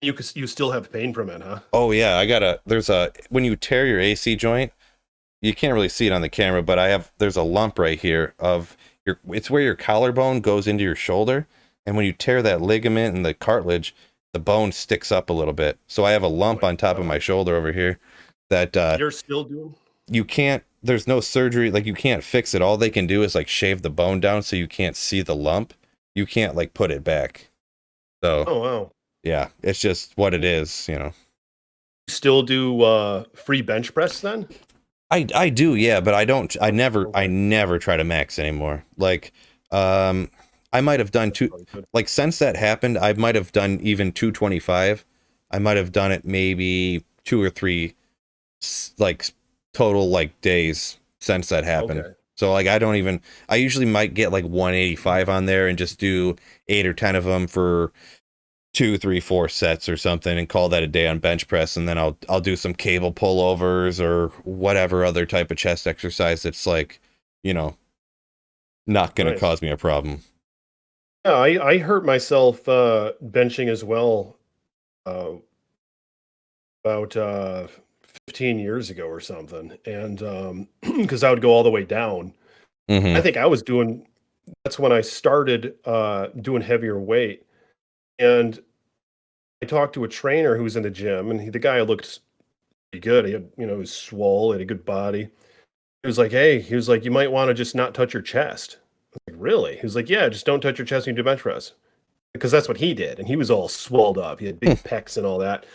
yeah. you still have pain from it, huh? Oh yeah, there's a when you tear your AC joint, you can't really see it on the camera, but there's a lump right here of it's where your collarbone goes into your shoulder, and when you tear that ligament and the cartilage, the bone sticks up a little bit. So I have a Oh lump my on top of god. my shoulder over here that You're still doing? you can't there's no surgery, like you can't fix it. All they can do is like shave the bone down so you can't see the lump. You can't like put it back. So, Oh wow. yeah, it's just what it is. Still do free bench press then? I do, yeah, but I don't I Okay. never try to max anymore. Like I might have done That's two probably good. like since that happened, I might have done even 225. I might have done it maybe 2 or 3 like total like days since that happened. Okay. So like I usually might get like 185 on there and just do 8 or 10 of them for 2, 3, 4 sets or something and call that a day on bench press. And then I'll do some cable pullovers or whatever other type of chest exercise that's like, you know, not going to cause me a problem. Yeah, I hurt myself benching as well about 15 years ago or something. And because I would go all the way down. I think I was doing, that's when I started doing heavier weight. And I talked to a trainer who was in the gym, and the guy looked pretty good. He had, he was swole, he had a good body. He was like, "Hey," he was like, "you might want to just not touch your chest." I was like, "Really?" He was like, "Yeah, just don't touch your chest when you do bench press." Because that's what he did, and he was all swelled up. He had big pecs and all that.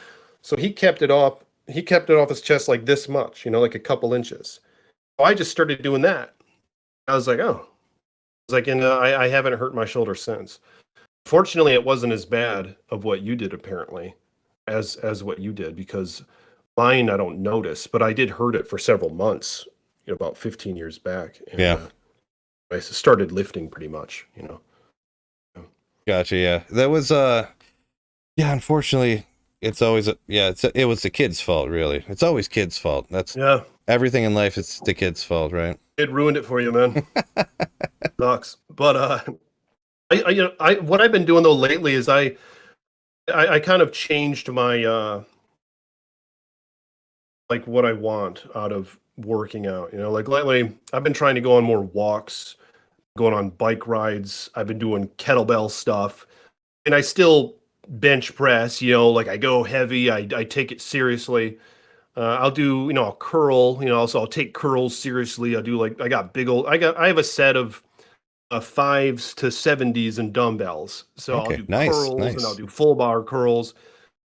So he kept it off. He kept it off his chest like this much, like a couple inches. So I just started doing that. I was like, "Oh," I was like, and I haven't hurt my shoulder since. Fortunately, it wasn't as bad of what you did apparently, as what you did, because mine I don't notice, but I did hurt it for several months, about 15 years back. And, Yeah. I started lifting pretty much. Gotcha. Yeah. That was, yeah, unfortunately, it's always, it was the kid's fault, really. It's always kids' fault. That's everything in life. It's the kid's fault, right? It ruined it for you, man. Sucks. But, I what I've been doing though lately is I kind of changed my, like what I want out of working out. Like lately I've been trying to go on more walks, going on bike rides. I've been doing kettlebell stuff, and I still bench press, like I go heavy. I take it seriously. I'll do, I'll curl, also I'll take curls seriously. I do like, I have a set of 5s to 70s and dumbbells. So I'll do curls and I'll do full bar curls.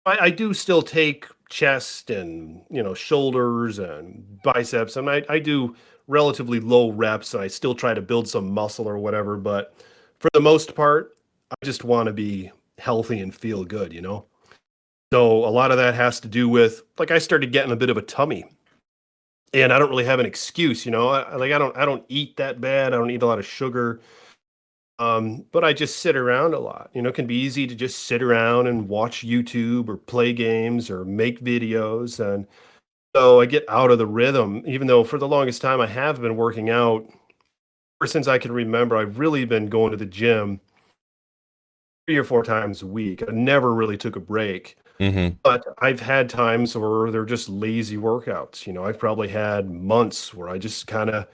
I do still take chest and, shoulders and biceps. And I do relatively low reps, and I still try to build some muscle or whatever. But for the most part, I just want to be healthy and feel good. So a lot of that has to do with, like, I started getting a bit of a tummy, and I don't really have an excuse. I don't eat that bad. I don't eat a lot of sugar. But I just sit around a lot. It can be easy to just sit around and watch YouTube or play games or make videos. And so I get out of the rhythm, even though for the longest time I have been working out. Ever since I can remember, I've really been going to the gym 3 or 4 times a week. I never really took a break. But I've had times where they're just lazy workouts. I've probably had months where I just kind of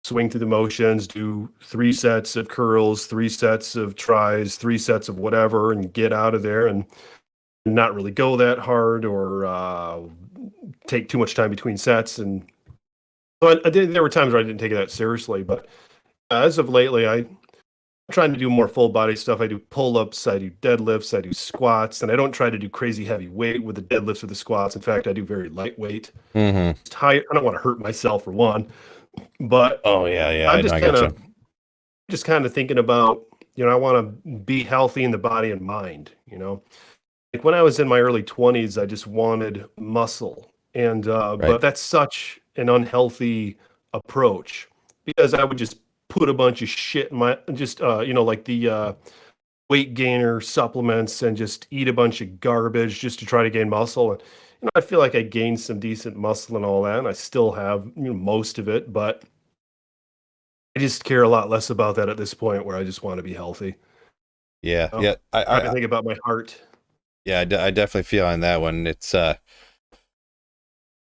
swing through the motions, do 3 sets of curls, 3 sets of tries, 3 sets of whatever, and get out of there and not really go that hard or take too much time between sets. And so there were times where I didn't take it that seriously. But as of lately, I'm trying to do more full body stuff. I do pull-ups, I do deadlifts, I do squats, and I don't try to do crazy heavy weight with the deadlifts or the squats. In fact, I do very lightweight. I don't want to hurt myself for one. But I'm just kind of thinking about, I want to be healthy in the body and mind. Like when I was in my early 20s, I just wanted muscle, and but that's such an unhealthy approach, because I would just put a bunch of shit in my like the weight gainer supplements, and just eat a bunch of garbage just to try to gain muscle. And I feel like I gained some decent muscle and all that, and I still have most of it, but I just care a lot less about that at this point, where I just want to be healthy. Yeah. I think about my heart. Yeah, I definitely feel on that one. It's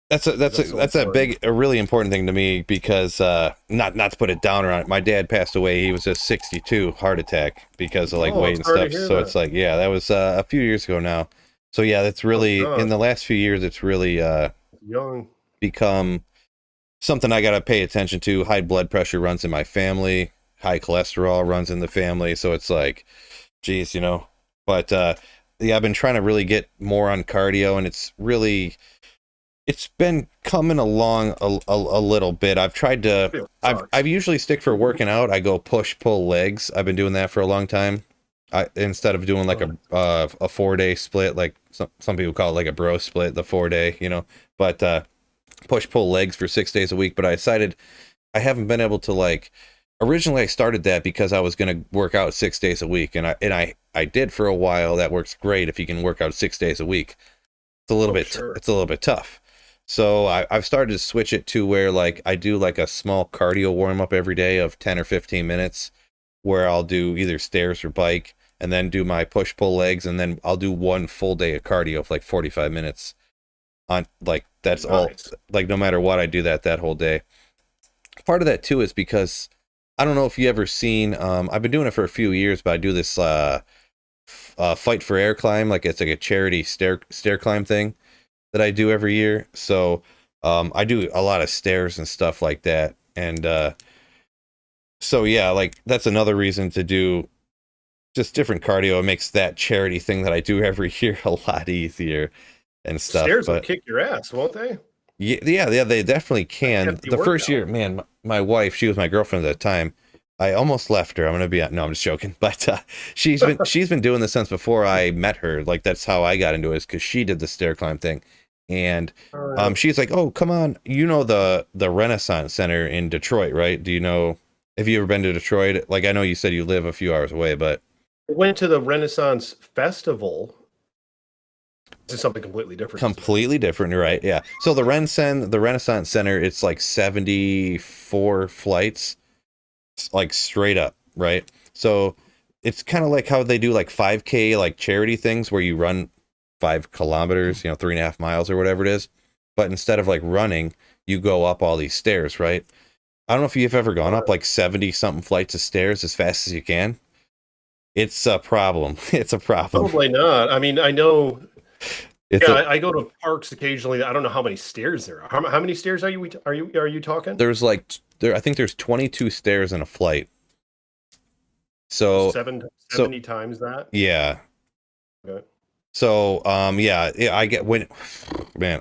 that's a really important thing to me, because not to put it down on it. My dad passed away. He was just 62, heart attack, because of like weight and stuff. So it's like, that was a few years ago now. So yeah, that's really in the last few years, it's really become something I got to pay attention to. High blood pressure runs in my family. High cholesterol runs in the family. So it's like, geez, but I've been trying to really get more on cardio, and it's been coming along a little bit. I've tried to, I've usually stick for working out. I go push, pull legs. I've been doing that for a long time. Instead of doing like a 4-day split, like some people call it, like a bro split, the 4-day, but push pull legs for 6 days a week. But I decided I haven't been able to, like, originally I started that because I was going to work out 6 days a week, and I did for a while, that works great if you can work out 6 days a week. It's a little it's a little bit tough. So I've started to switch it to where like I do like a small cardio warm up every day of 10 or 15 minutes where I'll do either stairs or bike and then do my push pull legs, and then I'll do one full day of cardio of like 45 minutes on like that's nice. All like no matter what I do that whole day. Part of that too is because I don't know if you ever seen I've been doing it for a few years, but I do this fight for air climb, like it's like a charity stair climb thing that I do every year. So I do a lot of stairs and stuff like that, and so yeah, like that's another reason to do just different cardio. It makes that charity thing that I do every year a lot easier and stuff. Stairs will kick your ass, won't they? Yeah, they definitely can. The first year, man, my wife, she was my girlfriend at the time. I almost left her. I'm just joking. But she's been doing this since before I met her. Like that's how I got into it, is because she did the stair climb thing, and she's like, "Oh, come on, you know the Renaissance Center in Detroit, right? Do you know? Have you ever been to Detroit? Like I know you said you live a few hours away, but I went to the Renaissance Festival." This is something completely different. Completely different, right? Yeah. So the Renaissance Center, it's like 74 flights, like straight up, right? So it's kind of like how they do like 5K like charity things where you run 5 kilometers, 3.5 miles or whatever it is. But instead of like running, you go up all these stairs, right? I don't know if you've ever gone up like 70 something flights of stairs as fast as you can. It's a problem. It's a problem. Probably not. I mean, I know. I go to parks occasionally. I don't know how many stairs there are. How many stairs are you talking? There's I think there's 22 stairs in a flight. So 70 times that. Yeah. Okay. So yeah, I get when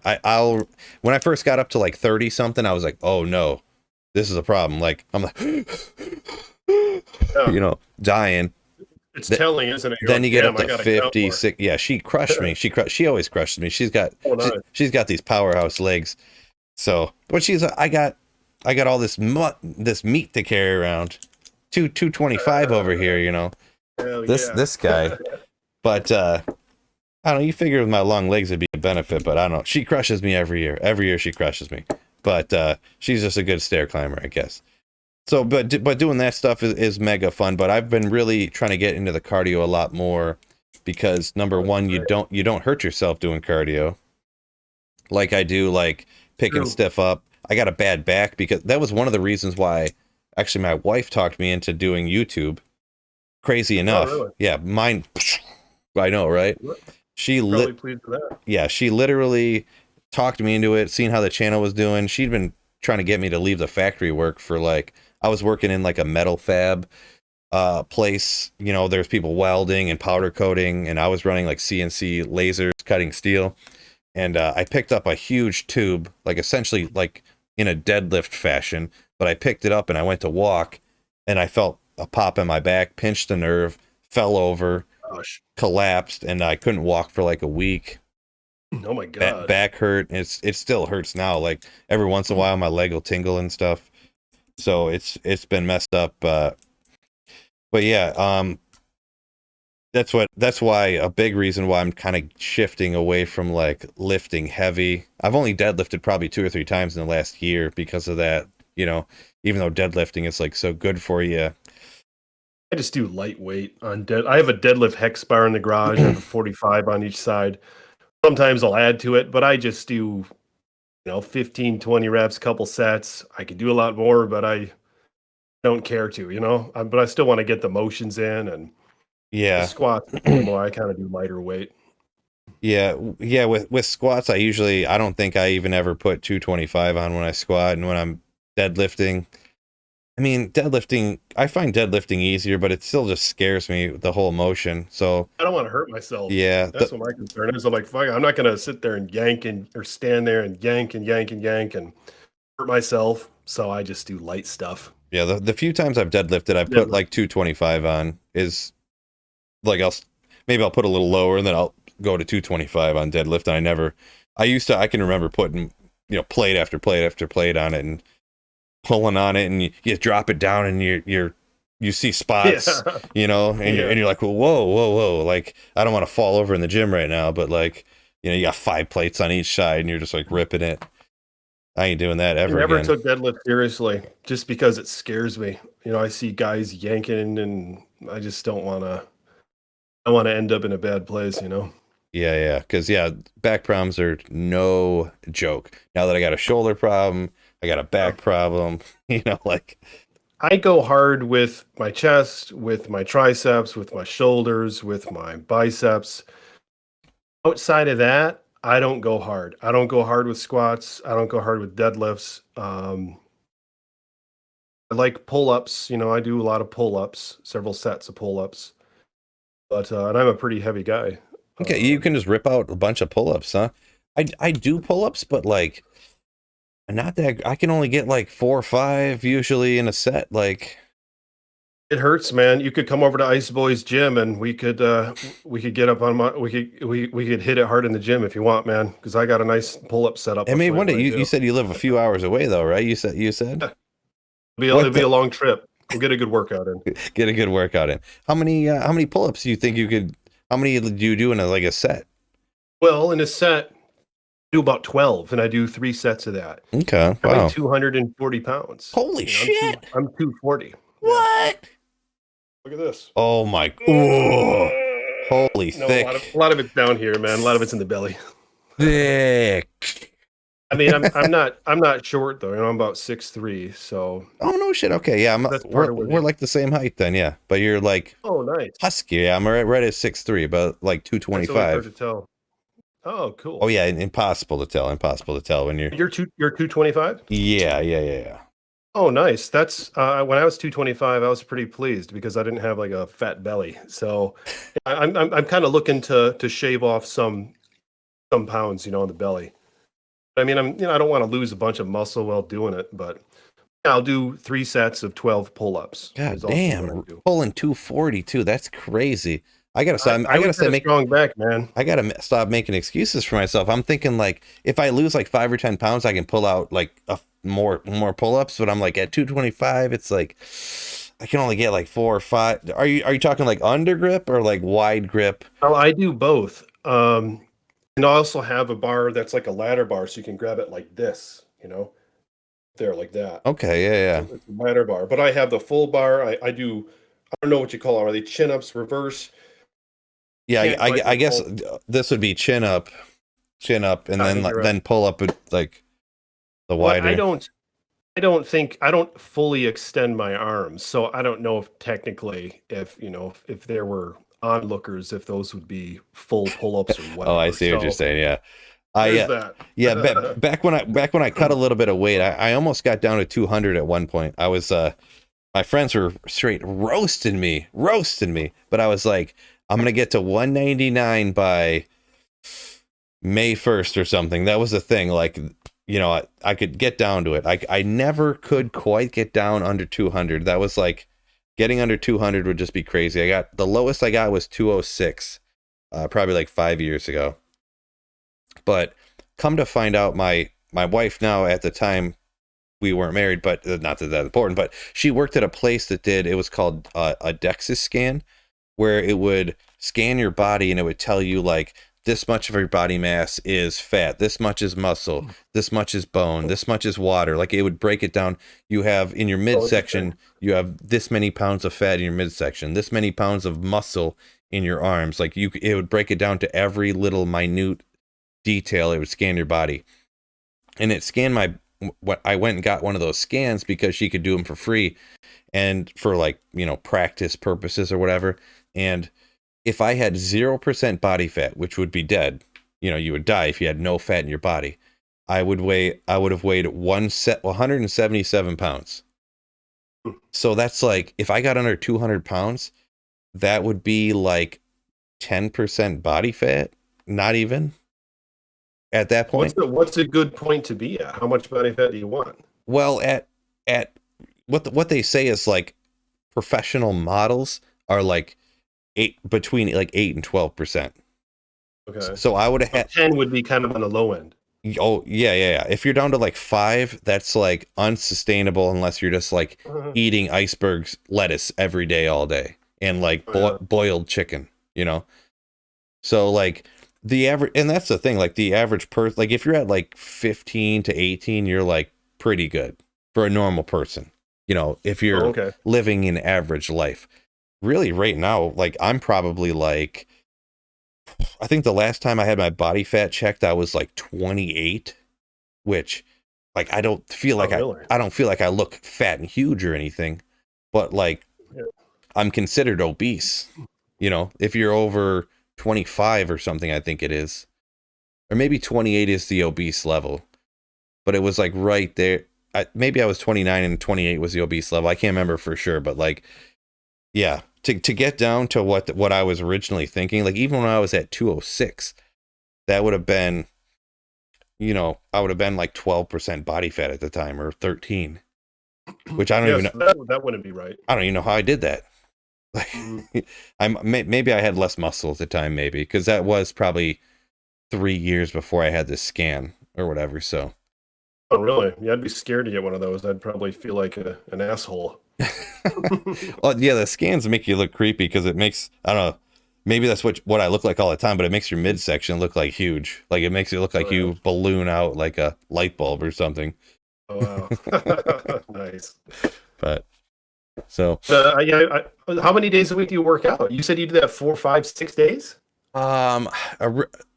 I first got up to like 30 something, I was like, oh no, this is a problem. Like I'm like dying. It's telling, isn't it? Then you get up to 56. Yeah, she crushed me. She always crushes me. She's got these powerhouse legs. So, but I got all this meat to carry around. 225 over here, This guy. But I don't know, you figure with my long legs it'd be a benefit, but I don't know. She crushes me every year. Every year she crushes me. But she's just a good stair climber, I guess. So, but doing that stuff is mega fun. But I've been really trying to get into the cardio a lot more because number one, you don't hurt yourself doing cardio like I do, like picking stuff up. I got a bad back because that was one of the reasons why actually my wife talked me into doing YouTube. Crazy enough, really? Yeah, mine. I know, right? She literally talked me into it, seeing how the channel was doing. She'd been trying to get me to leave the factory work for like. I was working in like a metal fab place. There's people welding and powder coating, and I was running like CNC lasers cutting steel. And I picked up a huge tube, like essentially like in a deadlift fashion, but I picked it up and I went to walk and I felt a pop in my back, pinched a nerve, fell over, collapsed, and I couldn't walk for like a week. Oh my God. Back hurt. It still hurts now. Like every once in a while my leg will tingle and stuff. So it's been messed up, but yeah, that's why a big reason why I'm kind of shifting away from like lifting heavy. I've only deadlifted probably 2 or 3 times in the last year because of that, even though deadlifting is like so good for you. I just do lightweight on I have a deadlift hex bar in the garage. I have a 45 on each side. Sometimes I'll add to it, but I just do 15, 20 reps, couple sets. I could do a lot more, but I don't care to, but I still want to get the motions in, and the squats more. I kind of do lighter weight. Yeah. With squats, I don't think I even ever put 225 on when I squat, and when I'm deadlifting. I mean, I find deadlifting easier, but it still just scares me, the whole motion. So I don't want to hurt myself. Yeah. That's what my concern is. I'm like, fuck, I'm not going to sit there and yank or stand there and yank and hurt myself. So I just do light stuff. Yeah. The few times I've deadlifted, I've put like 225 on is like, I'll put a little lower and then I'll go to 225 on deadlift. And I can remember putting, plate after plate after plate on it and pulling on it, and you drop it down and you're you see spots, Yeah. you know, and you're like, well, whoa, like I don't want to fall over in the gym right now, but like, you know, you got 5 plates on each side, and you're just like ripping it. I ain't doing that I ever never again. took deadlift seriously just because it scares me. You know, I see guys yanking and I just don't want to, I want to end up in a bad place, you know? Yeah, because back problems are no joke. Now that I got a shoulder problem, I got a back problem. You know, like I go hard with my chest, with my triceps, with my shoulders, with my biceps. Outside of that, I don't go hard. I don't go hard with squats. I don't go hard with deadlifts. I like pull-ups. You know, I do a lot of pull-ups, several sets of pull-ups. But and I'm a pretty heavy guy. okay, you can just rip out a bunch of pull-ups, huh? I do pull-ups, but like not that I can only get like 4 or 5 usually in a set. Like It hurts, man. You could come over to Ice Boy's gym and we could get up on my we could hit it hard in the gym if you want, man. Because I got a nice pull-up setup. I I'll mean, show you one day what I you do. said you live a few hours away though, right? You said It'll what be a the long trip. We'll get a good workout in. get a good workout in. How many pull-ups do you think you could? How many do you do in a set? Well, in a set, I do about 12, and I do 3 sets of that. Okay, I weigh wow, 240 pounds. holy You know, shit! I'm 240. Yeah. What? Look at this. Oh my! Oh, holy No, thick, a lot of it's down here, man. A lot of it's in the belly. thick. I mean, I'm not short though. You know, I'm about 6'3", so Oh no shit. Okay, yeah, that's we're part of what we're like the same height then, yeah. But you're like Oh, nice. husky. Yeah, I'm right at 6'3", but like That's always hard to 225. tell. Oh, Oh cool. yeah, impossible to tell. Impossible to tell when you're. You're 225? Yeah. Oh, nice. That's when I was 225, I was pretty pleased because I didn't have like a fat belly. So I'm kind of looking to shave off some pounds, you know, on the belly. I mean, I don't want to lose a bunch of muscle while doing it, but yeah, I'll do 3 sets of 12 pull-ups God is also what I damn, do. pulling 242. That's crazy. I gotta stop. I always had a strong back, man. I gotta stop making excuses for myself. I'm thinking like if I lose like 5 or 10 pounds, I can pull out like more pull-ups. But I'm like at 225, it's like I can only get like 4 or 5. Are you talking like under grip or like wide grip? Well, I do both. And I also have a bar that's like a ladder bar, so you can grab it like this, you know, there like that. Okay, yeah. It's a ladder bar, but I have the full bar. I do. I don't know what you call them. Are they chin ups, reverse? Yeah, Can't quite I guess recall. this would be chin up, and I then think you're right. then pull up with like the Well, wider. I don't fully extend my arms, so I don't know if technically, if you know, if there were onlookers, if those would be full pull-ups or Oh, I whatever. see what you're So saying. Yeah, I there's that. yeah. Back when I cut a little bit of weight, I almost got down to 200 at one point. I was my friends were straight roasting me, but I was like, I'm gonna get to 199 by May 1st or something. That was the thing. Like, you know, I could get down to it. I never could quite get down under 200. That was like getting under 200 would just be crazy. The lowest I got was 206, probably like 5 years ago. But come to find out, my wife now, at the time we weren't married, but not that that's important, but she worked at a place that it was called a DEXA scan, where it would scan your body and it would tell you like this much of your body mass is fat, this much is muscle, this much is bone, this much is water. Like it would break it down. You have in your midsection, you have this many pounds of fat in your midsection, this many pounds of muscle in your arms. Like it would break it down to every little minute detail. It would scan your body, and it scanned what I went and got one of those scans because she could do them for free and for like, you know, practice purposes or whatever. And if I had 0% body fat, which would be dead, you know, you would die if you had no fat in your body. I would have weighed 177 pounds. So that's like, if I got under 200 pounds, that would be like 10% body fat. Not even at that point. What's a good point to be at? How much body fat do you want? Well, at what they say is like professional models are like between like 8 and 12%. Okay. So I would have So had 10 would be kind of on the low end. Oh, yeah. If you're down to like 5, that's like unsustainable unless you're just like Oh, eating icebergs lettuce every day, all day, and like yeah. boiled chicken, you know? So like the average, and that's the thing, like the average person, like if you're at like 15 to 18, you're like pretty good for a normal person, if Oh, you're okay. living an average life. Really, right now, like I'm probably like, I think the last time I had my body fat checked, I was like 28, which like Oh, really? I don't feel like I look fat and huge or anything, but like Yeah. I'm considered obese. If you're over 25 or something, I think it is. Or maybe 28 is the obese level. But it was like right there. Maybe I was 29 and 28 was the obese level. I can't remember for sure, but like, yeah, to get down to what I was originally thinking, like even when I was at 206, that would have been, I would have been like 12% body fat at the time, or 13, which I don't even Yes, know. that wouldn't be right. I don't even know how I did that. Mm. Like, maybe I had less muscle at the time, maybe because that was probably 3 years before I had this scan or whatever. So, Oh, really? Yeah, I'd be scared to get one of those. I'd probably feel like an asshole. well, yeah, the scans make you look creepy because it makes, I don't know, maybe that's what I look like all the time, but it makes your midsection look like huge. Like it makes it look like Oh, yeah. you balloon out like a light bulb or something. Oh, wow. Nice. But so, Yeah, how many days a week do you work out? You said you do that 4, 5, 6 days? um,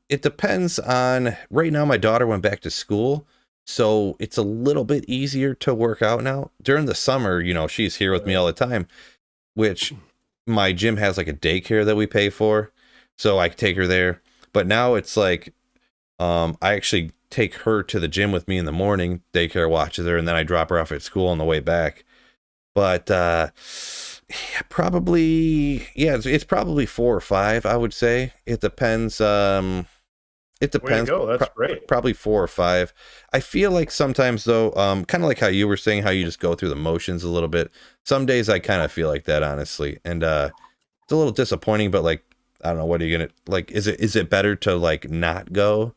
it depends on. Right now, my daughter went back to school, so it's a little bit easier to work out now. During the summer, she's here with me all the time, which my gym has like a daycare that we pay for, so I take her there. But now it's like, I actually take her to the gym with me in the morning. Daycare watches her, and then I drop her off at school on the way back. But yeah, probably, yeah, it's probably 4 or 5, I would say. It depends. It Way to depends. go. That's great. Probably 4 or 5. I feel like sometimes though, kind of like how you were saying, how you just go through the motions a little bit. Some days I kind of feel like that, honestly, and it's a little disappointing. But like, I don't know, what are you gonna like? Is it better to like not go,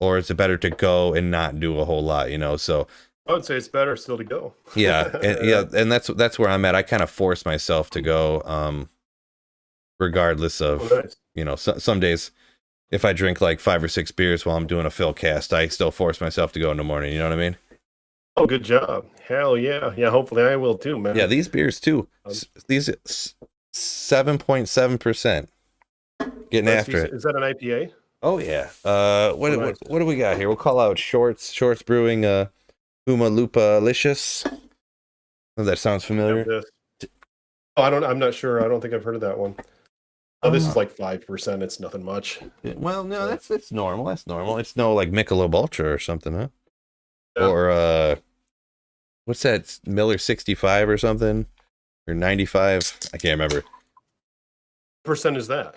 or is it better to go and not do a whole lot? So I would say it's better still to go. and that's where I'm at. I kind of force myself to go, regardless Oh, of, nice. some days if I drink like 5 or 6 beers while I'm doing a fill cast, I still force myself to go in the morning. You know what I mean? Oh, good job. Hell yeah. Yeah, hopefully I will too, Yeah, man. these beers too. Um, These 7.7%. Getting that's after decent. it. Is that an IPA? Oh yeah. Oh, What nice. what do we got here? We'll call out Shorts Brewing. Uma Lupa Licious. Oh, that sounds Have familiar. this. Oh, I'm not sure. I don't think I've heard of that one. Oh, this is like 5%. It's nothing much. Well, no, So, that's normal. That's normal. It's no like Michelob Ultra or something, huh? yeah. Or what's that? Miller 65 or something, or 95? I can't remember. Percent is that?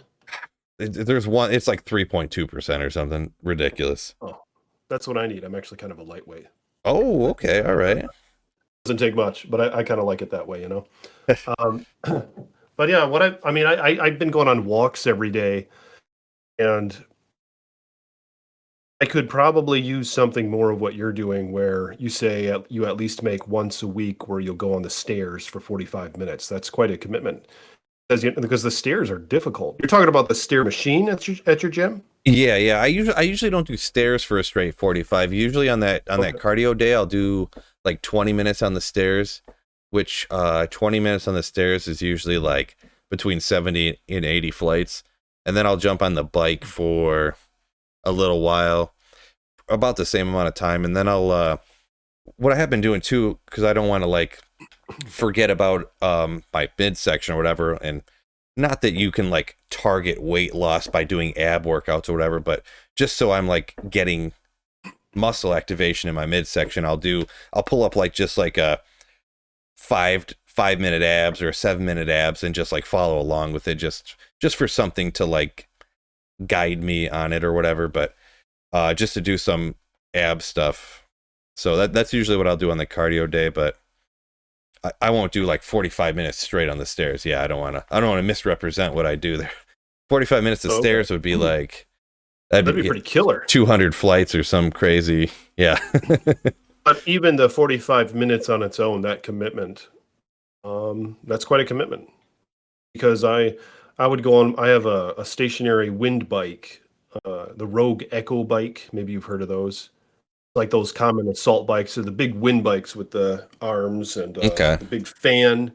There's one. It's like 3.2% or something ridiculous. Oh, that's what I need. I'm actually kind of a lightweight. Oh, okay, all right. Doesn't take much, but I kind of like it that way, you know? Um, but yeah, I've been going on walks every day, and I could probably use something more of what you're doing, where you say you at least make once a week where you'll go on the stairs for 45 minutes. That's quite a commitment, because the stairs are difficult. You're talking about the stair machine at your gym? Yeah. I usually don't do stairs for a straight 45. Usually on that Okay. cardio day, I'll do like 20 minutes on the stairs, which 20 minutes on the stairs is usually like between 70 and 80 flights. And then I'll jump on the bike for a little while, about the same amount of time, and then I'll what I have been doing too, because I don't want to like forget about my midsection or whatever. And not that you can like target weight loss by doing ab workouts or whatever, but just so I'm like getting muscle activation in my midsection, I'll pull up like just like a 5 minute abs or a 7 minute abs, and just like follow along with it, just for something to like guide me on it or whatever. But just to do some ab stuff. So that's usually what I'll do on the cardio day. But I won't do like 45 minutes straight on the stairs. Yeah, I don't want to misrepresent what I do there. 45 minutes of Oh, okay. stairs would be like, That'd be pretty killer. 200 flights or some crazy. Yeah. But even the 45 minutes on its own, that commitment, that's quite a commitment. Because I would go on. I have a stationary wind bike, the Rogue Echo bike. Maybe you've heard of those. Like those common assault bikes, or the big wind bikes with the arms and Okay. the big fan,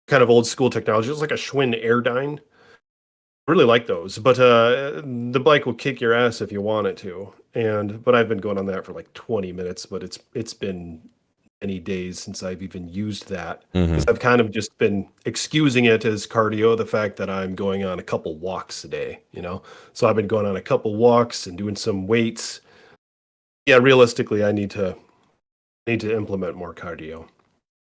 kind of old school technology. It's like a Schwinn Airdyne. I really like those, but the bike will kick your ass if you want it to. But I've been going on that for like 20 minutes, but it's been many days since I've even used that. Because I've kind of just been excusing it as cardio, the fact that I'm going on a couple walks a day, So I've been going on a couple walks and doing some weights. Yeah, realistically, I need to implement more cardio.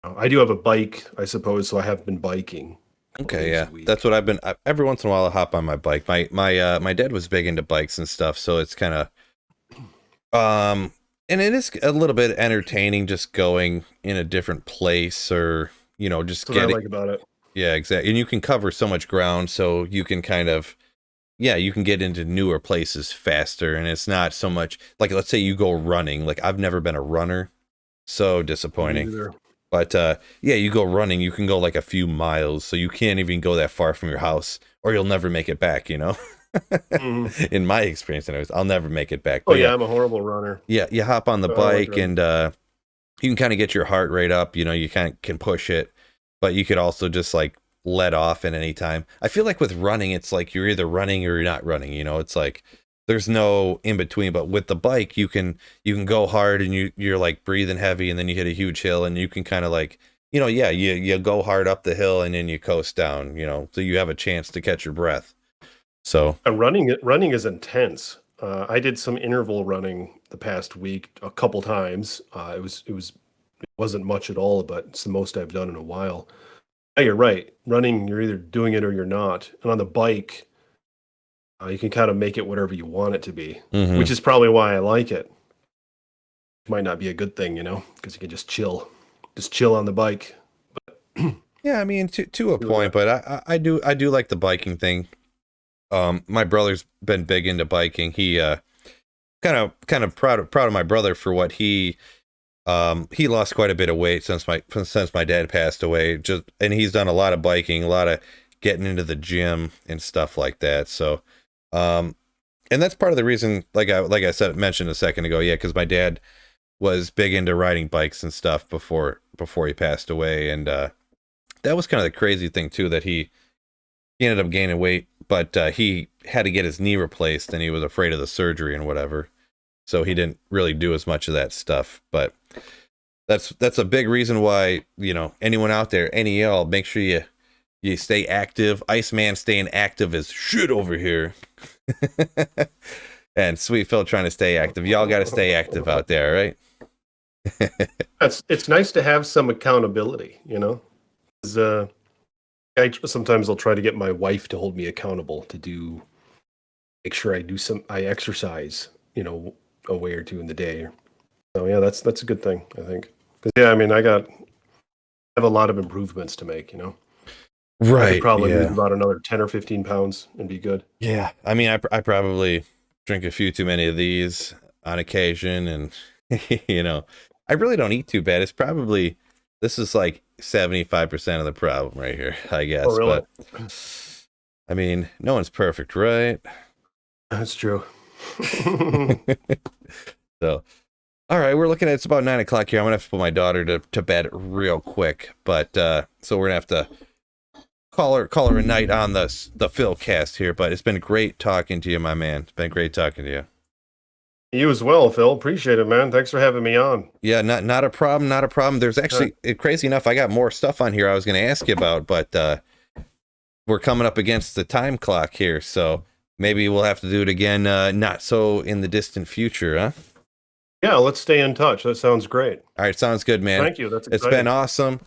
I do have a bike, I suppose, so I have been biking. Okay, yeah, that's what I've been. Every once in a while, I'll hop on my bike. My dad was big into bikes and stuff, so it's kind of, and it is a little bit entertaining just going in a different place, or just That's what I like about it. Yeah, exactly. And you can cover so much ground, so you can kind of, you can get into newer places faster, and it's not so much like, let's say you go running. Like, I've never been a runner, so disappointing. But you go running, you can go like a few miles, so you can't even go that far from your house, or you'll never make it back, In my experience, anyways, I'll never make it back. But yeah, I'm a horrible runner. Yeah, you hop on the bike, and you can kind of get your heart rate up, you kind of can push it, but you could also just like let off at any time. I feel like with running, it's like you're either running or you're not running, it's like there's no in between. But with the bike, you can go hard, and you're like breathing heavy, and then you hit a huge hill, and you can kind of like, you go hard up the hill, and then you coast down, so you have a chance to catch your breath. So running is intense. I did some interval running the past week a couple times. It wasn't much at all, but it's the most I've done in a while. Yeah, you're right. Running, you're either doing it or you're not. And on the bike, you can kind of make it whatever you want it to be, which is probably why I like it. It might not be a good thing, because you can just chill on the bike. But yeah, I mean, to a point, but I do like the biking thing. My brother's been big into biking. He kind of proud of my brother for what he lost quite a bit of weight since my dad passed away. And he's done a lot of biking, a lot of getting into the gym and stuff like that. So, and that's part of the reason, like I mentioned a second ago, because my dad was big into riding bikes and stuff before he passed away, and that was kind of the crazy thing too, that he ended up gaining weight, but he had to get his knee replaced, and he was afraid of the surgery and whatever, so he didn't really do as much of that stuff. But that's a big reason why, anyone out there, any y'all, make sure you stay active. Iceman staying active as shit over here. And Sweet Phil trying to stay active. Y'all got to stay active out there, right? It's nice to have some accountability, 'Cause, sometimes I'll try to get my wife to hold me accountable to make sure I exercise, a way or two in the day. So yeah, that's a good thing, I think. Because I mean, I have a lot of improvements to make, Right. I could probably lose about another 10 or 15 pounds and be good. Yeah. I mean, I probably drink a few too many of these on occasion, and I really don't eat too bad. This is like 75% of the problem right here, I guess. Oh, really? But I mean, no one's perfect, right? That's true. So, all right, we're looking at, it's about 9 o'clock here. I'm gonna have to put my daughter to bed real quick, but so we're gonna have to call her a night on the Phil cast here. But it's been great talking to you, my man. It's been great talking to you. You as well, Phil. Appreciate it, man. Thanks for having me on. Yeah, not a problem, not a problem. There's actually, crazy enough, I got more stuff on here I was going to ask you about, but we're coming up against the time clock here, so maybe we'll have to do it again, not so in the distant future, huh? Yeah, let's stay in touch. That sounds great. All right, sounds good, man. Thank you. That's exciting. It's been awesome.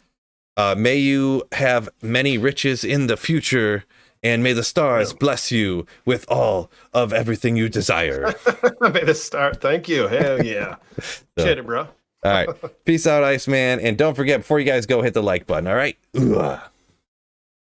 May you have many riches in the future, and may the stars bless you with all of everything you desire. May the star. Thank you. Hell yeah. Shit it, bro. All right. Peace out, Iceman. And don't forget, before you guys go, hit the like button. All right. Ugh.